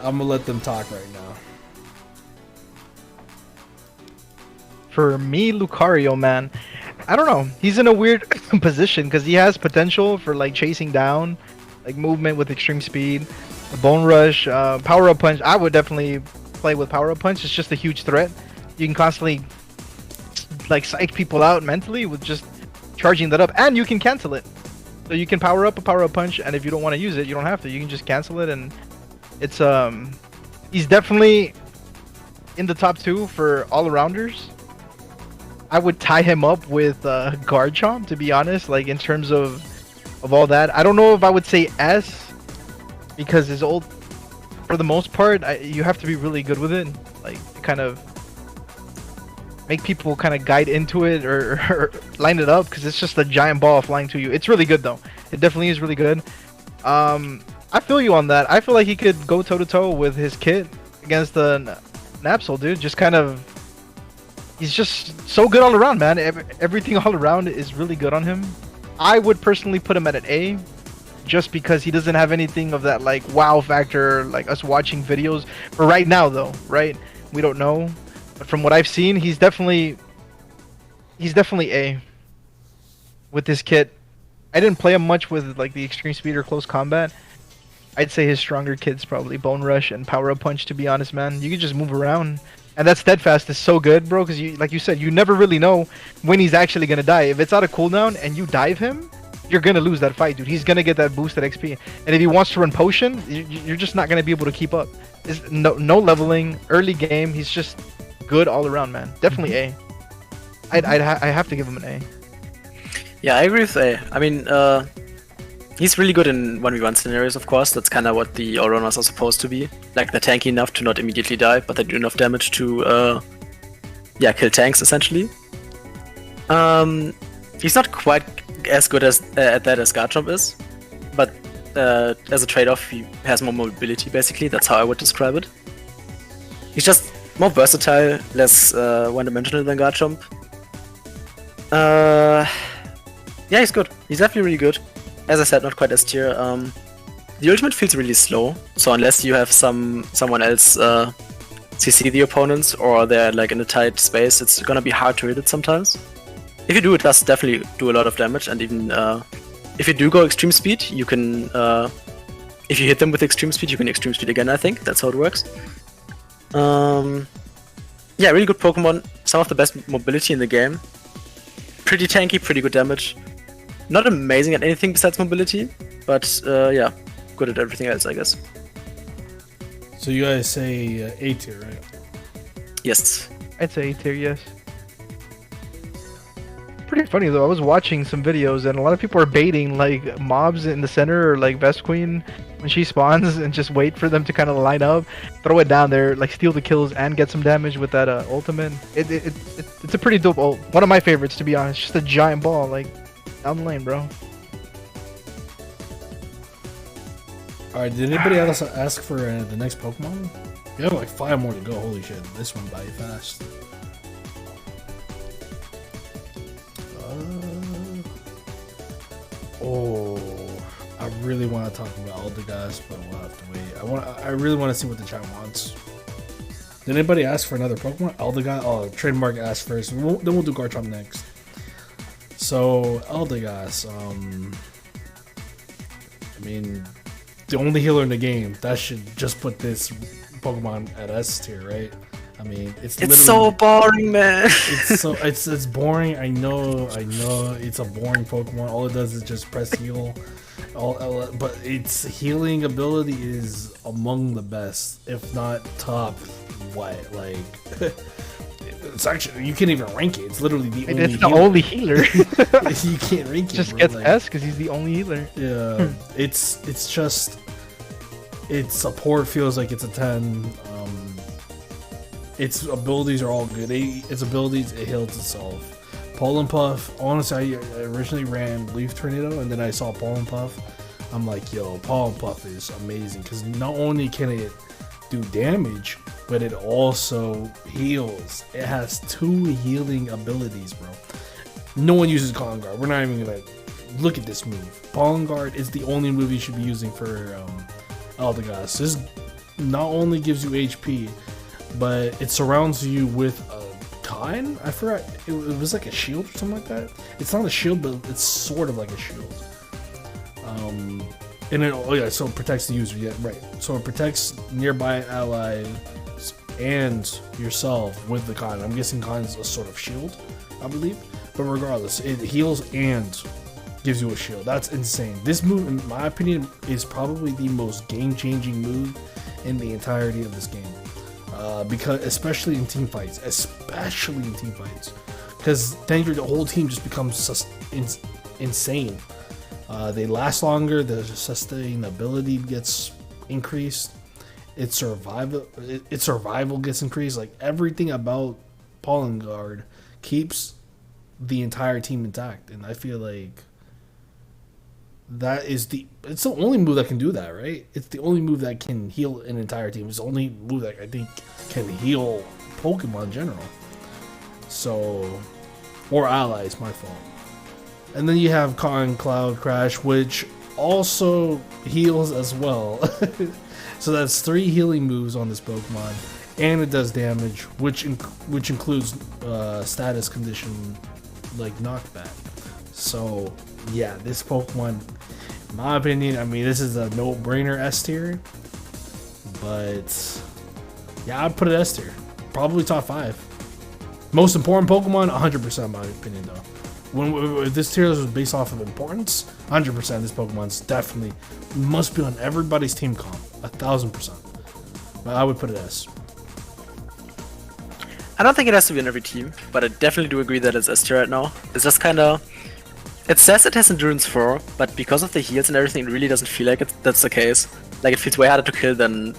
Speaker 1: I'm gonna let them talk right now.
Speaker 2: For me, Lucario, man, I don't know. He's in a weird position because he has potential for like chasing down, like movement with extreme speed, Bone Rush, Power Up Punch. I would definitely play with Power Up Punch. It's just a huge threat. You can constantly like psych people out mentally with just charging that up, and you can cancel it. So you can power up a Power Up Punch, and if you don't want to use it, you don't have to. You can just cancel it, and it's he's definitely in the top 2 for all-arounders. I would tie him up with Garchomp, to be honest, like in terms of all that. I don't know if I would say S, because his old, for the most part, you have to be really good with it, like kind of make people kind of guide into it or line it up, because it's just a giant ball flying to you. It's really good though. It definitely is really good. I feel you on that. I feel like he could go toe to toe with his kit against the Napsol, dude. Just kind of, he's just so good all around, man. Everything all around is really good on him. I would personally put him at an A, just because he doesn't have anything of that like wow factor, like us watching videos. For right now though, right? We don't know. But from what I've seen, he's definitely A with this kit. I didn't play him much with like the extreme speed or close combat. I'd say his stronger kit's probably Bone Rush and Power Up Punch, to be honest, man. You can just move around. And that Steadfast is so good, bro, because you, like you said, you never really know when he's actually gonna die. If it's out of cooldown and you dive him, you're gonna lose that fight, dude. He's gonna get that boosted XP. And if he wants to run potion, you're just not gonna be able to keep up. There's no leveling, early game. He's just good all around, man. Definitely A. I have to give him an A.
Speaker 3: Yeah, I agree with A. I mean, he's really good in 1v1 scenarios, of course. That's kind of what the all-rounders are supposed to be. Like, they're tanky enough to not immediately die, but they do enough damage to, yeah, kill tanks, essentially. He's not quite as good as at that as Garchomp is, but as a trade-off, he has more mobility, basically. That's how I would describe it. He's just more versatile, less one-dimensional than Garchomp. Yeah, he's good. He's definitely really good. As I said, not quite S tier. The ultimate feels really slow, so unless you have someone else CC the opponents, or they're like in a tight space, it's gonna be hard to hit it sometimes. If you do, it does definitely do a lot of damage, and even if you do go extreme speed, you can, if you hit them with extreme speed, you can extreme speed again, I think. That's how it works. Yeah, really good Pokemon. Some of the best mobility in the game. Pretty tanky, pretty good damage. Not amazing at anything besides mobility, but yeah, good at everything else, I guess.
Speaker 1: So you guys say A tier, right?
Speaker 3: Yes.
Speaker 2: I'd say A tier, yes. pretty funny though. I was watching some videos and a lot of people are baiting like mobs in the center or like Vest Queen when she spawns and just wait for them to kind of line up, throw it down there, like steal the kills and get some damage with that ultimate. It's a pretty dope ult. One of my favorites, to be honest. Just a giant ball like down the lane, bro.
Speaker 1: All right, did anybody else ask for the next Pokemon? We have like 5 more to go. Holy shit, this one by fast. Oh, I really want to talk about Eldegoss, but we'll have to wait. I really want to see what the chat wants. Did anybody ask for another Pokemon? Eldegoss. Oh, trademark asked first. Then we'll do Garchomp next. So Eldegoss. I mean, the only healer in the game. That should just put this Pokemon at S tier, right? I mean, it's
Speaker 3: so boring, man.
Speaker 1: it's boring. I know. It's a boring Pokemon. All it does is just press heal. But its healing ability is among the best, if not top. What like? It's actually you can't even rank it. It's literally the only.
Speaker 2: It's the only healer.
Speaker 1: You can't rank it.
Speaker 2: Just
Speaker 1: bro.
Speaker 2: gets
Speaker 1: like,
Speaker 2: S because he's the only healer.
Speaker 1: Yeah, it's just its support feels like it's a 10. Its abilities are all good. Its abilities, it heals itself. Pollen Puff, honestly, I originally ran Leaf Tornado and then I saw Pollen Puff. I'm like, yo, Pollen Puff is amazing because not only can it do damage, but it also heals. It has 2 healing abilities, bro. No one uses Pollen Guard. We're not even gonna look at this move. Pollen Guard is the only move you should be using for Eldegoss. This not only gives you HP, but it surrounds you with a kind. I forgot. It was like a shield or something like that. It's not a shield, but it's sort of like a shield. And it, so it protects the user. Yeah, right. So it protects nearby allies and yourself with the kind. I'm guessing kind is a sort of shield, I believe. But regardless, it heals and gives you a shield. That's insane. This move, in my opinion, is probably the most game-changing move in the entirety of this game. Because especially in team fights, because then the whole team just becomes insane. They last longer. The sustainability gets increased. Its survival gets increased. Like everything about Pollen Guard keeps the entire team intact, and I feel like it's the only move that can do that, right? It's the only move that can heal an entire team. It's the only move that I think can heal Pokemon in general. So, or allies, my fault. And then you have Cotton Cloud Crash, which also heals as well. So that's 3 healing moves on this Pokemon, and it does damage, which includes status condition like knockback. So yeah, this Pokemon, in my opinion, I mean, this is a no-brainer S tier. But yeah, I'd put it S tier. Probably top 5. Most important Pokemon, 100% in my opinion, though. If this tier was based off of importance, 100% this Pokemon's definitely must be on everybody's team comp, 1000%. But I would put it S.
Speaker 3: I don't think it has to be on every team, but I definitely do agree that it's S tier right now. It's just kind of. It says it has endurance 4, but because of the heals and everything, it really doesn't feel like that's the case. Like, it feels way harder to kill than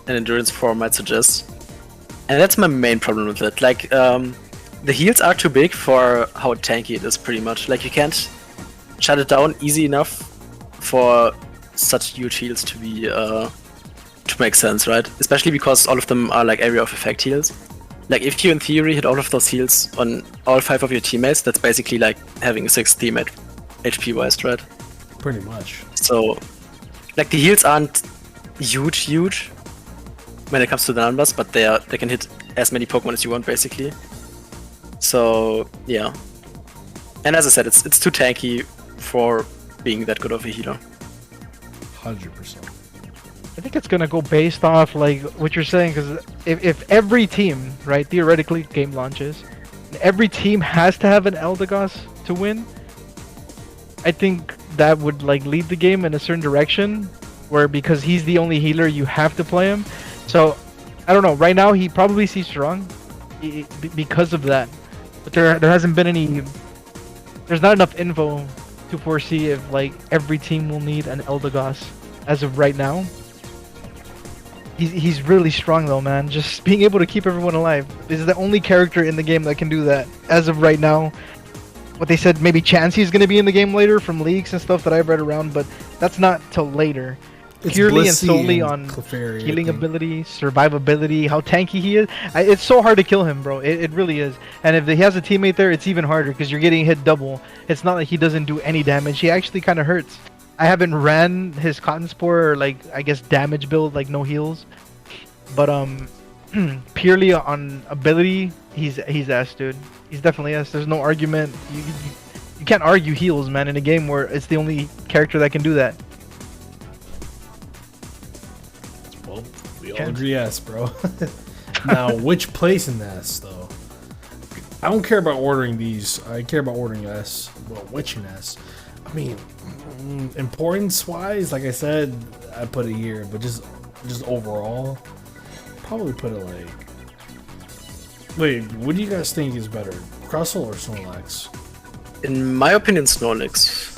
Speaker 3: an endurance 4 might suggest. And that's my main problem with it. Like, the heals are too big for how tanky it is, pretty much. Like, you can't shut it down easy enough for such huge heals to be, to make sense, right? Especially because all of them are, like, area of effect heals. Like, if you, in theory, hit all of those heals on all 5 of your teammates, that's basically like having a 6th teammate HP-wise, right?
Speaker 1: Pretty much.
Speaker 3: So, like, the heals aren't huge when it comes to the numbers, but they can hit as many Pokemon as you want, basically. So, yeah. And as I said, it's too tanky for being that good of a healer.
Speaker 1: 100%.
Speaker 2: I think it's gonna go based off like what you're saying, because if every team, right, theoretically game launches, every team has to have an Eldegoss to win, I think that would like lead the game in a certain direction, where because he's the only healer, you have to play him. So I don't know. Right now he probably sees strong because of that, but there hasn't been any there's not enough info to foresee if like every team will need an Eldegoss as of right now. He's really strong though, man. Just being able to keep everyone alive. This is the only character in the game that can do that as of right now. What they said, maybe Chansey's gonna be in the game later from leaks and stuff that I've read around, but that's not till later.
Speaker 1: It's
Speaker 2: Purely and
Speaker 1: Blissey
Speaker 2: solely
Speaker 1: and
Speaker 2: on
Speaker 1: Clefairy, I
Speaker 2: healing
Speaker 1: think.
Speaker 2: ability, survivability, how tanky he is. It's so hard to kill him, bro. It really is. And if he has a teammate there, it's even harder because you're getting hit double. It's not like he doesn't do any damage. He actually kind of hurts. I haven't ran his Cotton Spore or like I guess damage build, like no heals. But purely on ability, he's S, dude. He's definitely S. There's no argument. You can't argue heals, man, in a game where it's the only character that can do that.
Speaker 1: Well, we all agree yes, bro. Now, which place in S, though? I don't care about ordering these. I care about ordering S. Well, which in S? I mean, importance-wise, like I said, I put it here, but just overall, probably put it like... Wait, what do you guys think is better? Crustle or Snorlax?
Speaker 3: In my opinion, Snorlax.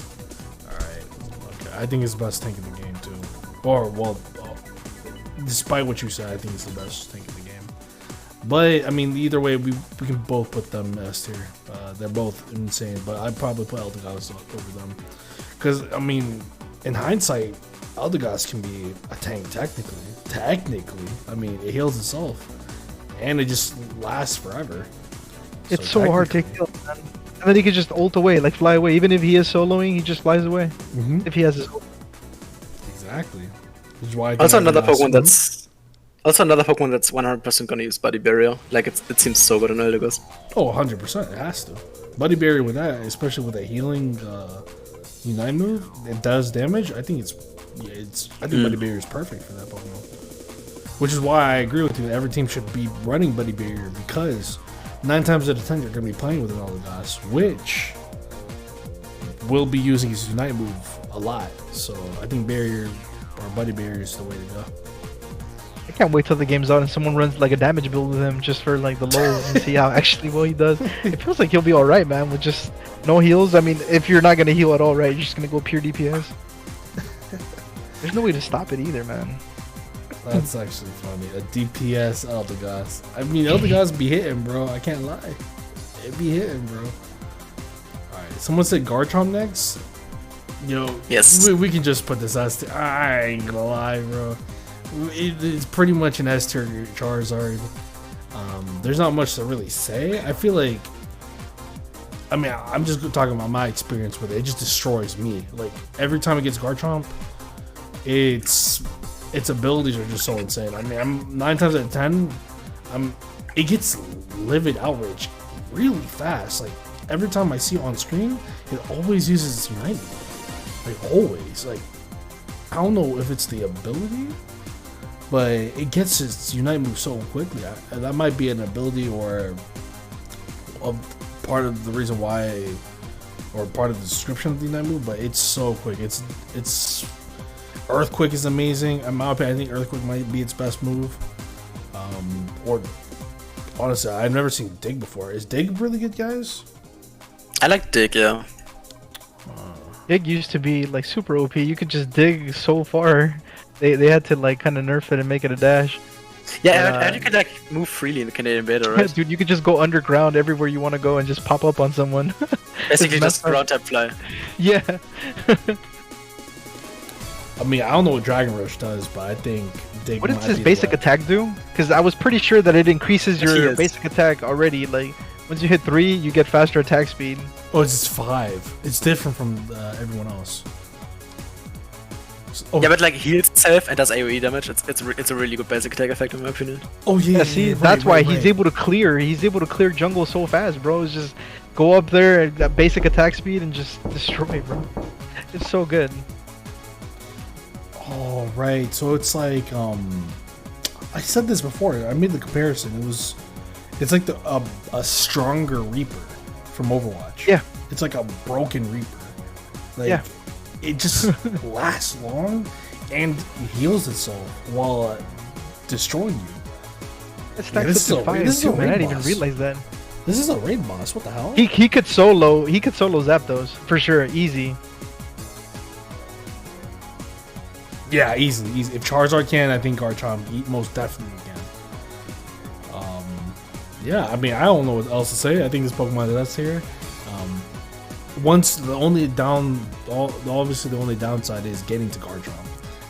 Speaker 1: Alright, okay. I think it's the best tank in the game, too. Or, well, despite what you said, I think it's the best tank in the game. But, I mean, either way, we can both put them S tier. They're both insane, but I'd probably put Eldegoss over them. Because, I mean, in hindsight, Eldegoss can be a tank technically. Technically. I mean, it heals itself. And it just lasts forever.
Speaker 2: It's so hard to kill, man. And then he could just ult away, like fly away. Even if he is soloing, he just flies away. If he has his ult.
Speaker 1: Exactly. Which is why I think
Speaker 3: Also another
Speaker 1: Eldegoss-
Speaker 3: Pokemon that's 100% gonna use Body Barrier. Like it seems so good on Eldegoss.
Speaker 1: Oh, 100%. It has to. Buddy Barrier with that, especially with a healing Unite move, it does damage. I think I think Buddy Barrier is perfect for that Pokemon. Which is why I agree with you. Every team should be running Buddy Barrier because 9 times out of 10 you're going to be playing with an Eldegoss, which will be using his Unite move a lot. So I think Barrier or Buddy Barrier is the way to go.
Speaker 2: I can't wait till the game's out and someone runs like a damage build with him just for like the lows and see how actually well he does. It feels like he'll be alright, man, with just no heals. I mean, if you're not going to heal at all, right, you're just going to go pure DPS. There's no way to stop it either, man.
Speaker 1: That's actually funny. A DPS Eldegoss. I mean, Eldegoss be hitting, bro. I can't lie. It be hitting, bro. Alright, someone said Garchomp next? Yo,
Speaker 3: Yes.
Speaker 1: we can just put this S tier. I ain't gonna lie, bro. It's pretty much an S tier Charizard. There's not much to really say. I feel like, I mean, I'm just talking about my experience with it. It just destroys me. Like, every time it gets Garchomp, its abilities are just so insane. I mean, I'm 9 times out of 10, it gets Livid Outrage really fast. Like, every time I see it on screen, it always uses its Unite move. Like, always. Like, I don't know if it's the ability, but it gets its Unite move so quickly. That might be an ability or a part of the reason why, or part of the description of the Unite move, but it's so quick. It's Earthquake is amazing. In my opinion, I think Earthquake might be its best move. Or honestly, I've never seen Dig before. Is Dig really good, guys?
Speaker 3: I like Dig, yeah.
Speaker 2: Dig used to be like super OP. You could just dig so far. They had to like kind of nerf it and make it a dash.
Speaker 3: Yeah, and you can like move freely in the Canadian beta, right?
Speaker 2: Dude, you could just go underground everywhere you want to go and just pop up on someone.
Speaker 3: Basically
Speaker 2: It's
Speaker 3: just
Speaker 2: messed up.
Speaker 3: ground type fly.
Speaker 2: Yeah.
Speaker 1: I mean, I don't know what Dragon Rush does, but I think Dig
Speaker 2: What does
Speaker 1: might
Speaker 2: his
Speaker 1: be the
Speaker 2: basic
Speaker 1: way.
Speaker 2: attack do? Because I was pretty sure that it increases
Speaker 3: Yes, he
Speaker 2: your
Speaker 3: is.
Speaker 2: basic attack already. Like, once you hit 3, you get faster attack speed.
Speaker 1: Oh, it's just 5. It's different from everyone else. Oh,
Speaker 3: Yeah, but like heals itself and does AoE damage. It's a really good basic attack effect in my opinion.
Speaker 1: oh yeah,
Speaker 2: Yeah, see,
Speaker 1: right,
Speaker 2: that's why
Speaker 1: right,
Speaker 2: he's
Speaker 1: right.
Speaker 2: able to clear. He's able to clear jungle so fast, bro. It's just go up there at that basic attack speed and just destroy, bro. It's so good.
Speaker 1: Oh right, so it's like I said this before. I made the comparison. It's like a stronger Reaper from Overwatch.
Speaker 2: Yeah.
Speaker 1: It's like a broken Reaper. Like,
Speaker 2: Yeah.
Speaker 1: It just lasts long and heals itself while destroying you.
Speaker 2: It
Speaker 1: Yeah, this
Speaker 2: stacks
Speaker 1: is
Speaker 2: up
Speaker 1: a-
Speaker 2: to 5
Speaker 1: this is a
Speaker 2: too, man. I
Speaker 1: ring
Speaker 2: didn't even
Speaker 1: boss.
Speaker 2: realize that.
Speaker 1: This is a raid boss. What the hell?
Speaker 2: He could solo Zapdos for sure, easy.
Speaker 1: Yeah, easily. If Charizard can, I think Garchomp most definitely can. Yeah, I mean, I don't know what else to say. I think this Pokemon that's here. Obviously the only downside is getting to Garchomp,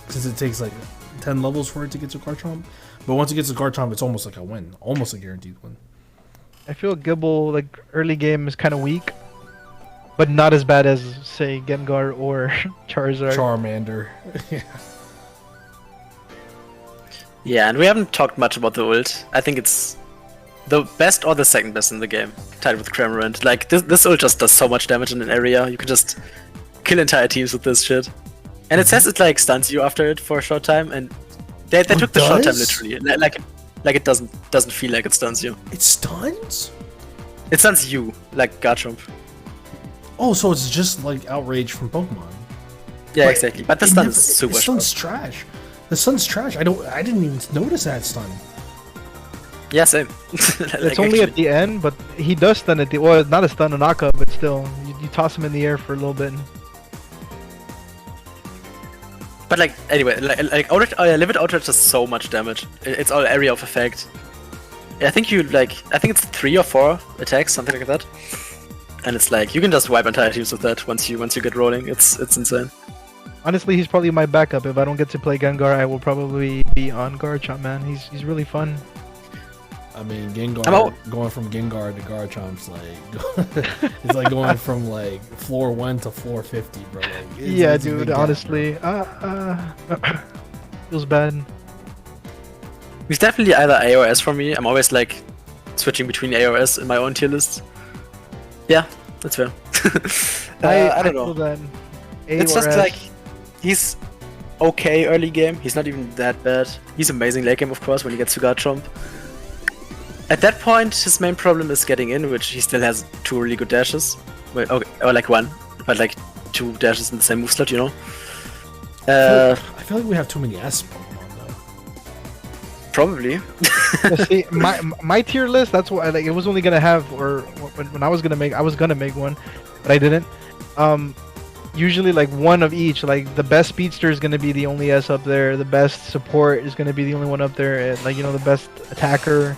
Speaker 1: since it takes like 10 levels for it to get to Garchomp. But once it gets to Garchomp, it's almost like a win, almost a guaranteed win.
Speaker 2: I feel Gible like early game is kind of weak, but not as bad as say Gengar or Charizard.
Speaker 1: Charmander. Yeah.
Speaker 3: Yeah, and we haven't talked much about the ult. I think it's the best or the second best in the game, tied with Cramorant. Like, this ult just does so much damage in an area. You can just kill entire teams with this shit. And it says it, like, stuns you after it for a short time, and they took the short time literally. Like it doesn't feel like it stuns you.
Speaker 1: It stuns?
Speaker 3: It stuns you, like Garchomp.
Speaker 1: Oh, so it's just like Outrage from Pokemon.
Speaker 3: Yeah, exactly. But the stun is super
Speaker 1: strong. The stun's trash. The stun's trash. I didn't even notice that stun.
Speaker 3: Yeah, same.
Speaker 2: It's only at the end, but he does stun at the. Well, it's not a stun, a knockup, but still, you toss him in the air for a little bit.
Speaker 3: But like, anyway, like Livid Outrage does so much damage. It's all area of effect. I think I think it's 3 or 4 attacks, something like that. And it's like you can just wipe entire teams with that once you get rolling. It's insane.
Speaker 2: Honestly, he's probably my backup. If I don't get to play Gengar, I will probably be on Garchomp, man. He's really fun.
Speaker 1: I mean, Gengar going from Gengar to Garchomp's like it's like going from like floor 1 to floor 50, bro. Like,
Speaker 2: yeah, dude. Honestly, feels bad.
Speaker 3: He's definitely either A or S for me. I'm always like switching between A or S in my own tier list. Yeah, that's fair. I don't know. It's just S. Like he's okay early game. He's not even that bad. He's amazing late game, of course, when he gets to Garchomp. At that point, his main problem is getting in, which he still has 2 really good dashes. Wait, okay, or like 1, but like 2 dashes in the same move slot, you know?
Speaker 1: I feel like we have too many S Pokemon, though.
Speaker 3: Probably.
Speaker 2: See, my tier list, that's what like, it was only gonna have, or when I was gonna make one, but I didn't. Usually like 1 of each. Like the best speedster is gonna be the only S up there. The best support is gonna be the only one up there. And like the best attacker,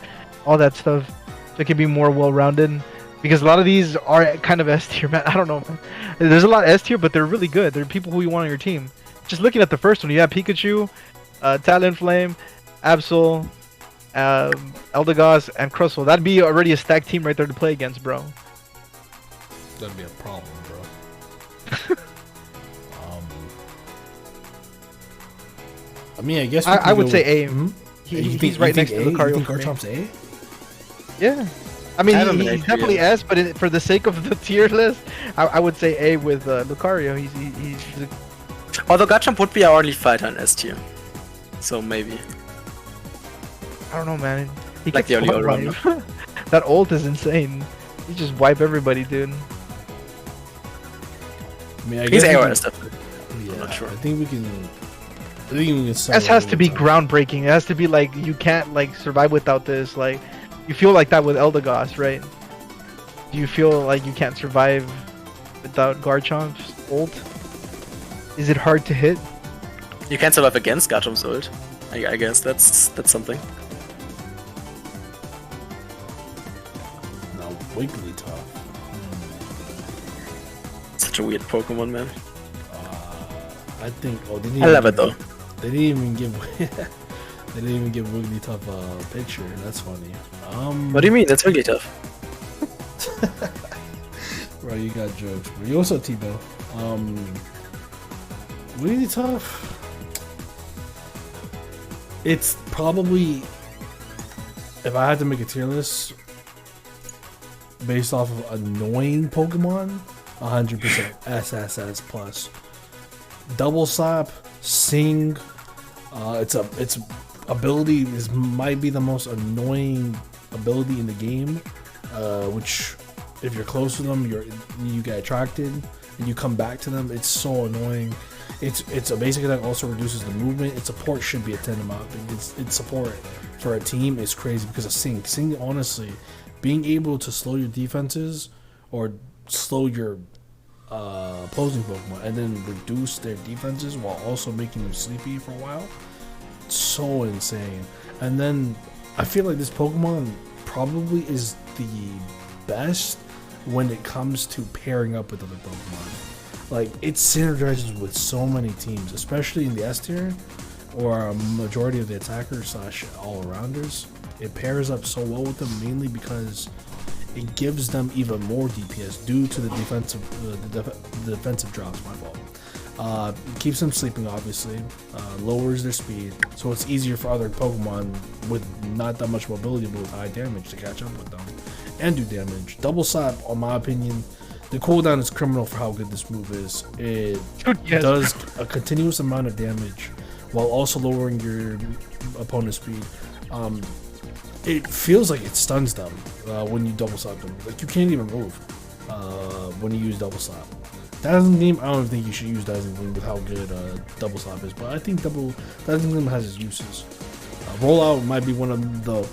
Speaker 2: all that stuff. So it could be more well-rounded. Because a lot of these are kind of S tier, man. I don't know, man. There's a lot of S tier, but they're really good. They're people who you want on your team. Just looking at the first one, you have Pikachu, Talonflame, Absol, Eldegoss, and Crustle. That'd be already a stacked team right there to play against, bro.
Speaker 1: That'd be a problem, bro. I mean, I guess
Speaker 2: I would say A.
Speaker 1: Hmm?
Speaker 2: He's right next to Lucario.
Speaker 1: You think Garchomp's A?
Speaker 2: Yeah. I mean, he's definitely S, but for the sake of the tier list, I would say A with Lucario. He's
Speaker 3: Although Garchomp would be our only fighter in S tier. So maybe.
Speaker 2: I don't know, man. He
Speaker 3: like the only all-rounder.
Speaker 2: That ult is insane. You just wipe everybody, dude.
Speaker 1: I mean,
Speaker 3: he's A or S, definitely.
Speaker 1: Yeah,
Speaker 3: I'm not sure.
Speaker 1: I think we can
Speaker 2: S has to be groundbreaking. It has to be like you can't like survive without this. Like you feel like that with Eldegoss, right? Do you feel like you can't survive without Garchomp's ult? Is it hard to hit?
Speaker 3: You can't survive against Garchomp's ult. I guess that's something.
Speaker 1: No, Wigglytuff.
Speaker 3: Such a weird Pokemon, man.
Speaker 1: I think. Oh,
Speaker 3: I love it though.
Speaker 1: They didn't even give. They didn't even give Wigglytuff a picture. That's funny.
Speaker 3: What do you mean? That's Wigglytuff.
Speaker 1: Bro, you got jokes. Bro. You also T-Bow. Wigglytuff. It's probably, if I had to make a tier list based off of annoying Pokemon, 100% SSS plus. Double Slap, Sing, its ability might be the most annoying ability in the game. Which, if you're close to them, you get attracted and you come back to them. It's so annoying. It's a basic attack, also reduces the movement. Its support should be a 10 amount. Its support for a team is crazy because of Sing. Sing honestly being able to slow your defenses or slow your opposing Pokemon and then reduce their defenses while also making them sleepy for a while, so insane. And then I feel like this Pokemon probably is the best when it comes to pairing up with other Pokemon. Like, it synergizes with so many teams, especially in the S tier or a majority of the attackers / all-arounders. It pairs up so well with them, mainly because it gives them even more DPS due to the defensive drops. My fault. Keeps them sleeping, obviously. Lowers their speed, so it's easier for other Pokemon with not that much mobility but with high damage to catch up with them and do damage. Double Slap, in my opinion, the cooldown is criminal for how good this move is. It does a continuous amount of damage while also lowering your opponent's speed. It feels like it stuns them when you double slap them. Like, you can't even move when you use double slap. Dazzling Gleam, I don't think you should use Dazzling Gleam with how good double slap is, but I think Dazzling Gleam has its uses. Rollout might be one of the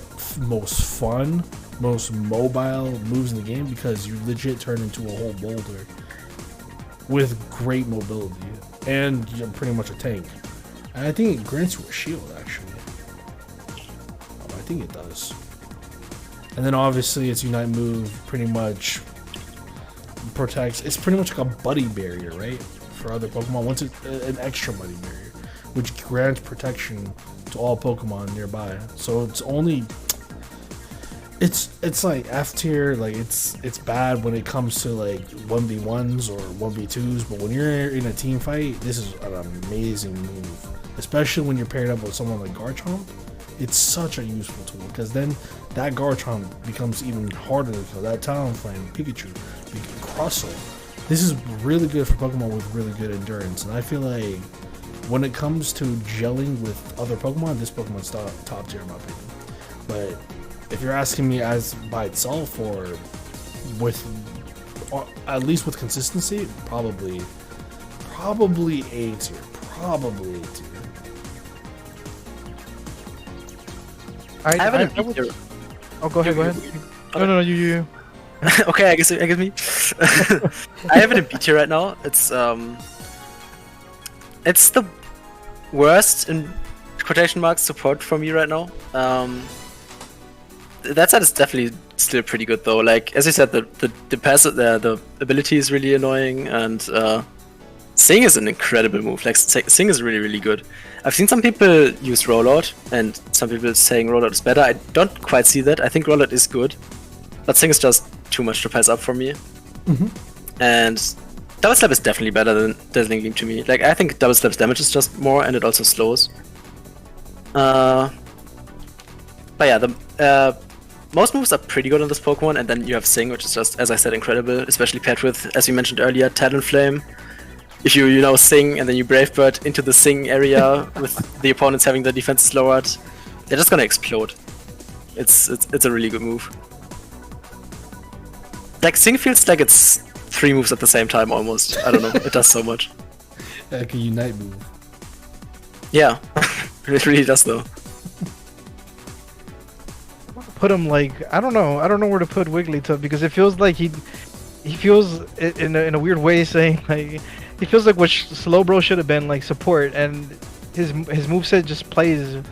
Speaker 1: most fun, most mobile moves in the game because you legit turn into a whole boulder with great mobility, and you're pretty much a tank. And I think it grants you a shield, actually. I think it does. And then obviously its Unite move pretty much protects. It's pretty much like a buddy barrier, right? For other Pokemon. Once it's an extra buddy barrier, which grants protection to all Pokemon nearby. So it's only it's like F tier, like it's bad when it comes to like 1v1s or 1v2s, but when you're in a team fight, this is an amazing move. Especially when you're paired up with someone like Garchomp. It's such a useful tool because then that Garchomp becomes even harder to kill. That Talonflame, Pikachu, Crustle. This is really good for Pokemon with really good endurance, and I feel like when it comes to gelling with other Pokemon, this Pokemon's top tier in my opinion. But if you're asking me as by itself or at least with consistency, probably A tier. Probably A tier.
Speaker 3: I haven't.
Speaker 2: Oh, go ahead. No, you.
Speaker 3: Okay, I guess me. I have it in B tier right now. It's the worst in quotation marks support for me right now. That side is definitely still pretty good though. Like as you said, the ability is really annoying, and Sing is an incredible move. Like Sing is really good. I've seen some people use Rollout, and some people saying Rollout is better. I don't quite see that. I think Rollout is good, but Sing is just too much to pass up for me. And Double Slap is definitely better than Dazzling Gleam to me. Like I think Double Slap's damage is just more, and it also slows. But yeah, the most moves are pretty good on this Pokemon, and then you have Sing, which is just, as I said, incredible, especially paired with, as you mentioned earlier, Talonflame. If you know Sing and then you Brave Bird into the Sing area with the opponents having their defenses lowered, they're just gonna explode. It's a really good move. Like Sing feels like it's 3 moves at the same time almost. I don't know. It does so much.
Speaker 1: Like a Unite move.
Speaker 3: Yeah, it really does though.
Speaker 2: Put him like I don't know where to put Wigglytuff because it feels like he feels in a weird way saying like. He feels like what Slowbro should have been, like support, and his moveset just plays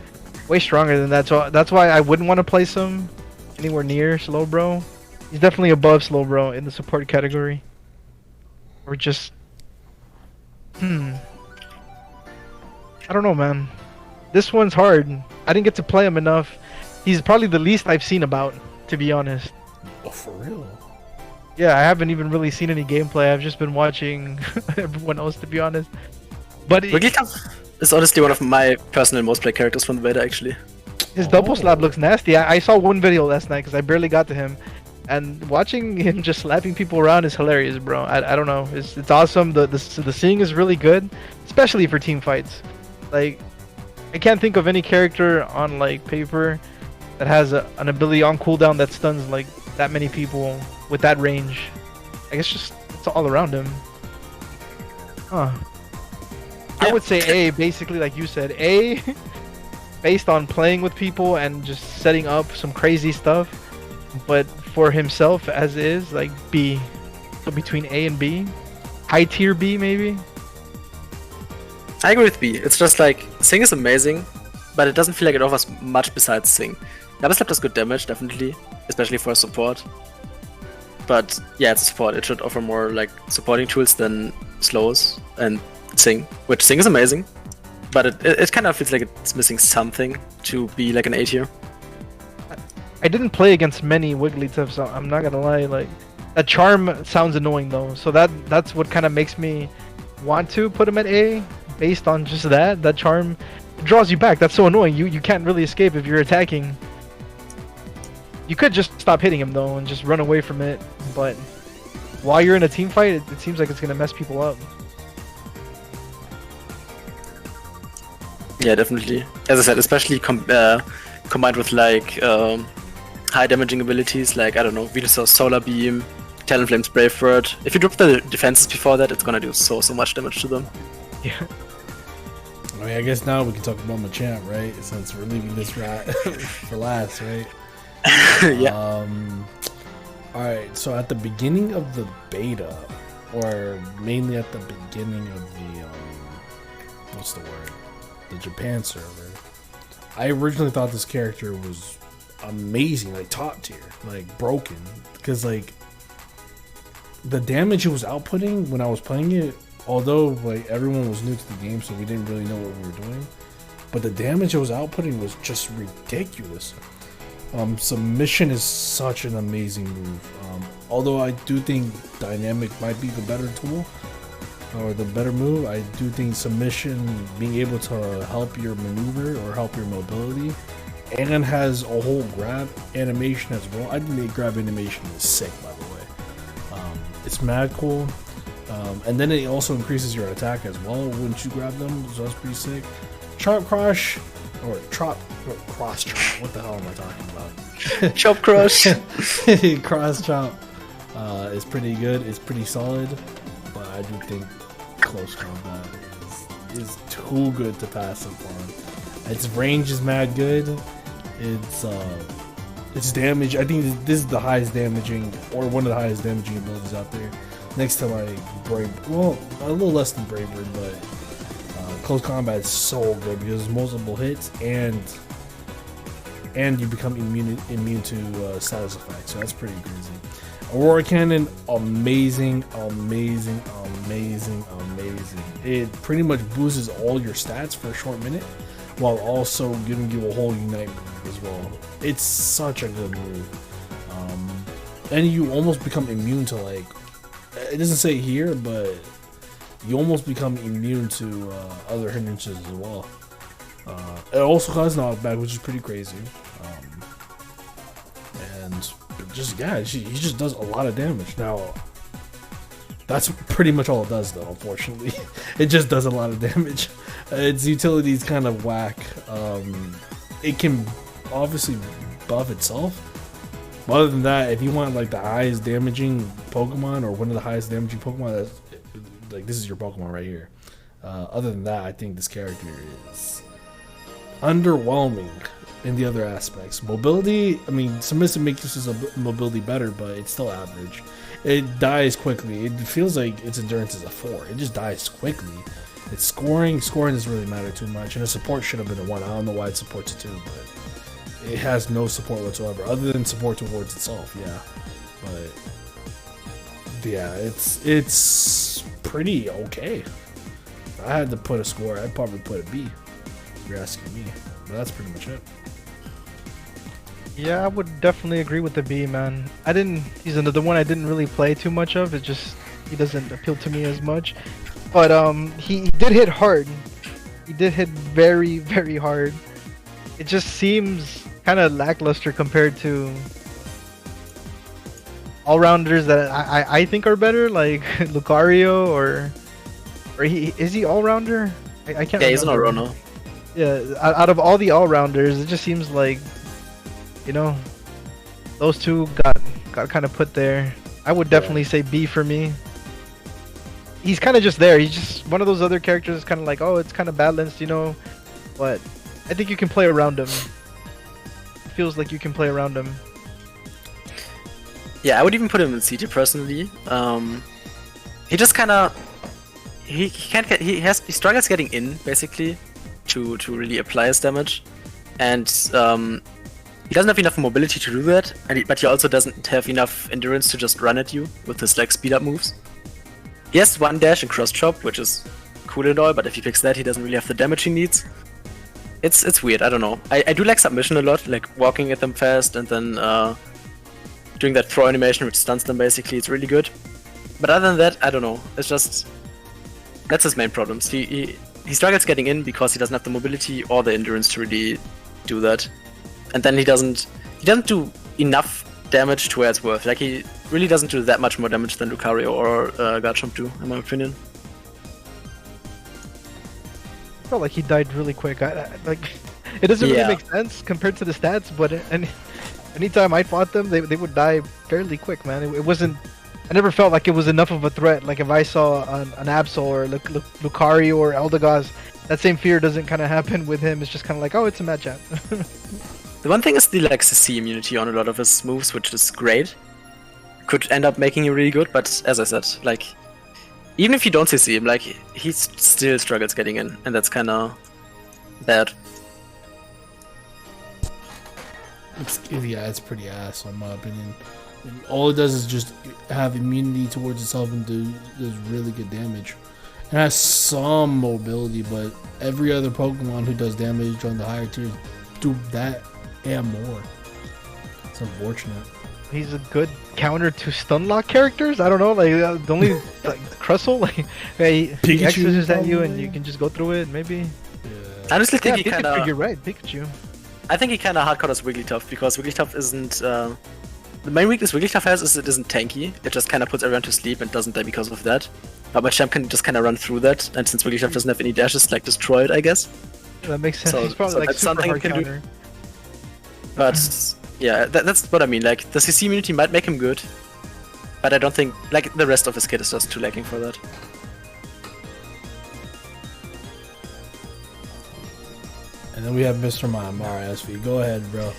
Speaker 2: way stronger than that. So that's why I wouldn't want to place him anywhere near Slowbro. He's definitely above Slowbro in the support category. Or just I don't know, man. This one's hard. I didn't get to play him enough. He's probably the least I've seen about, to be honest.
Speaker 1: Oh, for real?
Speaker 2: Yeah, I haven't even really seen any gameplay. I've just been watching everyone else, to be honest. But
Speaker 3: Wigglytuff is honestly one of my personal most played characters from the beta, actually.
Speaker 2: His double slap looks nasty. I saw one video last night because I barely got to him, and watching him just slapping people around is hilarious, bro. I don't know. It's awesome. The seeing is really good, especially for team fights. Like, I can't think of any character on like paper that has an ability on cooldown that stuns like that many people with that range. I guess just it's all around him. Huh.
Speaker 3: Yeah.
Speaker 2: I would say A, basically like you said. A, based on playing with people and just setting up some crazy stuff. But for himself as is, like B. So between A and B, high tier B maybe.
Speaker 3: I agree with B. It's just like Sing is amazing, but it doesn't feel like it offers much besides Sing. Double Slap does good damage, definitely, especially for support. But yeah, it's a support. It should offer more like supporting tools than slows and Sing, which Sing is amazing, but it kind of feels like it's missing something to be like an A tier.
Speaker 2: I didn't play against many Wigglytuffs, so I'm not gonna lie. Like that charm sounds annoying though, so that's what kind of makes me want to put him at A, based on just that. That charm draws you back. That's so annoying. You can't really escape if you're attacking. You could just stop hitting him though and just run away from it, but while you're in a team fight, it seems like it's gonna mess people up.
Speaker 3: Yeah, definitely. As I said, especially combined with like high damaging abilities, like I don't know, Venusaur's Solar Beam, Talonflame's Brave Bird. If you drop the defenses before that, it's gonna do so much damage to them.
Speaker 2: Yeah.
Speaker 1: I mean, I guess now we can talk about Machamp, right? Since we're leaving this rat for last, right?
Speaker 3: Yeah.
Speaker 1: Alright, so at the beginning of the beta, or mainly at the beginning of the, what's the word? The Japan server, I originally thought this character was amazing, like top tier, like broken, because like the damage it was outputting when I was playing it, although like everyone was new to the game, so we didn't really know what we were doing, but the damage it was outputting was just ridiculous. Submission is such an amazing move. Although I do think Dynamic might be the better tool or the better move, I do think submission, being able to help your maneuver or help your mobility, and has a whole grab animation as well. I think the grab animation is sick, by the way. It's mad cool. And then it also increases your attack as well once you grab them, so that's pretty sick. Chop Crush, or Cross Chop, what the hell am I talking about?
Speaker 3: Chop Crush!
Speaker 1: Cross Chop is pretty good, it's pretty solid, but I do think Close Combat is too good to pass up on. Its range is mad good, its damage, I think this is the highest damaging, or one of the highest damaging abilities out there. Next to like Brave, well, a little less than Braver, but Close Combat is so good because it's multiple hits and you become immune to status effects, so that's pretty crazy. Aurora Cannon, amazing. It pretty much boosts all your stats for a short minute, while also giving you a whole Unite move as well. It's such a good move. And you almost become immune to, like, it doesn't say here, but you almost become immune to other hindrances as well. It also causes knockback, which is pretty crazy. And just, yeah, he just does a lot of damage. Now, that's pretty much all it does, though, unfortunately. It just does a lot of damage. Its utility is kind of whack. It can obviously buff itself. But other than that, if you want like the highest damaging Pokemon, or one of the highest damaging Pokemon, that's, like, this is your Pokemon right here. Other than that, I think this character is underwhelming in the other aspects. Mobility, I mean, Submissive makes his mobility better, but it's still average. It dies quickly. It feels like its endurance is a 4. It just dies quickly. Its scoring doesn't really matter too much, and the support should have been a 1. I don't know why it supports a 2, but it has no support whatsoever, other than support towards itself, yeah. But yeah, it's pretty okay. If I had to put a score, I'd probably put a B, if you're asking me. But that's pretty much it.
Speaker 2: Yeah, I would definitely agree with the B, man. He's another one I didn't really play too much of. It just, he doesn't appeal to me as much. But he did hit hard. He did hit very, very hard. It just seems kind of lackluster compared to all-rounders that I think are better, like Lucario, or is he all-rounder? I can't remember.
Speaker 3: Yeah, he's an all-rounder.
Speaker 2: Yeah, out of all the all-rounders, it just seems like, you know, those two got kind of put there. I would definitely say B for me. He's kind of just there. He's just one of those other characters, kind of like, oh, it's kind of balanced, you know, but I think you can play around him. It feels like you can play around him.
Speaker 3: Yeah, I would even put him in C tier personally. He just kind of he can't get he struggles getting in basically to really apply his damage, and he doesn't have enough mobility to do that, but he also doesn't have enough endurance to just run at you with his like speed up moves. He has one dash and cross chop, which is cool and all, but if he picks that, he doesn't really have the damage he needs. It's weird. I don't know. I do like submission a lot, like walking at them fast and then doing that throw animation which stuns them basically. It's really good. But other than that, I don't know. It's just that's his main problems. He struggles getting in because he doesn't have the mobility or the endurance to really do that. And then he doesn't do enough damage to where it's worth. Like he really doesn't do that much more damage than Lucario or Garchomp do, in my opinion.
Speaker 2: I felt like he died really quick. Like it doesn't really make sense compared to the stats, but anytime I fought them, they would die fairly quick, man. It wasn't. I never felt like it was enough of a threat. Like if I saw an Absol or Lucario or Eldegoss, that same fear doesn't kind of happen with him. It's just kind of like, oh, it's a matchup.
Speaker 3: The one thing is the like CC immunity on a lot of his moves, which is great. Could end up making you really good, but as I said, like even if you don't CC him, like he still struggles getting in, and that's kind of bad.
Speaker 1: It's pretty ass in my opinion. And all it does is just have immunity towards itself and does really good damage. It has some mobility, but every other Pokemon who does damage on the higher tiers do that and more. It's unfortunate.
Speaker 2: He's a good counter to Stunlock characters. I don't know, like the only like Crustle, like he X's at you and you can just go through it. Maybe.
Speaker 1: Yeah.
Speaker 3: I honestly think he kind of.
Speaker 2: You're right, Pikachu.
Speaker 3: I think he kind of hardcores Wigglytuff because Wigglytuff isn't. The main weakness Wigglytuff has is it isn't tanky. It just kind of puts everyone to sleep and doesn't die because of that. But my champ can just kind of run through that, and since Wigglytuff doesn't have any dashes, like destroy it, I guess.
Speaker 2: That makes sense.
Speaker 3: So,
Speaker 2: He's probably like
Speaker 3: that's
Speaker 2: super
Speaker 3: something
Speaker 2: hard
Speaker 3: he can
Speaker 2: counter.
Speaker 3: do. But yeah, that's what I mean. Like the CC immunity might make him good, but I don't think like the rest of his kit is just too lacking for that.
Speaker 1: And then we have Mr. Mime. Alright, Esvee, go ahead, bro.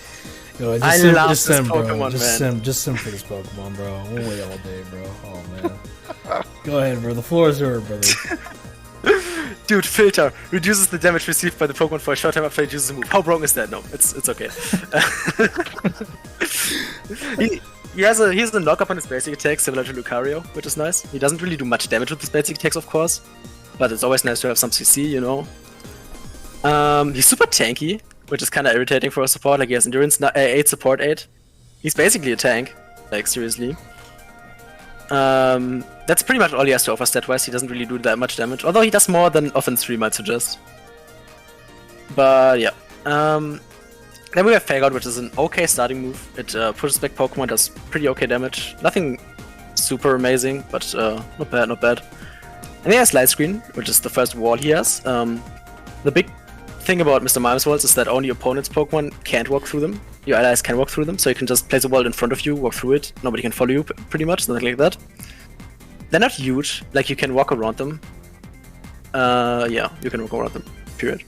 Speaker 1: Yo,
Speaker 3: I love this Pokemon, man.
Speaker 1: Just sim for this Pokemon, bro. We'll wait all day, bro. Oh man. Go ahead, bro. The floor is yours, brother.
Speaker 3: Dude, Filter reduces the damage received by the Pokemon for a short time after it uses a move. How broken is that? No, it's okay. he has a knock-up on his basic attacks similar to Lucario, which is nice. He doesn't really do much damage with his basic attacks, of course, but it's always nice to have some CC, you know. He's super tanky, which is kind of irritating for a support. Like he has endurance 8, support 8. He's basically a tank, like seriously. That's pretty much all he has to offer stat-wise. He doesn't really do that much damage, although he does more than offense 3 might suggest. But yeah. Then we have Fake Out, which is an okay starting move. It pushes back Pokemon, does pretty okay damage. Nothing super amazing, but not bad, not bad. And he has Light Screen, which is the first wall he has. The big thing about Mr. Mime's walls is that only opponent's Pokemon can't walk through them. Your allies can walk through them, so you can just place a wall in front of you, walk through it. Nobody can follow you, pretty much, something like that. They're not huge, like you can walk around them. Yeah, you can walk around them, period.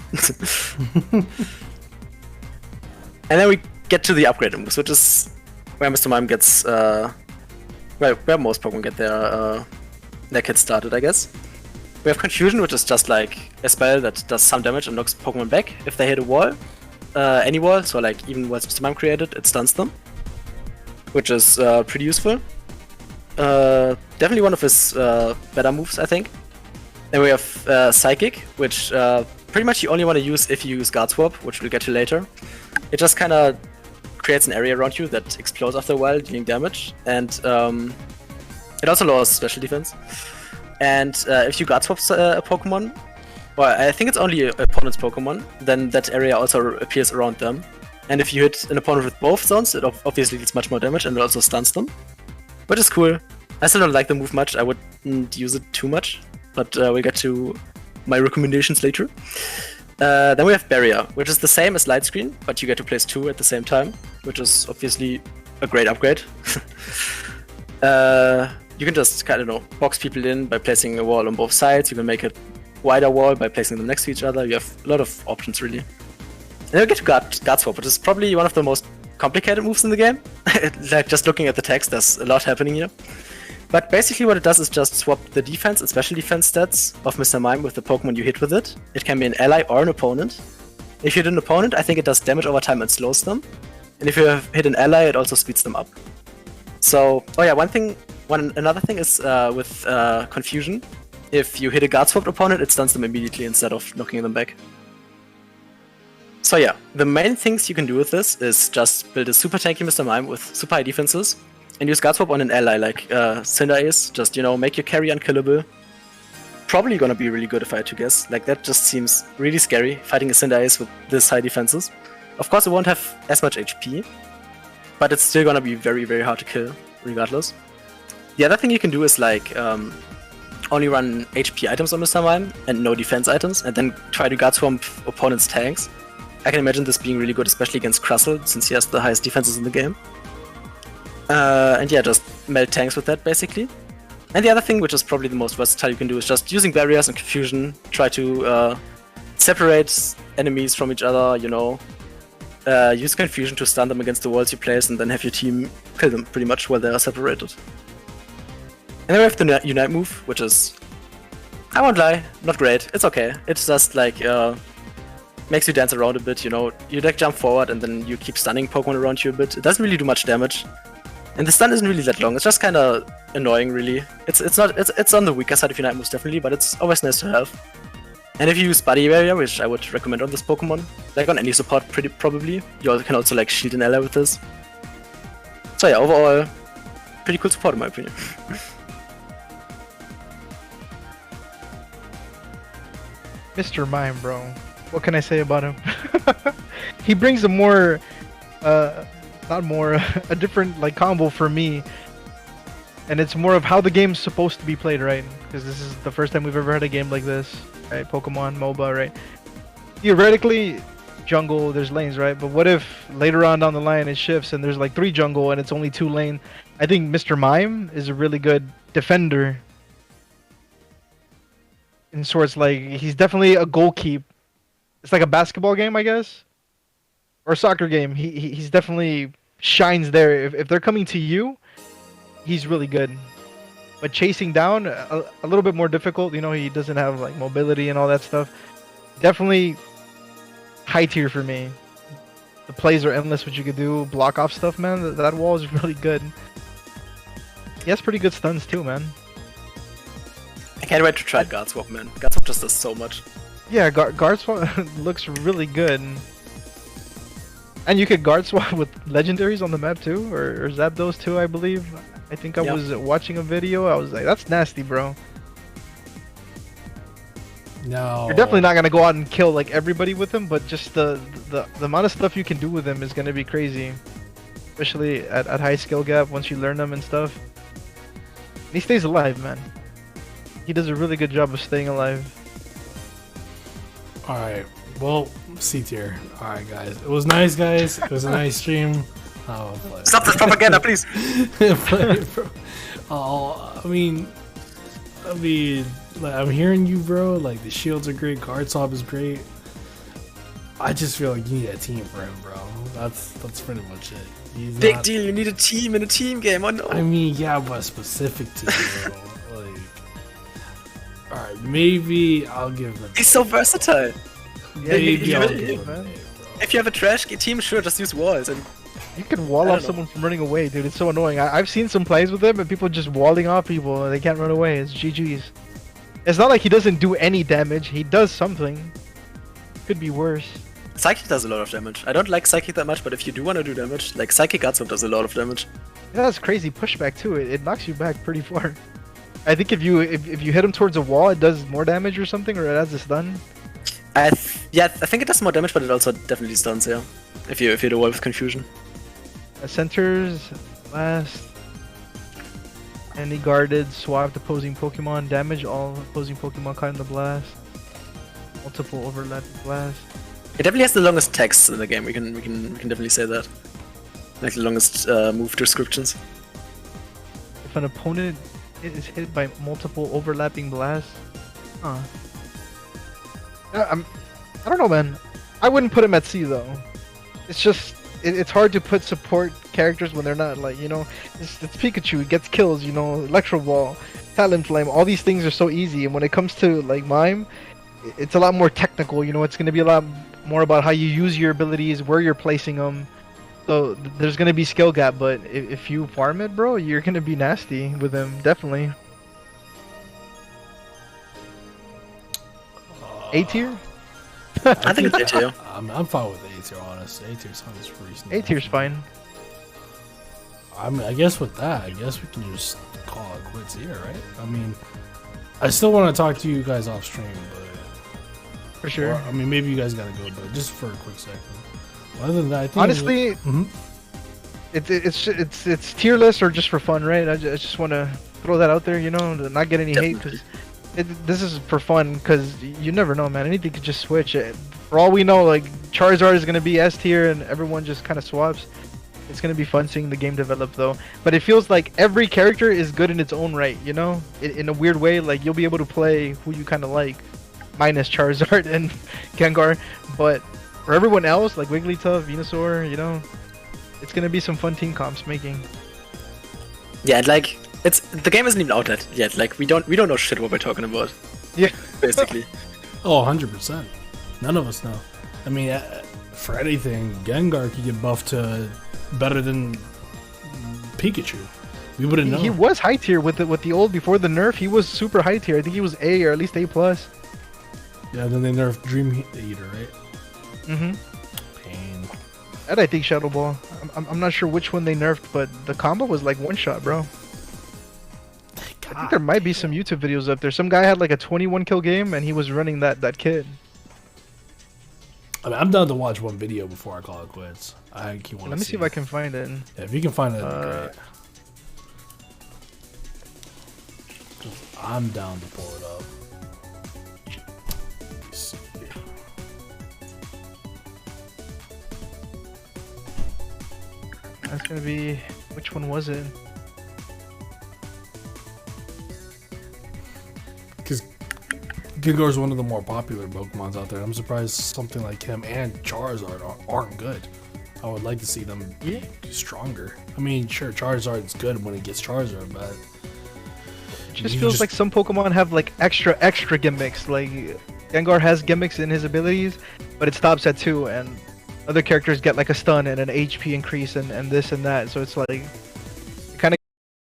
Speaker 3: And then we get to the upgraded moves, which is where Mr. Mime gets, where most Pokemon get their kit started, I guess. We have Confusion, which is just like a spell that does some damage and knocks Pokemon back if they hit a wall. Any wall, so like even what Mr. Mime created, it stuns them. Which is pretty useful. Definitely one of his better moves, I think. Then we have Psychic, which pretty much you only want to use if you use Guard Swap, which we'll get to later. It just kind of creates an area around you that explodes after a while, dealing damage, and it also lowers special defense. And if you Guard Swap a Pokemon, well, I think it's only opponent's Pokemon, then that area also appears around them. And if you hit an opponent with both zones, it obviously deals much more damage and it also stuns them. Which is cool. I still don't like the move much, I wouldn't use it too much, but we'll get to my recommendations later. Then we have Barrier, which is the same as Light Screen, but you get to place 2 at the same time, which is obviously a great upgrade. You can just, I don't know, box people in by placing a wall on both sides. You can make a wider wall by placing them next to each other. You have a lot of options, really. And then we get to Guard Swap, which is probably one of the most complicated moves in the game. Like just looking at the text, there's a lot happening here. But basically what it does is just swap the defense and special defense stats of Mr. Mime with the Pokemon you hit with it. It can be an ally or an opponent. If you hit an opponent, I think it does damage over time and slows them. And if you hit an ally, it also speeds them up. So, oh yeah, another thing is with Confusion. If you hit a guard swapped opponent, it stuns them immediately instead of knocking them back. So yeah, the main things you can do with this is just build a super tanky Mr. Mime with super high defenses, and use guard swap on an ally like Cinderace, just, you know, make your carry unkillable. Probably gonna be really good if I had to guess. Like, that just seems really scary, fighting a Cinderace with this high defenses. Of course, it won't have as much HP, but it's still gonna be very, very hard to kill, regardless. The other thing you can do is, like, only run HP items on Mr. Mime and no defense items, and then try to guard swamp opponents' tanks. I can imagine this being really good, especially against Crustle, since he has the highest defenses in the game. And yeah, just melt tanks with that, basically. And the other thing, which is probably the most versatile you can do, is just using barriers and confusion, try to separate enemies from each other, you know. Use confusion to stun them against the walls you place, and then have your team kill them pretty much while they are separated. And then we have the Unite move, which is, I won't lie, not great. It's okay. It's just like, makes you dance around a bit, you know. You like jump forward and then you keep stunning Pokemon around you a bit. It doesn't really do much damage. And the stun isn't really that long. It's just kind of annoying, really. It's on the weaker side of Unite moves, definitely, but it's always nice to have. And if you use Body Barrier, which I would recommend on this Pokemon, like on any support probably, you can also like shield an ally with this. So yeah, overall, pretty cool support in my opinion.
Speaker 2: Mr. Mime, bro. What can I say about him? He brings a more, a different like combo for me. And it's more of how the game's supposed to be played, right? Because this is the first time we've ever had a game like this, right? Pokemon, MOBA, right? Theoretically, jungle, there's lanes, right? But what if later on down the line it shifts and there's like 3 jungle and it's only 2 lane? I think Mr. Mime is a really good defender. In sorts, like, he's definitely a goalkeep. It's like a basketball game, I guess, or a soccer game. He's definitely shines there. If they're coming to you, he's really good. But chasing down, a little bit more difficult. You know, he doesn't have like mobility and all that stuff. Definitely high tier for me. The plays are endless. What you could do, block off stuff, man. That wall is really good. He has pretty good stuns too, man.
Speaker 3: I can't wait to try Guard Swap, man. Guard Swap just does so much.
Speaker 2: Yeah, guard swap looks really good. And you could guard swap with legendaries on the map too, or Zapdos too, I believe. I think I was watching a video. I was like, that's nasty, bro.
Speaker 1: No.
Speaker 2: You're definitely not gonna go out and kill like everybody with him, but just the amount of stuff you can do with him is gonna be crazy, especially at high skill gap once you learn them and stuff. And he stays alive, man. He does a really good job of staying alive.
Speaker 1: Alright, well, C tier. Alright, guys. It was nice, guys. It was a nice stream. Oh,
Speaker 3: stop this propaganda, please!
Speaker 1: Oh, I mean, like, I'm hearing you, bro. Like, the shields are great. Guard swap is great. I just feel like you need a team for him, bro. That's pretty much it. He's
Speaker 3: Big deal, you need a team in a team game, oh no!
Speaker 1: I mean, yeah, but specific to you, bro. Alright, maybe I'll give him.
Speaker 3: He's so versatile.
Speaker 1: Maybe I'll give him.
Speaker 3: Man. If you have a trash team, sure, just use walls. And
Speaker 2: you can wall off someone from running away, dude. It's so annoying. I've seen some plays with him and people just walling off people and they can't run away. It's GG's. It's not like he doesn't do any damage. He does something. Could be worse.
Speaker 3: Psychic does a lot of damage. I don't like Psychic that much, but if you do want to do damage, like Psychic Gutswap does a lot of damage.
Speaker 2: Yeah, that's crazy pushback too. It knocks you back pretty far. I think if you hit him towards a wall, it does more damage or something, or it has a stun.
Speaker 3: Yeah, I think it does more damage, but it also definitely stuns. Yeah, if you hit a wall with confusion.
Speaker 2: Centers, blast, any guarded, swapped opposing Pokemon, damage all opposing Pokemon caught in the blast. Multiple overlapping blast.
Speaker 3: It definitely has the longest text in the game. We can definitely say that. Like the longest move descriptions.
Speaker 2: If an opponent is hit by multiple overlapping blasts, huh? I don't know, man. I wouldn't put him at C though. It's just it's hard to put support characters when they're not like, you know, it's Pikachu, it gets kills, you know, Electro Ball, Talon Flame, all these things are so easy, and when it comes to like Mime, it's a lot more technical, you know, it's going to be a lot more about how you use your abilities, where you're placing them. So there's going to be skill gap, but if you farm it, bro, you're going to be nasty with him, definitely. A tier?
Speaker 3: I think it's A tier.
Speaker 1: I'm fine with A tier, honestly. A tier sounds reasonable.
Speaker 2: A tier's fine.
Speaker 1: I mean, I guess with that, I guess we can just call it quits here, right? I mean, I still want to talk to you guys off stream, but
Speaker 2: For sure.
Speaker 1: or, I mean, maybe you guys gotta go, but just for a quick second. Other than that, I think
Speaker 2: Honestly, it's tier list or just for fun, right? I just want to throw that out there, you know, to not get any hate, because this is for fun, because you never know, man. Anything could just switch. For all we know, like, Charizard is going to be S tier and everyone just kind of swaps. It's going to be fun seeing the game develop, though. But it feels like every character is good in its own right, you know? In a weird way, like, you'll be able to play who you kind of like, minus Charizard and Gengar. But for everyone else, like Wigglytuff, Venusaur, you know, it's going to be some fun team comps making.
Speaker 3: Yeah, and like, the game isn't even out yet. Like, we don't know shit what we're talking about.
Speaker 2: Yeah.
Speaker 3: Basically.
Speaker 1: Oh, 100%. None of us know. I mean, for anything, Gengar could get buffed to better than Pikachu. We wouldn't know.
Speaker 2: He was high tier with the old, before the nerf. He was super high tier. I think he was A or at least A+.
Speaker 1: Yeah, then they nerfed Dream Eater, right?
Speaker 2: Mm-hmm.
Speaker 1: Pain.
Speaker 2: And I think Shadow Ball. I'm not sure which one they nerfed, but the combo was like one shot, bro. I think there might be some YouTube videos up there. Some guy had like a 21 kill game and he was running that kid.
Speaker 1: I mean, I'm down to watch one video before I call it quits.
Speaker 2: Let me see if I can find it.
Speaker 1: Yeah, if you can find it, that'd be great. I'm down to pull it up. Let's see.
Speaker 2: That's gonna be, which one was it?
Speaker 1: Because Gengar's one of the more popular Pokemons out there. I'm surprised something like him and Charizard aren't good. I would like to see them be stronger. I mean, sure, Charizard's good when it gets Charizard, but
Speaker 2: It just feels like some Pokemon have like extra gimmicks. Like Gengar has gimmicks in his abilities, but it stops at 2, and other characters get like a stun and an HP increase and this and that. So it's like